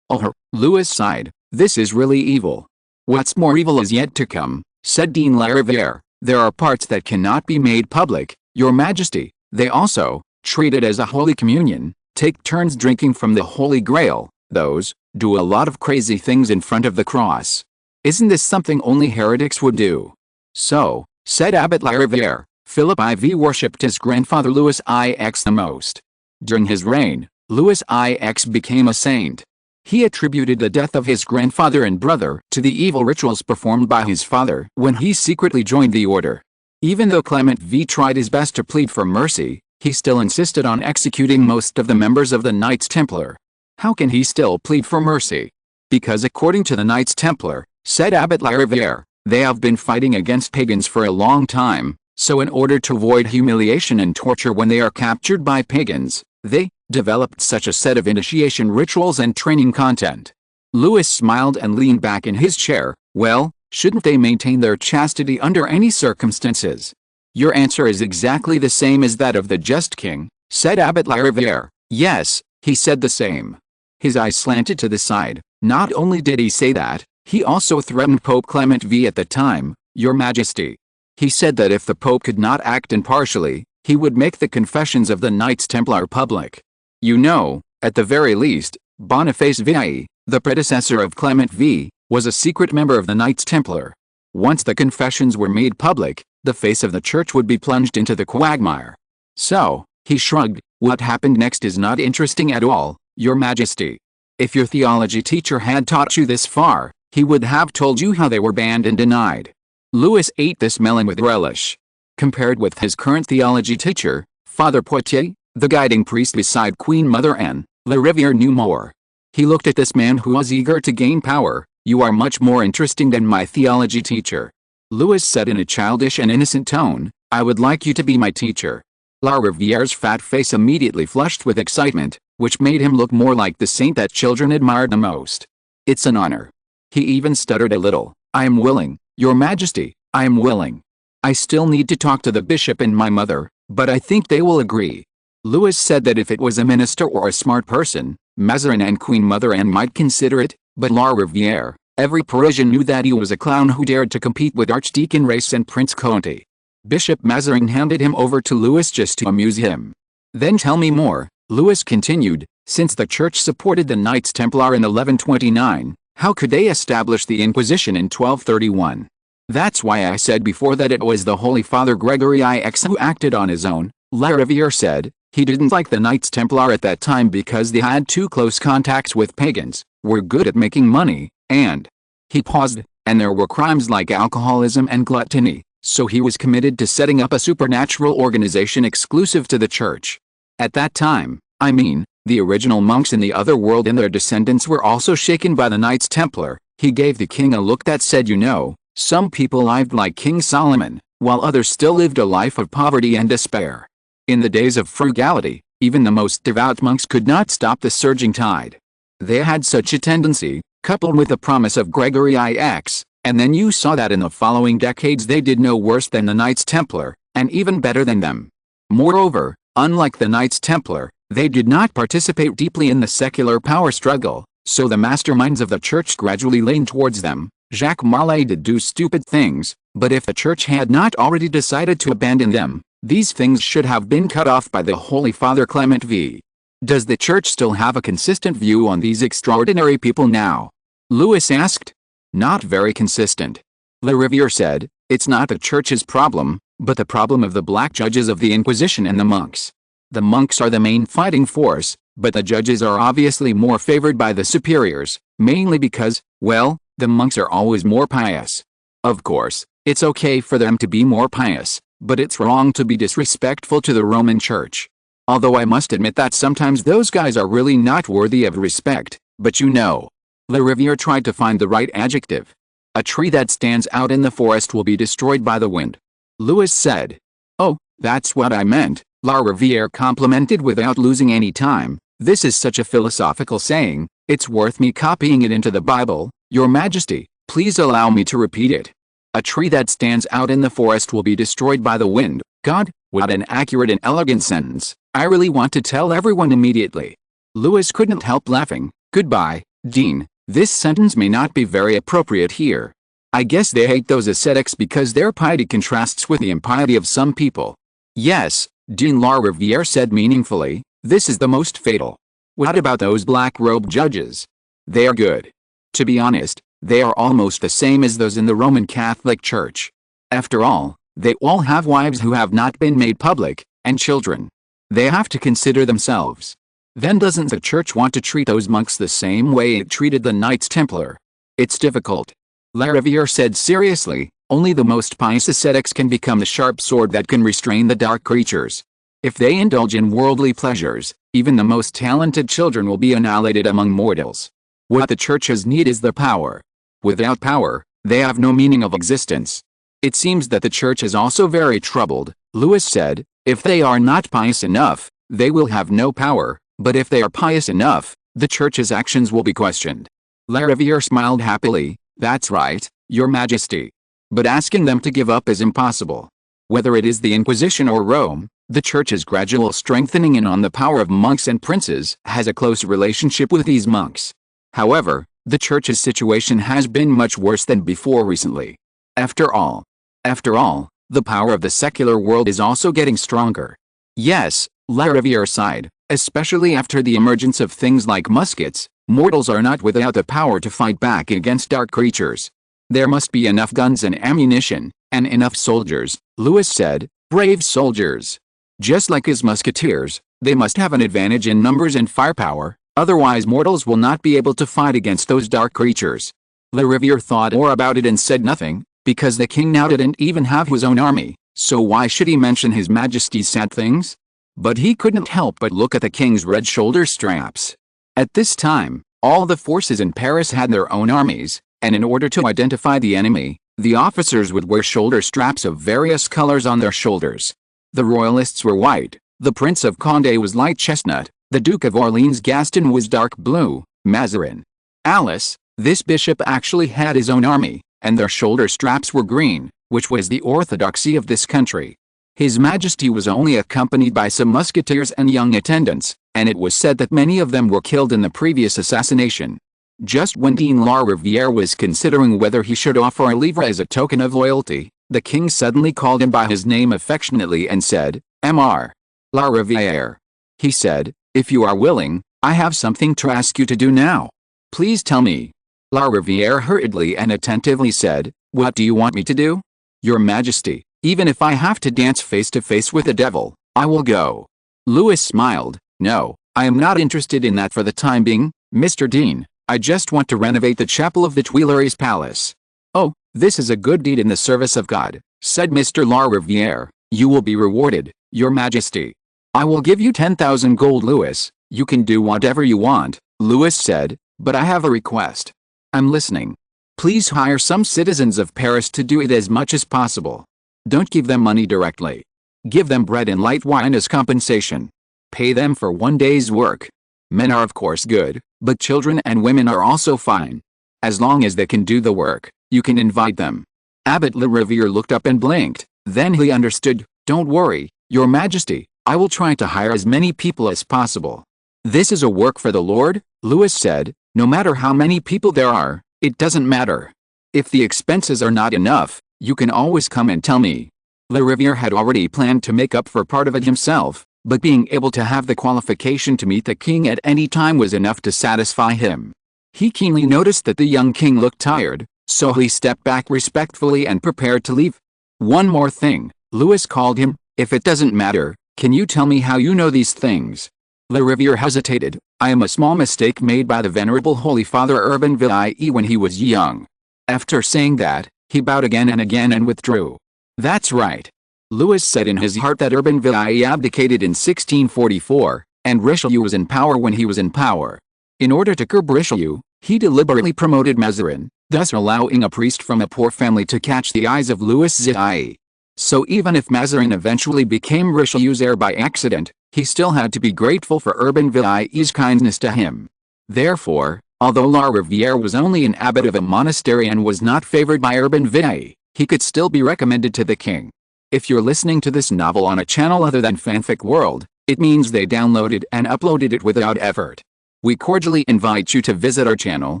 Louis sighed, this is really evil. What's more evil is yet to come, said Dean Lariviere. There are parts that cannot be made public, Your Majesty. They also, treat it as a Holy Communion, take turns drinking from the Holy Grail, those, do a lot of crazy things in front of the cross. Isn't this something only heretics would do? So, said Abbot Lariviere, Philip IV worshipped his grandfather Louis IX the most. During his reign, Louis IX became a saint. He attributed the death of his grandfather and brother to the evil rituals performed by his father when he secretly joined the order. Even though Clement V tried his best to plead for mercy, he still insisted on executing most of the members of the Knights Templar. How can he still plead for mercy? Because according to the Knights Templar, said Abbot Lariviere, they have been fighting against pagans for a long time, so in order to avoid humiliation and torture when they are captured by pagans, they developed such a set of initiation rituals and training content. Louis smiled and leaned back in his chair. Well, shouldn't they maintain their chastity under any circumstances? Your answer is exactly the same as that of the just king, said Abbot Lariviere. Yes, he said the same. His eyes slanted to the side. Not only did he say that, he also threatened Pope Clement V at the time, Your Majesty. He said that if the Pope could not act impartially, he would make the confessions of the Knights Templar public. You know, at the very least, Boniface VIE, the predecessor of Clement V, was a secret member of the Knights Templar. Once the confessions were made public, the face of the church would be plunged into the quagmire. So, he shrugged, what happened next is not interesting at all, Your Majesty. If your theology teacher had taught you this far, he would have told you how they were banned and denied. Louis ate this melon with relish. Compared with his current theology teacher, Father Poitiers, the guiding priest beside Queen Mother Anne, Lariviere knew more. He looked at this man who was eager to gain power. You are much more interesting than my theology teacher. Louis said in a childish and innocent tone, I would like you to be my teacher. Lariviere's fat face immediately flushed with excitement. which made him look more like the saint that children admired the most. "It's an honor." He even stuttered a little. "I am willing, Your Majesty, I am willing. I still need to talk to the bishop and my mother, but I think they will agree." Louis said that if it was a minister or a smart person, Mazarin and Queen Mother Anne might consider it, but La Riviere, every Parisian knew that he was a clown who dared to compete with Archdeacon Race and Prince Conti. Bishop Mazarin handed him over to Louis just to amuse him. "Then tell me more," Louis continued. "Since the Church supported the Knights Templar in 1129, how could they establish the Inquisition in 1231? That's why I said before that it was the Holy Father Gregory IX who acted on his own," La Riviere said. He didn't like the Knights Templar at that time because they had too close contacts with pagans, were good at making money, and he paused, "and there were crimes like alcoholism and gluttony, so he was committed to setting up a supernatural organization exclusive to the Church. At that time, I mean, the original monks in the other world and their descendants were also shaken by the Knights Templar." He gave the king a look that said, "You know, some people lived like King Solomon, while others still lived a life of poverty and despair. In the days of frugality, even the most devout monks could not stop the surging tide. They had such a tendency, coupled with the promise of Gregory IX, and then you saw that in the following decades they did no worse than the Knights Templar, and even better than them. Moreover, unlike the Knights Templar, they did not participate deeply in the secular power struggle, so the masterminds of the Church gradually leaned towards them. Jacques Marlay did do stupid things, but if the Church had not already decided to abandon them, these things should have been cut off by the Holy Father Clement V. Does the Church still have a consistent view on these extraordinary people now?" Louis asked. "Not very consistent," La Riviere said. "It's not the Church's problem, but the problem of the black judges of the Inquisition and the monks. The monks are the main fighting force, but the judges are obviously more favored by the superiors, mainly because, well, the monks are always more pious. Of course, it's okay for them to be more pious, but it's wrong to be disrespectful to the Roman Church. Although I must admit that sometimes those guys are really not worthy of respect, but you know." La Riviere tried to find the right adjective. "A tree that stands out in the forest will be destroyed by the wind," Louis said. "Oh, that's what I meant," La Riviere complimented without losing any time. "This is such a philosophical saying, it's worth me copying it into the Bible. Your Majesty, please allow me to repeat it. A tree that stands out in the forest will be destroyed by the wind." God, what an accurate and elegant sentence. I really want to tell everyone immediately. Louis couldn't help laughing. "Goodbye, Dean, this sentence may not be very appropriate here. I guess they hate those ascetics because their piety contrasts with the impiety of some people." "Yes, Dean," La Riviere said meaningfully, "this is the most fatal. What about those black-robed judges? They are good. To be honest, they are almost the same as those in the Roman Catholic Church. After all, they all have wives who have not been made public, and children. They have to consider themselves. Then doesn't the Church want to treat those monks the same way it treated the Knights Templar? It's difficult." La Riviere said seriously, "Only the most pious ascetics can become the sharp sword that can restrain the dark creatures. If they indulge in worldly pleasures, even the most talented children will be annihilated among mortals. What the churches need is the power. Without power, they have no meaning of existence." "It seems that the Church is also very troubled," Louis said. "If they are not pious enough, they will have no power, but if they are pious enough, the Church's actions will be questioned." La Riviere smiled happily. "That's right, Your Majesty. But asking them to give up is impossible. Whether it is the Inquisition or Rome, the Church's gradual strengthening in on the power of monks and princes has a close relationship with these monks. However, the Church's situation has been much worse than before recently. After all, the power of the secular world is also getting stronger." "Yes," La Riviere sighed, "especially after the emergence of things like muskets. Mortals are not without the power to fight back against dark creatures. There must be enough guns and ammunition, and enough soldiers," Louis said, "brave soldiers. Just like his musketeers, they must have an advantage in numbers and firepower, otherwise mortals will not be able to fight against those dark creatures." La Riviere thought more about it and said nothing, because the king now didn't even have his own army, so why should he mention His Majesty's sad things? But he couldn't help but look at the king's red shoulder straps. At this time, all the forces in Paris had their own armies, and in order to identify the enemy, the officers would wear shoulder straps of various colors on their shoulders. The royalists were white, the Prince of Condé was light chestnut, The Duke of Orleans Gaston was dark blue. Mazarin. Alice, this bishop actually had his own army, and their shoulder straps were green, which was the orthodoxy of this country. His Majesty was only accompanied by some musketeers and young attendants, and it was said that many of them were killed in the previous assassination. Just when Dean La Riviere was considering whether he should offer a livre as a token of loyalty, the king suddenly called him by his name affectionately and said, "Mr. La Riviere," he said, "if you are willing, I have something to ask you to do now. Please tell me." La Riviere hurriedly and attentively said, "What do you want me to do?" "Your Majesty, even if I have to dance face to face with the devil, I will go." Louis smiled. "No, I am not interested in that for the time being, Mr. Dean. I just want to renovate the chapel of the Tuileries Palace." "Oh, this is a good deed in the service of God," said Mr. La Riviere. "You will be rewarded, Your Majesty. I will give you 10,000 gold louis. You can do whatever you want," Louis said, "but I have a request." "I'm listening." "Please hire some citizens of Paris to do it as much as possible. Don't give them money directly. Give them bread and light wine as compensation. Pay them for one day's work. Men are of course good, but children and women are also fine. As long as they can do the work, you can invite them." Abbot Le Riviere looked up and blinked, then he understood. "Don't worry, Your Majesty, I will try to hire as many people as possible." "This is a work for the Lord," Louis said. "No matter how many people there are, it doesn't matter. If the expenses are not enough, you can always come and tell me." Le Riviere had already planned to make up for part of it himself, but being able to have the qualification to meet the king at any time was enough to satisfy him. He keenly noticed that the young king looked tired, so he stepped back respectfully and prepared to leave. "One more thing," Louis called him, "if it doesn't matter, can you tell me how you know these things?" Le Riviere hesitated. "I am a small mistake made by the venerable Holy Father Urban VIII when he was young." After saying that, he bowed again and withdrew. "That's right." Louis said in his heart that Urban VIII abdicated in 1644, and Richelieu was in power when he was in power. In order to curb Richelieu, he deliberately promoted Mazarin, thus allowing a priest from a poor family to catch the eyes of Louis XIV. So even if Mazarin eventually became Richelieu's heir by accident, he still had to be grateful for Urban VIII's kindness to him. Therefore, although La Riviere was only an abbot of a monastery and was not favored by Urban VIII, he could still be recommended to the king. If you're listening to this novel on a channel other than Fanfic World, it means they downloaded and uploaded it without effort. We cordially invite you to visit our channel,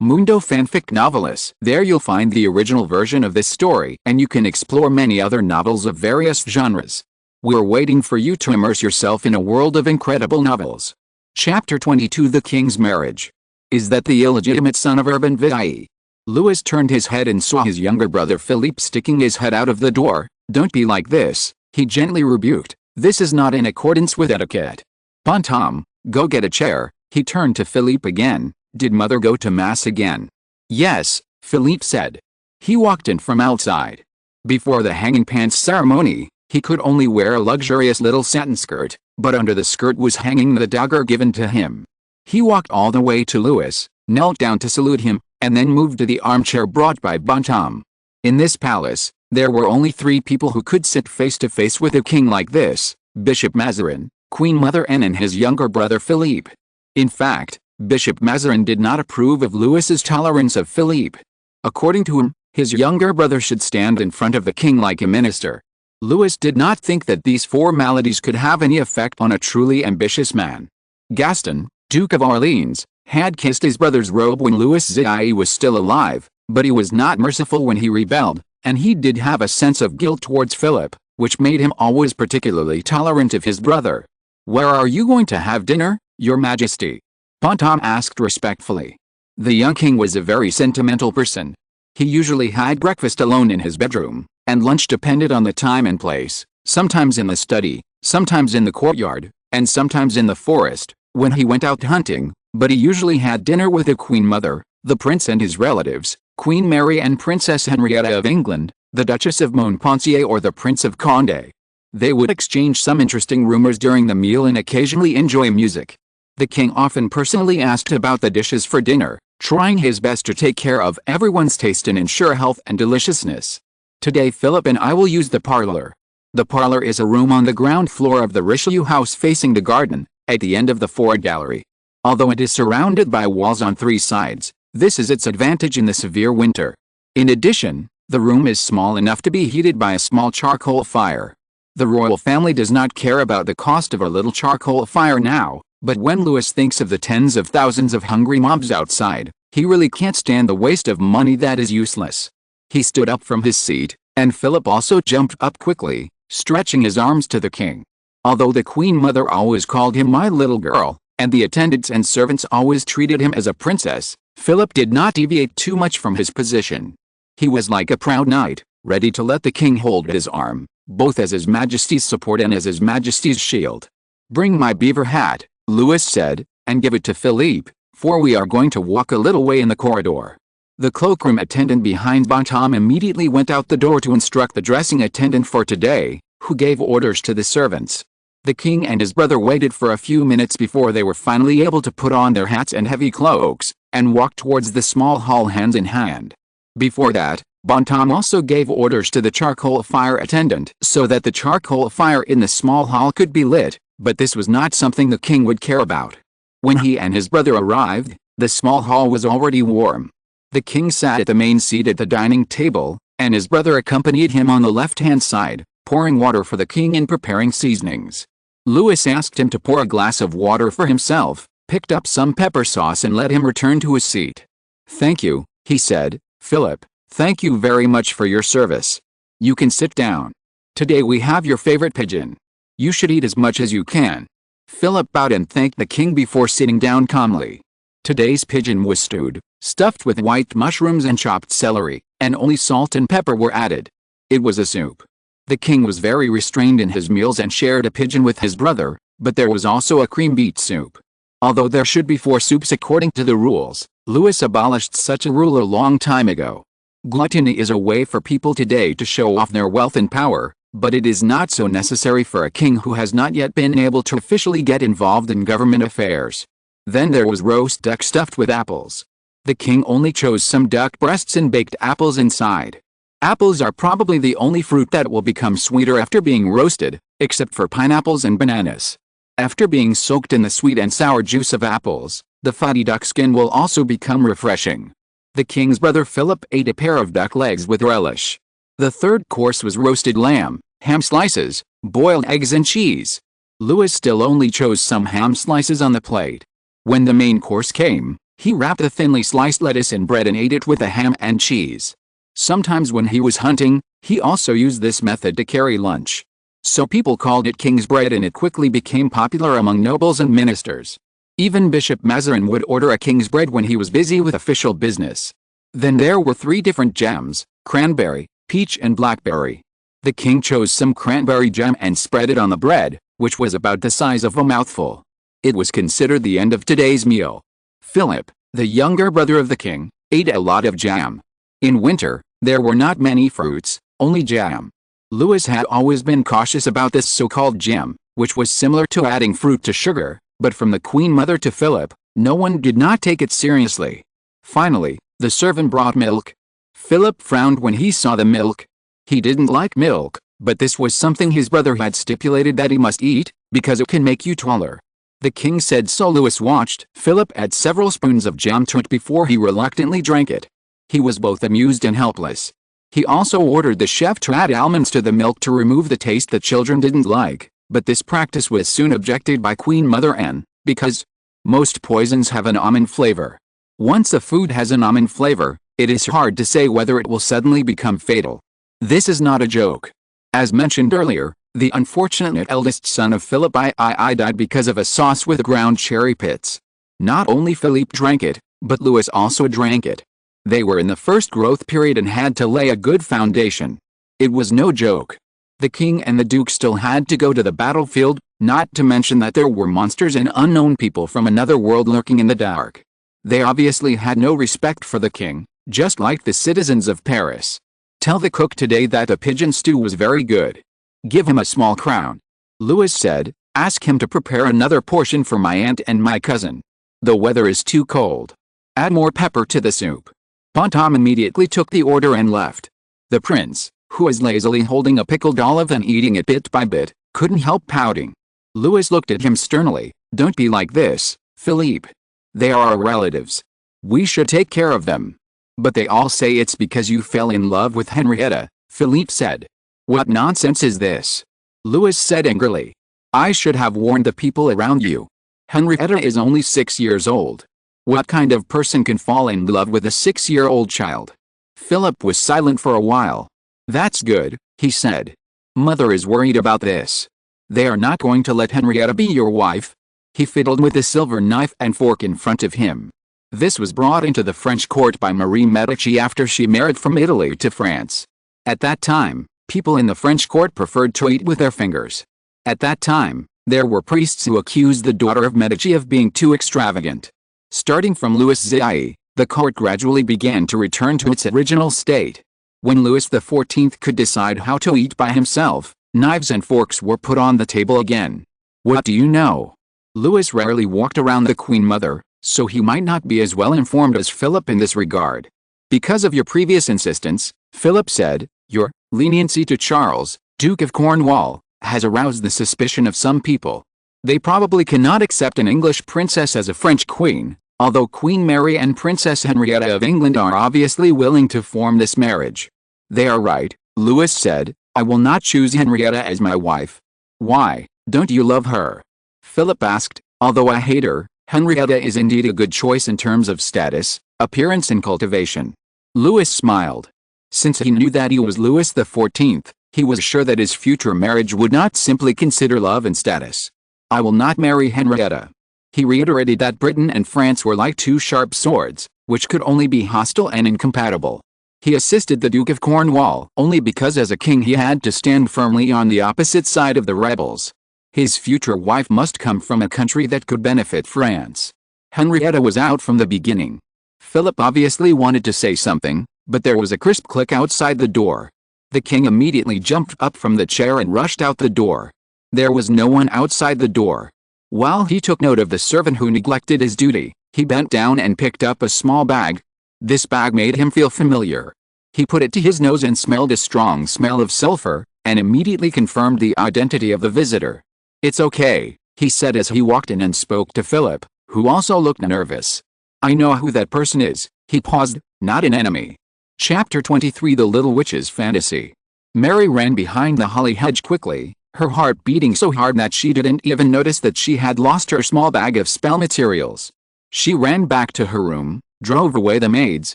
Mundo Fanfic Novelis. There you'll find the original version of this story, and you can explore many other novels of various genres. We're waiting for you to immerse yourself in a world of incredible novels. Chapter 22: The King's Marriage. Is that the illegitimate son of Urban VIII? Louis turned his head and saw his younger brother Philippe sticking his head out of the door. "Don't be like this," he gently rebuked. "This is not in accordance with etiquette. Bonhomme, go get a chair." He turned to Philippe again. "Did mother go to mass again?" "Yes," Philippe said. He walked in from outside. Before the hanging pants ceremony, he could only wear a luxurious little satin skirt, but under the skirt was hanging the dagger given to him. He walked all the way to Louis, knelt down to salute him, and then moved to the armchair brought by Bonhomme. In this palace, there were only 3 people who could sit face to face with a king like this: Bishop Mazarin, Queen Mother Anne, and his younger brother Philippe. In fact, Bishop Mazarin did not approve of Louis's tolerance of Philippe. According to him, his younger brother should stand in front of the king like a minister. Louis did not think that these formalities could have any effect on a truly ambitious man. Gaston, Duke of Orleans, had kissed his brother's robe when Louis XIV was still alive, but he was not merciful when he rebelled, and he did have a sense of guilt towards Philip, which made him always particularly tolerant of his brother. "Where are you going to have dinner, Your Majesty?" Bonhomme asked respectfully. The young king was a very sentimental person. He usually had breakfast alone in his bedroom, and lunch depended on the time and place, sometimes in the study, sometimes in the courtyard, and sometimes in the forest, when he went out hunting, but he usually had dinner with the Queen Mother, the Prince and his relatives, Queen Mary and Princess Henrietta of England, the Duchess of Montpensier or the Prince of Condé. They would exchange some interesting rumors during the meal and occasionally enjoy music. The king often personally asked about the dishes for dinner, trying his best to take care of everyone's taste and ensure health and deliciousness. "Today Philip and I will use the parlor. The parlor is a room on the ground floor of the Richelieu house facing the garden, at the end of the forward gallery. Although it is surrounded by walls on 3 sides, this is its advantage in the severe winter. In addition, the room is small enough to be heated by a small charcoal fire. The royal family does not care about the cost of a little charcoal fire now, but when Louis thinks of the tens of thousands of hungry mobs outside, he really can't stand the waste of money that is useless. He stood up from his seat, and Philip also jumped up quickly, stretching his arms to the king. Although the Queen Mother always called him my little girl, and the attendants and servants always treated him as a princess, Philip did not deviate too much from his position. He was like a proud knight, ready to let the king hold his arm, both as His Majesty's support and as His Majesty's shield. "Bring my beaver hat," Louis said, "and give it to Philippe, for we are going to walk a little way in the corridor." The cloakroom attendant behind Bonhomme immediately went out the door to instruct the dressing attendant for today, who gave orders to the servants. The king and his brother waited for a few minutes before they were finally able to put on their hats and heavy cloaks, and walk towards the small hall hand in hand. Before that, Bonhomme also gave orders to the charcoal fire attendant so that the charcoal fire in the small hall could be lit, but this was not something the king would care about. When he and his brother arrived, the small hall was already warm. The king sat at the main seat at the dining table, and his brother accompanied him on the left-hand side, pouring water for the king and preparing seasonings. Louis asked him to pour a glass of water for himself, picked up some pepper sauce and let him return to his seat. "Thank you," he said, "Philip, thank you very much for your service. You can sit down. Today we have your favorite pigeon. You should eat as much as you can." Philip bowed and thanked the king before sitting down calmly. Today's pigeon was stewed, stuffed with white mushrooms and chopped celery, and only salt and pepper were added. It was a soup. The king was very restrained in his meals and shared a pigeon with his brother, but there was also a cream beet soup. Although there should be 4 soups according to the rules, Louis abolished such a rule a long time ago. Gluttony is a way for people today to show off their wealth and power, but it is not so necessary for a king who has not yet been able to officially get involved in government affairs. Then there was roast duck stuffed with apples. The king only chose some duck breasts and baked apples inside. Apples are probably the only fruit that will become sweeter after being roasted, except for pineapples and bananas. After being soaked in the sweet and sour juice of apples, the fatty duck skin will also become refreshing. The king's brother Philip ate a pair of duck legs with relish. The third course was roasted lamb, ham slices, boiled eggs and cheese. Louis still only chose some ham slices on the plate. When the main course came, he wrapped the thinly sliced lettuce in bread and ate it with the ham and cheese. Sometimes when he was hunting, he also used this method to carry lunch. So people called it king's bread and it quickly became popular among nobles and ministers. Even Bishop Mazarin would order a king's bread when he was busy with official business. Then there were 3 different jams: cranberry, peach and blackberry. The king chose some cranberry jam and spread it on the bread, which was about the size of a mouthful. It was considered the end of today's meal. Philip, the younger brother of the king, ate a lot of jam. In winter, there were not many fruits, only jam. Louis had always been cautious about this so-called jam, which was similar to adding fruit to sugar, but from the Queen Mother to Philip, no one did not take it seriously. Finally, the servant brought milk. Philip frowned when he saw the milk. He didn't like milk, but this was something his brother had stipulated that he must eat, because it can make you taller. The king said so. Louis watched Philip add several spoons of jam to it before he reluctantly drank it. He was both amused and helpless. He also ordered the chef to add almonds to the milk to remove the taste the children didn't like, but this practice was soon objected by Queen Mother Anne, because most poisons have an almond flavor. Once a food has an almond flavor, it is hard to say whether it will suddenly become fatal. This is not a joke. As mentioned earlier, the unfortunate eldest son of Philip I died because of a sauce with ground cherry pits. Not only Philippe drank it, but Louis also drank it. They were in the first growth period and had to lay a good foundation. It was no joke. The king and the duke still had to go to the battlefield, not to mention that there were monsters and unknown people from another world lurking in the dark. They obviously had no respect for the king, just like the citizens of Paris. Tell the cook today that the pigeon stew was very good. Give him a small crown. Louis said, ask him to prepare another portion for my aunt and my cousin. The weather is too cold. Add more pepper to the soup. Bonhomme immediately took the order and left. The prince, who was lazily holding a pickled olive and eating it bit by bit, couldn't help pouting. Louis looked at him sternly, Don't be like this, Philippe. They are our relatives. We should take care of them. But they all say it's because you fell in love with Henrietta, Philippe said. What nonsense is this? Louis said angrily. I should have warned the people around you. Henrietta is only 6 years old. What kind of person can fall in love with a 6-year-old child? Philip was silent for a while. That's good, he said. Mother is worried about this. They are not going to let Henrietta be your wife. He fiddled with the silver knife and fork in front of him. This was brought into the French court by Marie Medici after she married from Italy to France. At that time, people in the French court preferred to eat with their fingers. At that time, there were priests who accused the daughter of Medici of being too extravagant. Starting from Louis XIV, the court gradually began to return to its original state. When Louis XIV could decide how to eat by himself, knives and forks were put on the table again. What do you know? Louis rarely walked around the Queen Mother, so he might not be as well informed as Philip in this regard. Because of your previous insistence, Philip said, your leniency to Charles, Duke of Cornwall, has aroused the suspicion of some people. They probably cannot accept an English princess as a French queen, although Queen Mary and Princess Henrietta of England are obviously willing to form this marriage. They are right, Louis said. I will not choose Henrietta as my wife. Why, don't you love her? Philip asked. Although I hate her, Henrietta is indeed a good choice in terms of status, appearance and cultivation. Louis smiled. Since he knew that he was Louis XIV, he was sure that his future marriage would not simply consider love and status. I will not marry Henrietta. He reiterated that Britain and France were like two sharp swords, which could only be hostile and incompatible. He assisted the Duke of Cornwall only because as a king he had to stand firmly on the opposite side of the rebels. His future wife must come from a country that could benefit France. Henrietta was out from the beginning. Philip obviously wanted to say something, but there was a crisp click outside the door. The king immediately jumped up from the chair and rushed out the door. There was no one outside the door. While he took note of the servant who neglected his duty, he bent down and picked up a small bag. This bag made him feel familiar. He put it to his nose and smelled a strong smell of sulfur, and immediately confirmed the identity of the visitor. It's okay, he said as he walked in and spoke to Philip, who also looked nervous. I know who that person is. He paused. Not an enemy. Chapter 23 The Little Witch's Fantasy. Mary ran behind the holly hedge quickly, her heart beating so hard that she didn't even notice that she had lost her small bag of spell materials. She ran back to her room, drove away the maids,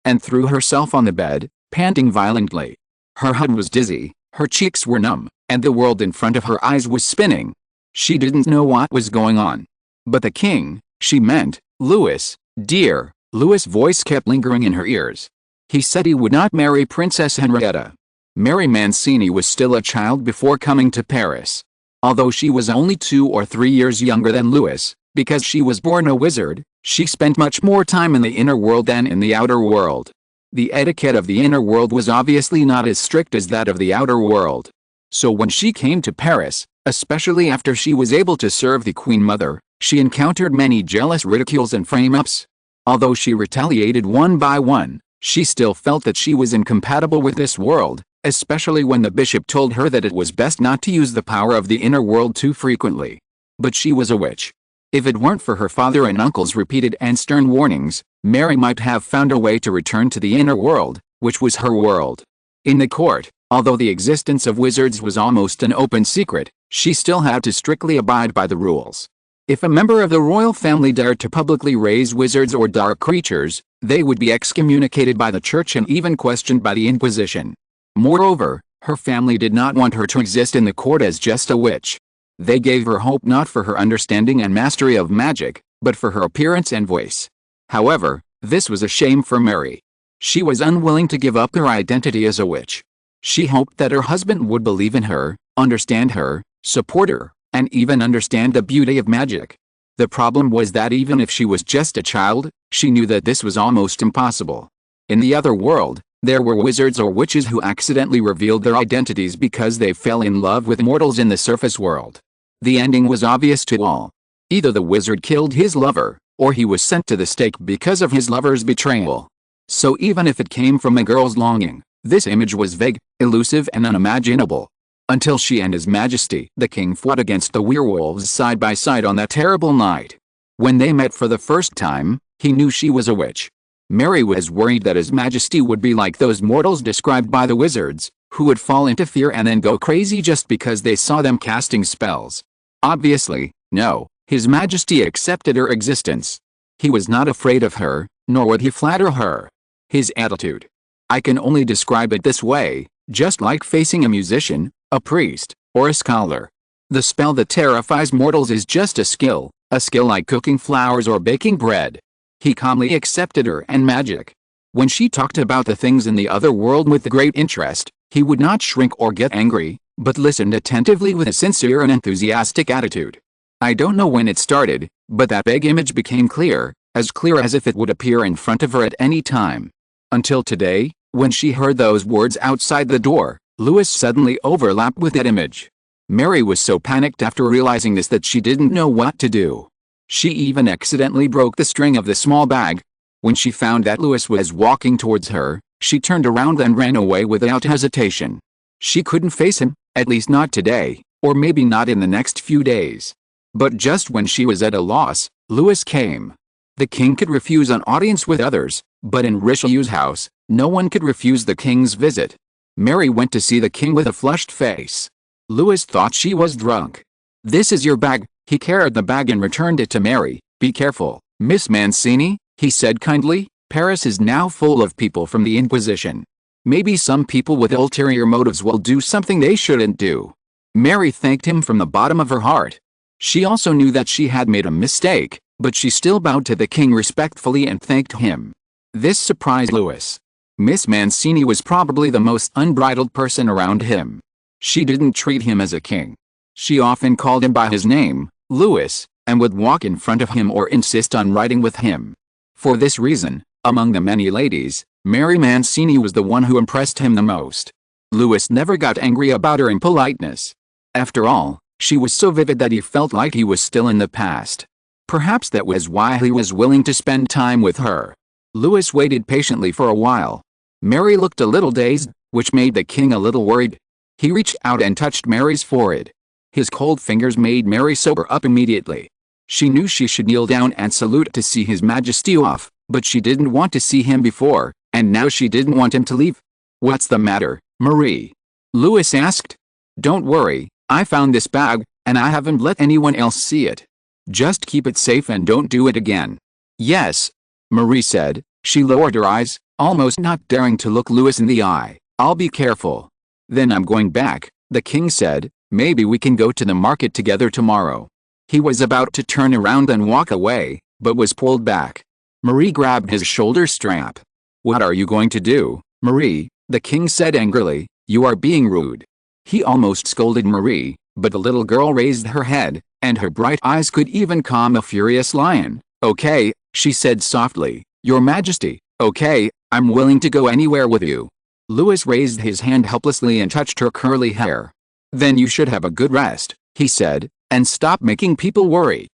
and threw herself on the bed, panting violently. Her head was dizzy, her cheeks were numb, and the world in front of her eyes was spinning. She didn't know what was going on. But the king, she meant, Louis, dear, Louis' voice kept lingering in her ears. He said he would not marry Princess Henrietta. Mary Mancini was still a child before coming to Paris. Although she was only 2 or 3 years younger than Louis, because she was born a wizard, she spent much more time in the inner world than in the outer world. The etiquette of the inner world was obviously not as strict as that of the outer world. So when she came to Paris, especially after she was able to serve the Queen Mother, she encountered many jealous ridicules and frame-ups. Although she retaliated one by one, she still felt that she was incompatible with this world, especially when the bishop told her that it was best not to use the power of the inner world too frequently. But she was a witch. If it weren't for her father and uncle's repeated and stern warnings, Mary might have found a way to return to the inner world, which was her world. In the court, although the existence of wizards was almost an open secret, she still had to strictly abide by the rules. If a member of the royal family dared to publicly raise wizards or dark creatures, they would be excommunicated by the church and even questioned by the Inquisition. Moreover, her family did not want her to exist in the court as just a witch. They gave her hope not for her understanding and mastery of magic, but for her appearance and voice. However, this was a shame for Mary. She was unwilling to give up her identity as a witch. She hoped that her husband would believe in her, understand her, support her, and even understand the beauty of magic. The problem was that even if she was just a child, she knew that this was almost impossible. In the other world, there were wizards or witches who accidentally revealed their identities because they fell in love with mortals in the surface world. The ending was obvious to all. Either the wizard killed his lover, or he was sent to the stake because of his lover's betrayal. So even if it came from a girl's longing, this image was vague, elusive and unimaginable. until she and His Majesty the King fought against the werewolves side by side on that terrible night. When they met for the first time, he knew she was a witch. Mary was worried that His Majesty would be like those mortals described by the wizards, who would fall into fear and then go crazy just because they saw them casting spells. Obviously, no, His Majesty accepted her existence. He was not afraid of her, nor would he flatter her. His attitude. I can only describe it this way, just like facing a musician, a priest, or a scholar. The spell that terrifies mortals is just a skill like cooking flowers or baking bread. He calmly accepted her and magic. When she talked about the things in the other world with great interest, he would not shrink or get angry, but listened attentively with a sincere and enthusiastic attitude. I don't know when it started, but that big image became clear as if it would appear in front of her at any time. Until today, when she heard those words outside the door, Louis suddenly overlapped with that image. Mary was so panicked after realizing this that she didn't know what to do. She even accidentally broke the string of the small bag. When she found that Louis was walking towards her, she turned around and ran away without hesitation. She couldn't face him, at least not today, or maybe not in the next few days. But just when she was at a loss, Louis came. The king could refuse an audience with others, but in Richelieu's house, no one could refuse the king's visit. Mary went to see the king with a flushed face. Louis thought she was drunk. "This is your bag." He carried the bag and returned it to Mary. "Be careful, Miss Mancini," he said kindly. "Paris is now full of people from the Inquisition. Maybe some people with ulterior motives will do something they shouldn't do." Mary thanked him from the bottom of her heart. She also knew that she had made a mistake, but she still bowed to the king respectfully and thanked him. This surprised Louis. Miss Mancini was probably the most unbridled person around him. She didn't treat him as a king. She often called him by his name, Louis, and would walk in front of him or insist on riding with him. For this reason, among the many ladies, Mary Mancini was the one who impressed him the most. Louis never got angry about her impoliteness. After all, she was so vivid that he felt like he was still in the past. Perhaps that was why he was willing to spend time with her. Louis waited patiently for a while. Mary looked a little dazed, which made the king a little worried. He reached out and touched Mary's forehead. His cold fingers made Mary sober up immediately. She knew she should kneel down and salute to see His Majesty off, but she didn't want to see him before, and now she didn't want him to leave. "What's the matter, Marie?" Louis asked. "Don't worry, I found this bag, and I haven't let anyone else see it. Just keep it safe and don't do it again." "Yes," Marie said. She lowered her eyes, almost not daring to look Louis in the eye. "I'll be careful." "Then I'm going back," the king said. "Maybe we can go to the market together tomorrow." He was about to turn around and walk away, but was pulled back. Marie grabbed his shoulder strap. "What are you going to do, Marie?" the king said angrily. "You are being rude." He almost scolded Marie, but the little girl raised her head, and her bright eyes could even calm a furious lion. "Okay," she said softly. "Your Majesty, okay, I'm willing to go anywhere with you." Louis raised his hand helplessly and touched her curly hair. "Then you should have a good rest," he said, "and stop making people worry."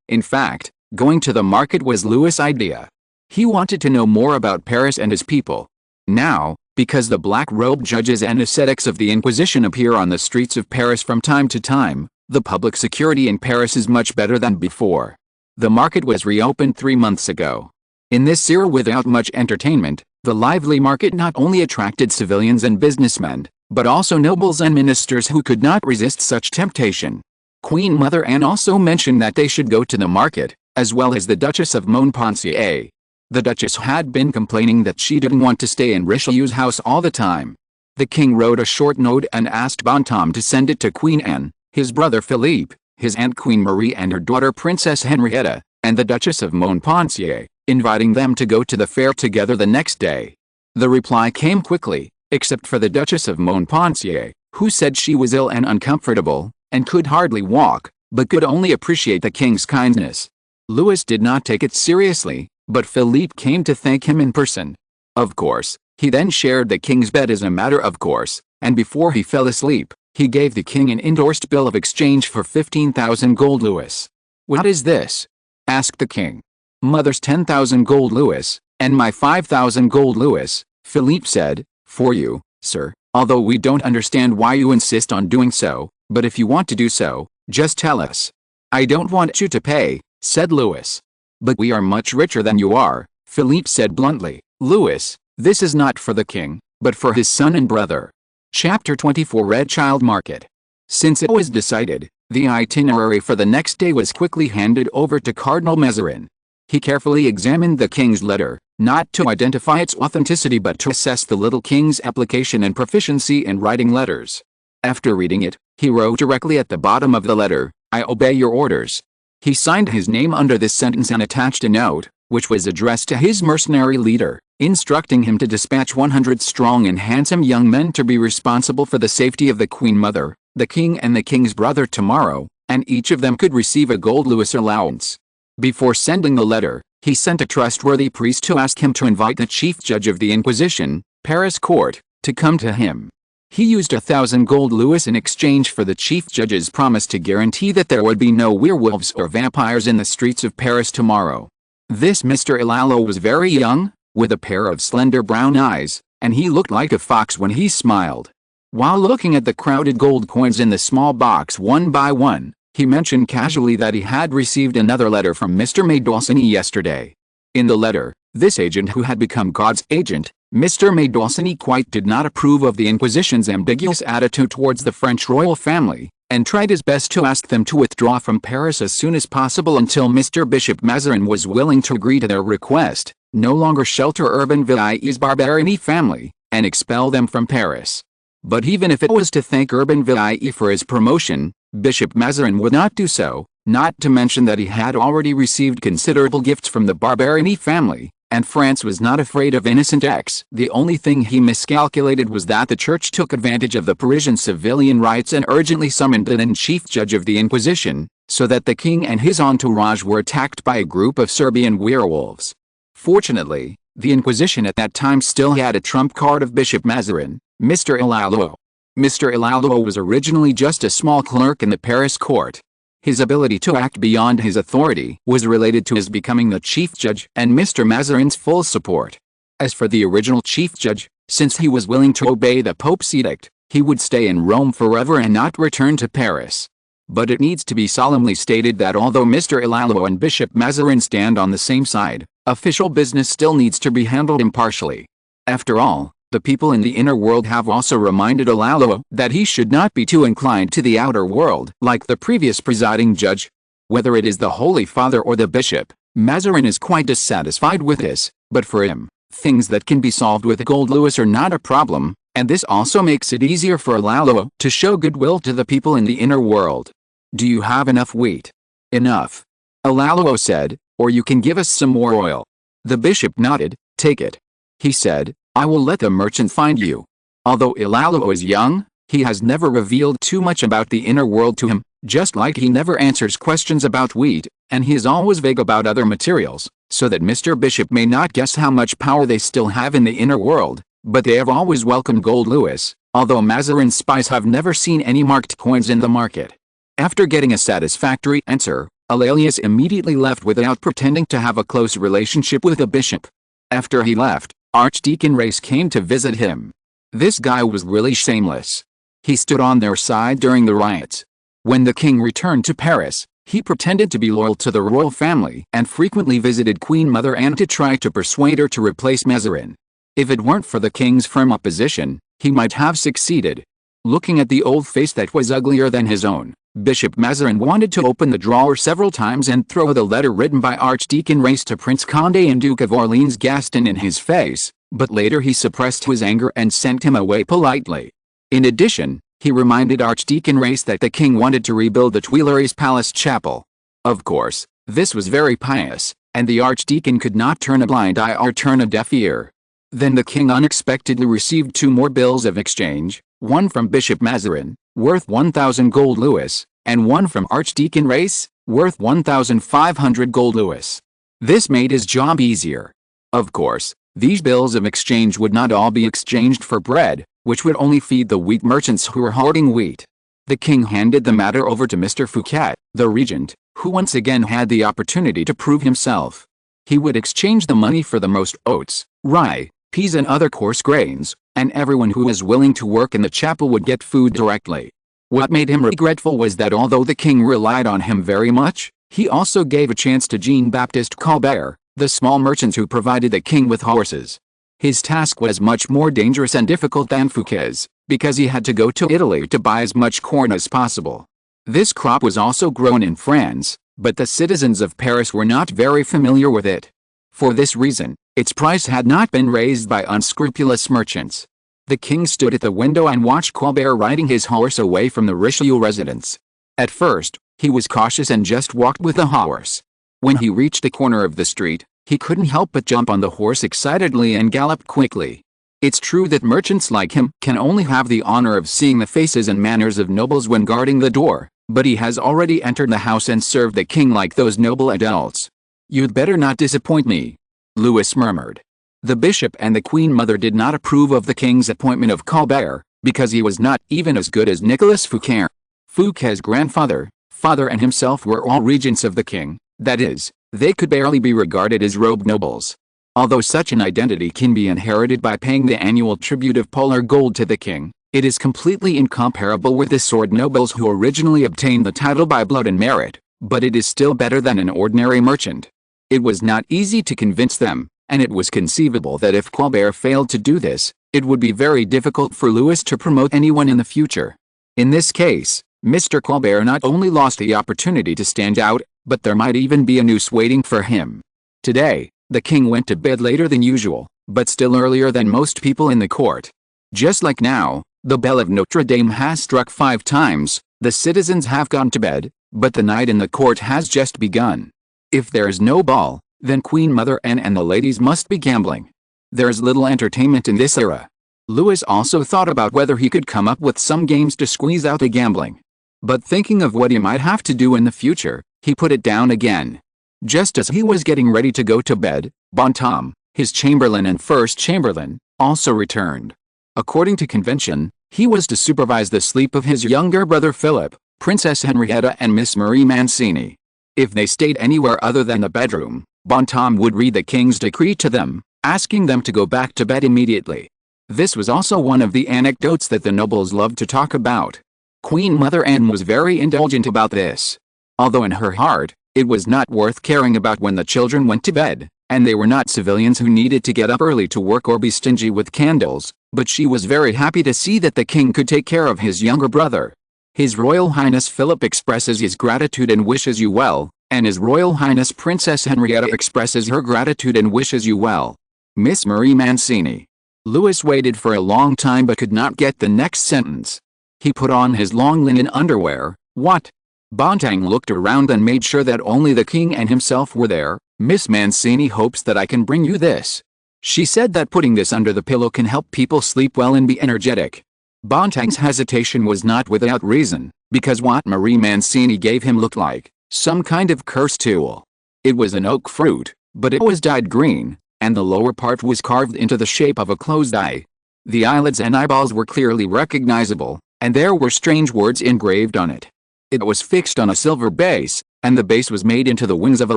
In fact, going to the market was Louis' idea. He wanted to know more about Paris and his people. Now, because the black-robed judges and ascetics of the Inquisition appear on the streets of Paris from time to time, the public security in Paris is much better than before. The market was reopened 3 months ago. In this era without much entertainment, the lively market not only attracted civilians and businessmen, but also nobles and ministers who could not resist such temptation. Queen Mother Anne also mentioned that they should go to the market, as well as the Duchess of Montpensier. The Duchess had been complaining that she didn't want to stay in Richelieu's house all the time. The king wrote a short note and asked Bontemps to send it to Queen Anne, his brother Philippe, his aunt Queen Marie and her daughter Princess Henrietta, and the Duchess of Montpensier, inviting them to go to the fair together the next day. The reply came quickly, except for the Duchess of Montpensier, who said she was ill and uncomfortable, and could hardly walk, but could only appreciate the king's kindness. Louis did not take it seriously, but Philippe came to thank him in person. Of course, he then shared the king's bed as a matter of course, and before he fell asleep, he gave the king an endorsed bill of exchange for 15,000 gold Louis. "What is this?" asked the king. "Mother's 10,000 gold Louis, and my 5,000 gold Louis," Philippe said. "For you, sir." Although we don't understand why you insist on doing so, but if you want to do so, just tell us." "I don't want you to pay," said Louis. "But we are much richer than you are," Philippe said bluntly. "Louis, this is not for the king, but for his son and brother." Chapter 24 Red Child Market. Since it was decided, the itinerary for the next day was quickly handed over to Cardinal Mazarin. He carefully examined the king's letter, not to identify its authenticity but to assess the little king's application and proficiency in writing letters. After reading it, he wrote directly at the bottom of the letter, "I obey your orders." He signed his name under this sentence and attached a note, which was addressed to his mercenary leader, instructing him to dispatch 100 strong and handsome young men to be responsible for the safety of the Queen Mother, the king and the king's brother tomorrow, and each of them could receive a gold louis allowance. Before sending the letter, he sent a trustworthy priest to ask him to invite the chief judge of the Inquisition, Paris court, to come to him. He used 1,000 gold louis in exchange for the chief judge's promise to guarantee that there would be no werewolves or vampires in the streets of Paris tomorrow. This Mr. Ilalo was very young, with a pair of slender brown eyes, and he looked like a fox when he smiled. While looking at the crowded gold coins in the small box one by one, he mentioned casually that he had received another letter from Mr. Mancini yesterday. In the letter, this agent who had become God's agent, Mr. Mancini quite did not approve of the Inquisition's ambiguous attitude towards the French royal family, and tried his best to ask them to withdraw from Paris as soon as possible until Mr. Bishop Mazarin was willing to agree to their request, no longer shelter Urban Villai's Barberini family, and expel them from Paris. But even if it was to thank Urban Villai for his promotion, Bishop Mazarin would not do so, not to mention that he had already received considerable gifts from the Barberini family, and France was not afraid of innocent acts. The only thing he miscalculated was that the church took advantage of the Parisian civilian riots and urgently summoned the then chief judge of the Inquisition, so that the king and his entourage were attacked by a group of Serbian werewolves. Fortunately, the Inquisition at that time still had a trump card of Bishop Mazarin, Mr. Ilalo. Mr. Ilalo was originally just a small clerk in the Paris court. His ability to act beyond his authority was related to his becoming the chief judge and Mr. Mazarin's full support. As for the original chief judge, since he was willing to obey the Pope's edict, he would stay in Rome forever and not return to Paris. But it needs to be solemnly stated that although Mr. Ilalo and Bishop Mazarin stand on the same side, official business still needs to be handled impartially. After all, the people in the inner world have also reminded Ilalo that he should not be too inclined to the outer world like the previous presiding judge. Whether it is the Holy Father or the bishop, Mazarin is quite dissatisfied with this, but for him, things that can be solved with a gold louis are not a problem, and this also makes it easier for Ilalo to show goodwill to the people in the inner world. "Do you have enough wheat?" "Enough," Ilalo said, "or you can give us some more oil." The bishop nodded. "Take it," he said. "I will let the merchant find you." Although Ilalo is young, he has never revealed too much about the inner world to him, just like he never answers questions about wheat, and he is always vague about other materials, so that Mr. Bishop may not guess how much power they still have in the inner world, but they have always welcomed gold louis, although Mazarin's spies have never seen any marked coins in the market. After getting a satisfactory answer, Alalius immediately left without pretending to have a close relationship with the bishop. After he left, Archdeacon Race came to visit him. This guy was really shameless. He stood on their side during the riots. When the king returned to Paris, he pretended to be loyal to the royal family and frequently visited Queen Mother Anne to try to persuade her to replace Mazarin. If it weren't for the king's firm opposition, he might have succeeded. Looking at the old face that was uglier than his own, Bishop Mazarin wanted to open the drawer several times and throw the letter written by Archdeacon Race to Prince Condé and Duke of Orleans Gaston in his face, but later he suppressed his anger and sent him away politely. In addition, he reminded Archdeacon Race that the king wanted to rebuild the Tuileries Palace Chapel. Of course, this was very pious, and the Archdeacon could not turn a blind eye or turn a deaf ear. Then the king unexpectedly received 2 more bills of exchange, one from Bishop Mazarin, worth 1,000 gold louis, and one from Archdeacon Race, worth 1,500 gold louis. This made his job easier. Of course, these bills of exchange would not all be exchanged for bread, which would only feed the wheat merchants who were hoarding wheat. The king handed the matter over to Mr. Fouquet, the regent, who once again had the opportunity to prove himself. He would exchange the money for the most oats, rye, peas and other coarse grains, and everyone who was willing to work in the chapel would get food directly. What made him regretful was that although the king relied on him very much, he also gave a chance to Jean-Baptiste Colbert, the small merchants who provided the king with horses. His task was much more dangerous and difficult than Fouquet's, because he had to go to Italy to buy as much corn as possible. This crop was also grown in France, but the citizens of Paris were not very familiar with it. For this reason, its price had not been raised by unscrupulous merchants. The king stood at the window and watched Colbert riding his horse away from the Richelieu residence. At first, he was cautious and just walked with the horse. When he reached the corner of the street, he couldn't help but jump on the horse excitedly and gallop quickly. It's true that merchants like him can only have the honor of seeing the faces and manners of nobles when guarding the door, but he has already entered the house and served the king like those noble adults. "You'd better not disappoint me," Louis murmured. The bishop and the queen mother did not approve of the king's appointment of Colbert, because he was not even as good as Nicolas Fouquet. Fouquet's grandfather, father and himself were all regents of the king, that is, they could barely be regarded as robed nobles. Although such an identity can be inherited by paying the annual tribute of polar gold to the king, it is completely incomparable with the sword nobles who originally obtained the title by blood and merit, but it is still better than an ordinary merchant. It was not easy to convince them, and it was conceivable that if Colbert failed to do this, it would be very difficult for Louis to promote anyone in the future. In this case, Mr. Colbert not only lost the opportunity to stand out, but there might even be a noose waiting for him. Today, the king went to bed later than usual, but still earlier than most people in the court. Just like now, the bell of Notre Dame has struck 5 times, the citizens have gone to bed, but the night in the court has just begun. If there is no ball, then Queen Mother Anne and the ladies must be gambling. There is little entertainment in this era. Louis also thought about whether he could come up with some games to squeeze out the gambling. But thinking of what he might have to do in the future, he put it down again. Just as he was getting ready to go to bed, Bonhomme, his chamberlain and first chamberlain, also returned. According to convention, he was to supervise the sleep of his younger brother Philip, Princess Henrietta and Miss Marie Mancini. If they stayed anywhere other than the bedroom, Bonhomme would read the king's decree to them, asking them to go back to bed immediately. This was also one of the anecdotes that the nobles loved to talk about. Queen Mother Anne was very indulgent about this. Although in her heart, it was not worth caring about when the children went to bed, and they were not civilians who needed to get up early to work or be stingy with candles, but she was very happy to see that the king could take care of his younger brother. His Royal Highness Philip expresses his gratitude and wishes you well, and His Royal Highness Princess Henrietta expresses her gratitude and wishes you well. Miss Marie Mancini. Louis waited for a long time but could not get the next sentence. He put on his long linen underwear. What? Bontemps looked around and made sure that only the king and himself were there. Miss Mancini hopes that I can bring you this. She said that putting this under the pillow can help people sleep well and be energetic. Bontemps' hesitation was not without reason, because what Marie Mancini gave him looked like some kind of cursed tool. It was an oak fruit, but it was dyed green, and the lower part was carved into the shape of a closed eye. The eyelids and eyeballs were clearly recognizable, and there were strange words engraved on it. It was fixed on a silver base, and the base was made into the wings of a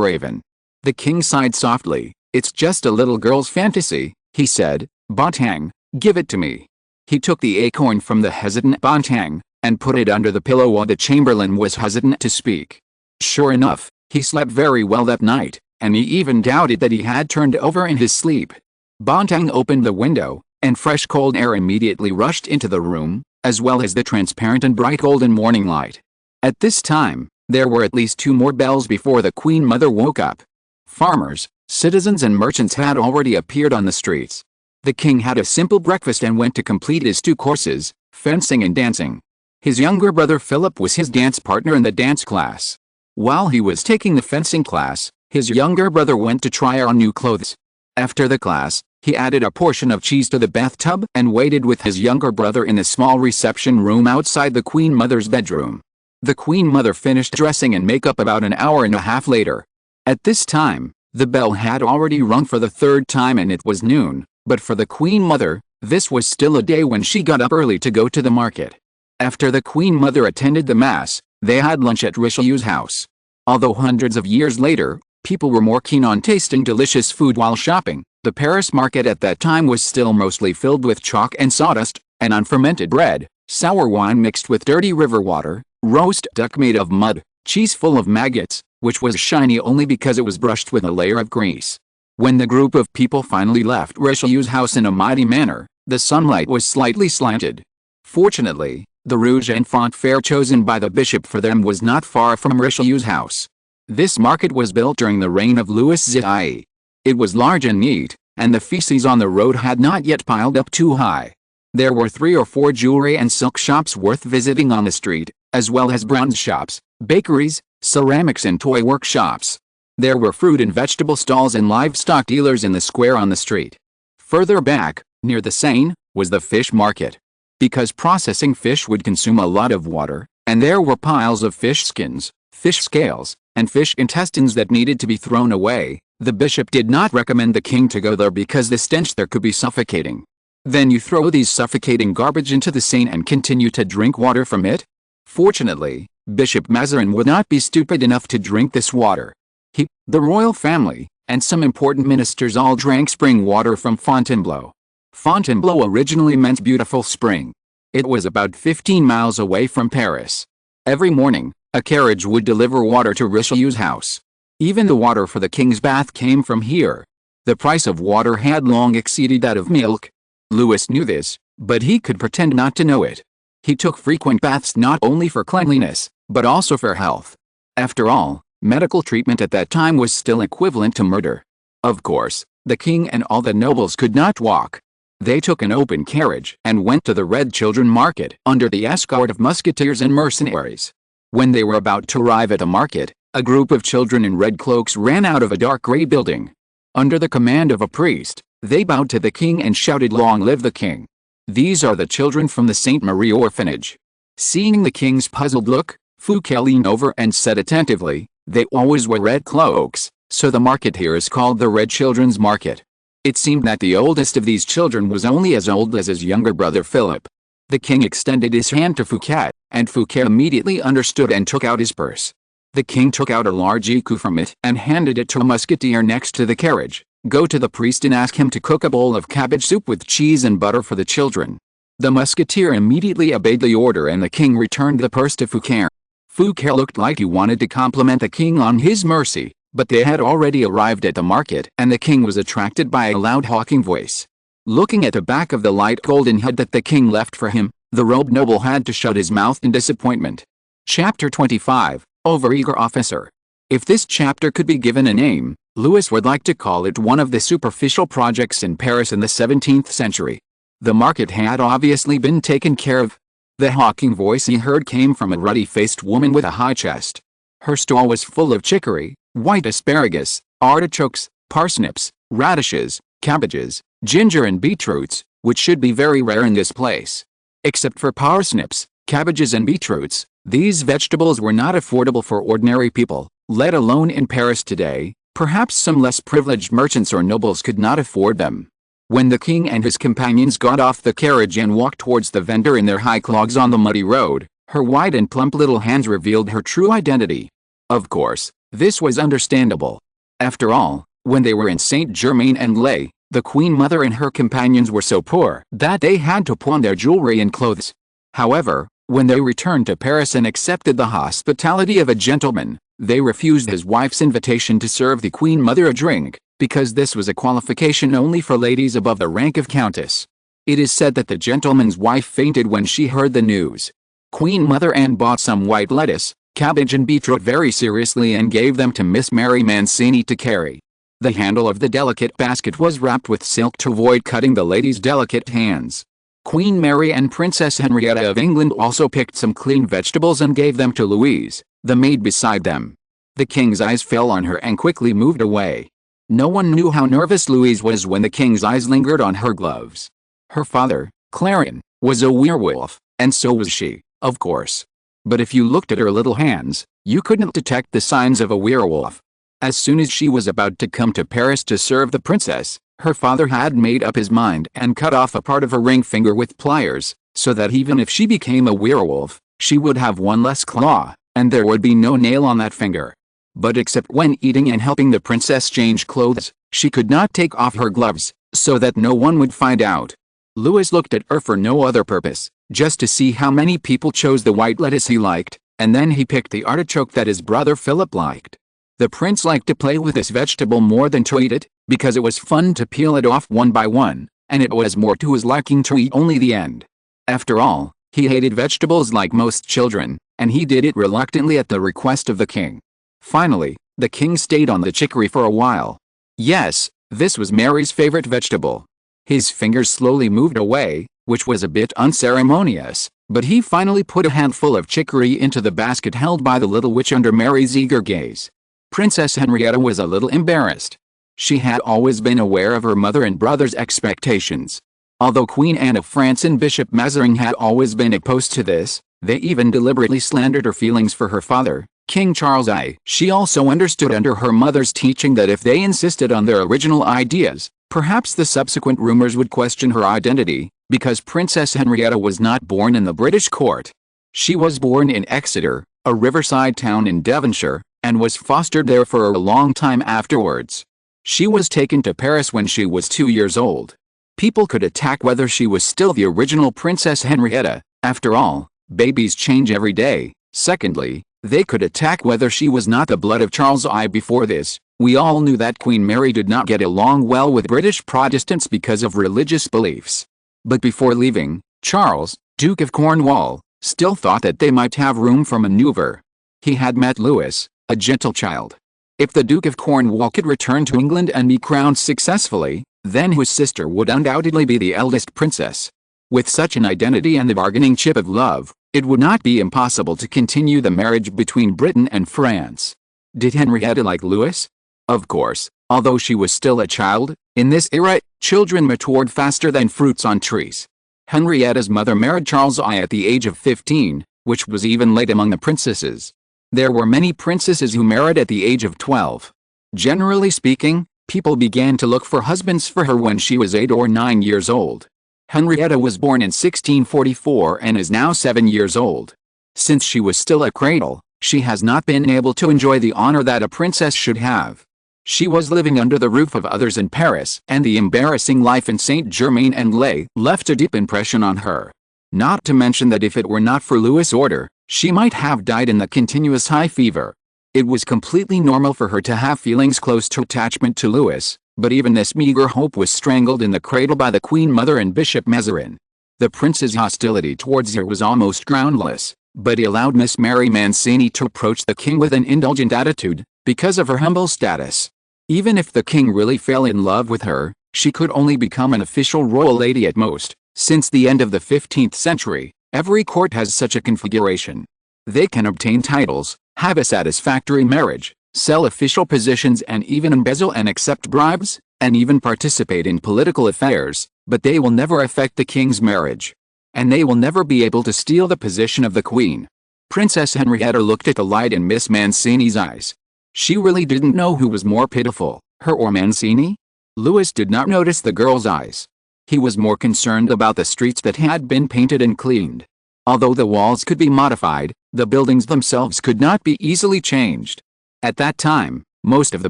raven. The king sighed softly. It's just a little girl's fantasy, he said. Bontemps, give it to me. He took the acorn from the hesitant Bontemps, and put it under the pillow while the chamberlain was hesitant to speak. Sure enough, he slept very well that night, and he even doubted that he had turned over in his sleep. Bontemps opened the window, and fresh cold air immediately rushed into the room, as well as the transparent and bright golden morning light. At this time, there were at least 2 more bells before the Queen Mother woke up. Farmers, citizens and merchants had already appeared on the streets. The king had a simple breakfast and went to complete his 2 courses, fencing and dancing. His younger brother Philip was his dance partner in the dance class. While he was taking the fencing class, his younger brother went to try on new clothes. After the class, he added a portion of cheese to the bathtub and waited with his younger brother in the small reception room outside the Queen Mother's bedroom. The Queen Mother finished dressing and makeup about an hour and a half later. At this time, the bell had already rung for the 3rd time and it was noon, but for the Queen Mother, this was still a day when she got up early to go to the market. After the Queen Mother attended the Mass, they had lunch at Richelieu's house. Although hundreds of years later, people were more keen on tasting delicious food while shopping, The Paris market at that time was still mostly filled with chalk and sawdust, and unfermented bread, sour wine mixed with dirty river water, roast duck made of mud, cheese full of maggots, which was shiny only because it was brushed with a layer of grease. When the group of people finally left Richelieu's house in a mighty manner, the sunlight was slightly slanted. Fortunately, the Rouge Enfant fair chosen by the bishop for them was not far from Richelieu's house. This market was built during the reign of Louis XIV. It was large and neat, and the feces on the road had not yet piled up too high. There were 3 or 4 jewelry and silk shops worth visiting on the street, as well as bronze shops, bakeries, ceramics and toy workshops. There were fruit and vegetable stalls and livestock dealers in the square on the street. Further back, near the Seine, was the fish market. Because processing fish would consume a lot of water, and there were piles of fish skins, fish scales, and fish intestines that needed to be thrown away, the bishop did not recommend the king to go there because the stench there could be suffocating. Then you throw these suffocating garbage into the Seine and continue to drink water from it? Fortunately, Bishop Mazarin would not be stupid enough to drink this water. He, the royal family, and some important ministers all drank spring water from Fontainebleau. Fontainebleau originally meant beautiful spring. It was about 15 miles away from Paris. Every morning, a carriage would deliver water to Richelieu's house. Even the water for the king's bath came from here. The price of water had long exceeded that of milk. Louis knew this, but he could pretend not to know it. He took frequent baths not only for cleanliness, but also for health. After all, medical treatment at that time was still equivalent to murder. Of course, the king and all the nobles could not walk. They took an open carriage and went to the Red Children Market under the escort of musketeers and mercenaries. When they were about to arrive at the market, a group of children in red cloaks ran out of a dark gray building. Under the command of a priest, they bowed to the king and shouted, "Long live the king!" These are the children from the St. Marie orphanage. Seeing the king's puzzled look, Fouquet leaned over and said attentively, "They always wear red cloaks, so the market here is called the Red Children's Market." It seemed that the oldest of these children was only as old as his younger brother Philip. The king extended his hand to Fouquet, and Fouquet immediately understood and took out his purse. The king took out a large écu from it and handed it to a musketeer next to the carriage. "Go to the priest and ask him to cook a bowl of cabbage soup with cheese and butter for the children." The musketeer immediately obeyed the order and the king returned the purse to Fouquet. Fouquet looked like he wanted to compliment the king on his mercy, but they had already arrived at the market and the king was attracted by a loud hawking voice. Looking at the back of the light golden head that the king left for him, the robed noble had to shut his mouth in disappointment. Chapter 25, Overeager Officer. If this chapter could be given a name, Louis would like to call it one of the superficial projects in Paris in the 17th century. The market had obviously been taken care of. The hawking voice he heard came from a ruddy-faced woman with a high chest. Her stall was full of chicory, white asparagus, artichokes, parsnips, radishes, cabbages, ginger and beetroots, which should be very rare in this place. Except for parsnips, cabbages and beetroots, these vegetables were not affordable for ordinary people, let alone in Paris today. Perhaps some less privileged merchants or nobles could not afford them. When the king and his companions got off the carriage and walked towards the vendor in their high clogs on the muddy road, her white and plump little hands revealed her true identity. Of course, this was understandable. After all, when they were in Saint-Germain-en-Laye, the Queen Mother and her companions were so poor that they had to pawn their jewelry and clothes. However, when they returned to Paris and accepted the hospitality of a gentleman, they refused his wife's invitation to serve the Queen Mother a drink, because this was a qualification only for ladies above the rank of countess. It is said that the gentleman's wife fainted when she heard the news. Queen Mother Anne bought some white lettuce, cabbage and beetroot very seriously and gave them to Miss Mary Mancini to carry. The handle of the delicate basket was wrapped with silk to avoid cutting the lady's delicate hands. Queen Mary and Princess Henrietta of England also picked some clean vegetables and gave them to Louise, the maid beside them. The king's eyes fell on her and quickly moved away. No one knew how nervous Louise was when the king's eyes lingered on her gloves. Her father, Clarence, was a werewolf, and so was she, of course. But if you looked at her little hands, you couldn't detect the signs of a werewolf. As soon as she was about to come to Paris to serve the princess, her father had made up his mind and cut off a part of her ring finger with pliers, so that even if she became a werewolf, she would have one less claw, and there would be no nail on that finger. But except when eating and helping the princess change clothes, she could not take off her gloves, so that no one would find out. Louis looked at her for no other purpose, just to see how many people chose the white lettuce he liked, and then he picked the artichoke that his brother Philip liked. The prince liked to play with this vegetable more than to eat it, because it was fun to peel it off one by one, and it was more to his liking to eat only the end. After all, he hated vegetables like most children, and he did it reluctantly at the request of the king. Finally, the king stayed on the chicory for a while. Yes, this was Mary's favorite vegetable. His fingers slowly moved away, which was a bit unceremonious, but he finally put a handful of chicory into the basket held by the little witch under Mary's eager gaze. Princess Henrietta was a little embarrassed. She had always been aware of her mother and brother's expectations. Although Queen Anne of France and Bishop Mazarin had always been opposed to this, they even deliberately slandered her feelings for her father, King Charles I. She also understood under her mother's teaching that if they insisted on their original ideas, perhaps the subsequent rumors would question her identity, because Princess Henrietta was not born in the British court. She was born in Exeter, a riverside town in Devonshire, and was fostered there for a long time afterwards. She was taken to Paris when she was 2 years old. People could attack whether she was still the original Princess Henrietta. After all, babies change every day. Secondly, they could attack whether she was not the blood of Charles I. Before this, we all knew that Queen Mary did not get along well with British Protestants because of religious beliefs. But before leaving, Charles, Duke of Cornwall, still thought that they might have room for maneuver. He had met Louis, a gentle child. If the Duke of Cornwall could return to England and be crowned successfully, then his sister would undoubtedly be the eldest princess. With such an identity and the bargaining chip of love, it would not be impossible to continue the marriage between Britain and France. Did Henrietta like Louis? Of course, although she was still a child, in this era, children matured faster than fruits on trees. Henrietta's mother married Charles I at the age of 15, which was even late among the princesses. There were many princesses who married at the age of 12. Generally speaking, people began to look for husbands for her when she was 8 or 9 years old. Henrietta was born in 1644 and is now 7 years old. Since she was still a cradle, she has not been able to enjoy the honor that a princess should have. She was living under the roof of others in Paris, and the embarrassing life in Saint-Germain-en-Laye left a deep impression on her. Not to mention that if it were not for Louis' order, she might have died in the continuous high fever. It was completely normal for her to have feelings close to attachment to Louis, but even this meager hope was strangled in the cradle by the Queen Mother and Bishop Mazarin. The prince's hostility towards her was almost groundless, but he allowed Miss Mary Mancini to approach the king with an indulgent attitude, because of her humble status. Even if the king really fell in love with her, she could only become an official royal lady at most. Since the end of the 15th century, every court has such a configuration. They can obtain titles, have a satisfactory marriage, sell official positions and even embezzle and accept bribes, and even participate in political affairs, but they will never affect the king's marriage. And they will never be able to steal the position of the queen. Princess Henrietta looked at the light in Miss Mancini's eyes. She really didn't know who was more pitiful, her or Mancini? Louis did not notice the girl's eyes. He was more concerned about the streets that had been painted and cleaned. Although the walls could be modified, the buildings themselves could not be easily changed. At that time, most of the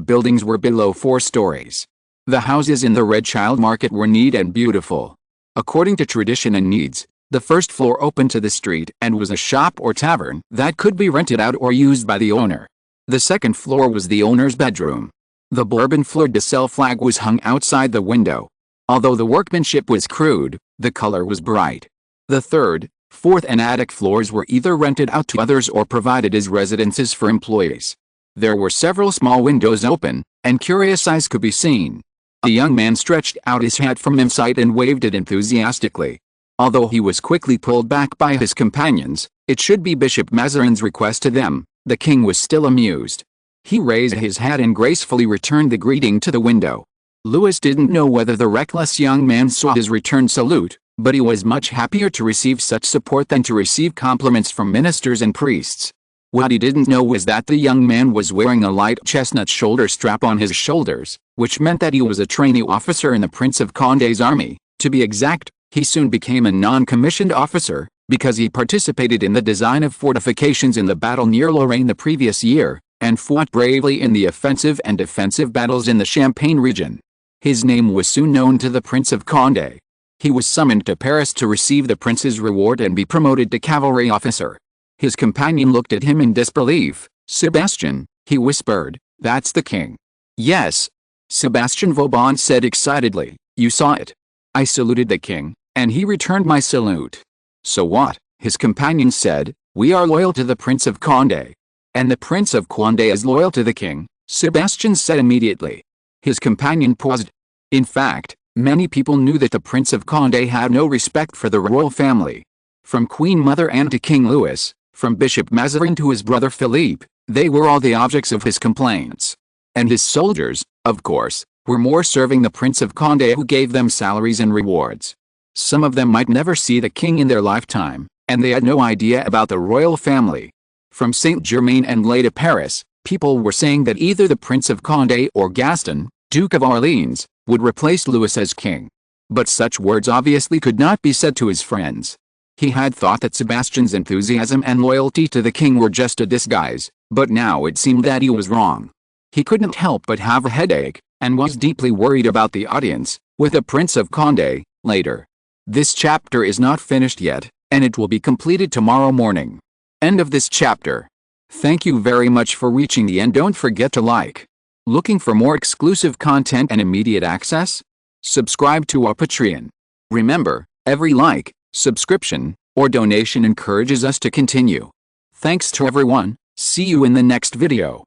buildings were below 4 stories. The houses in the Red Child Market were neat and beautiful. According to tradition and needs, the first floor opened to the street and was a shop or tavern that could be rented out or used by the owner. The second floor was the owner's bedroom. The Bourbon fleur-de-sel flag was hung outside the window. Although the workmanship was crude, the color was bright. The third, fourth and attic floors were either rented out to others or provided as residences for employees. There were several small windows open, and curious eyes could be seen. A young man stretched out his hat from inside and waved it enthusiastically. Although he was quickly pulled back by his companions, it should be Bishop Mazarin's request to them, the king was still amused. He raised his hat and gracefully returned the greeting to the window. Louis didn't know whether the reckless young man saw his return salute, but he was much happier to receive such support than to receive compliments from ministers and priests. What he didn't know was that the young man was wearing a light chestnut shoulder strap on his shoulders, which meant that he was a trainee officer in the Prince of Condé's army. To be exact, he soon became a non-commissioned officer, because he participated in the design of fortifications in the battle near Lorraine the previous year, and fought bravely in the offensive and defensive battles in the Champagne region. His name was soon known to the Prince of Condé. He was summoned to Paris to receive the prince's reward and be promoted to cavalry officer. His companion looked at him in disbelief. "Sebastian," he whispered, "that's the king." "Yes," Sebastian Vauban said excitedly, "you saw it. I saluted the king, and he returned my salute." "So what?" his companion said. "We are loyal to the Prince of Condé." "And the Prince of Condé is loyal to the king," Sebastian said immediately. His companion paused. In fact, many people knew that the Prince of Condé had no respect for the royal family. From Queen Mother Anne to King Louis, from Bishop Mazarin to his brother Philippe, they were all the objects of his complaints. And his soldiers, of course, were more serving the Prince of Condé, who gave them salaries and rewards. Some of them might never see the king in their lifetime, and they had no idea about the royal family. From Saint-Germain-en-Laye to Paris, people were saying that either the Prince of Condé or Gaston, Duke of Orleans, would replace Louis as king. But such words obviously could not be said to his friends. He had thought that Sebastian's enthusiasm and loyalty to the king were just a disguise, but now it seemed that he was wrong. He couldn't help but have a headache, and was deeply worried about the audience, with the Prince of Condé, later. This chapter is not finished yet, and it will be completed tomorrow morning. End of this chapter. Thank you very much for reaching the end. Don't forget to like. Looking for more exclusive content and immediate access? Subscribe to our Patreon. Remember, every like, subscription, or donation encourages us to continue. Thanks to everyone. See you in the next video.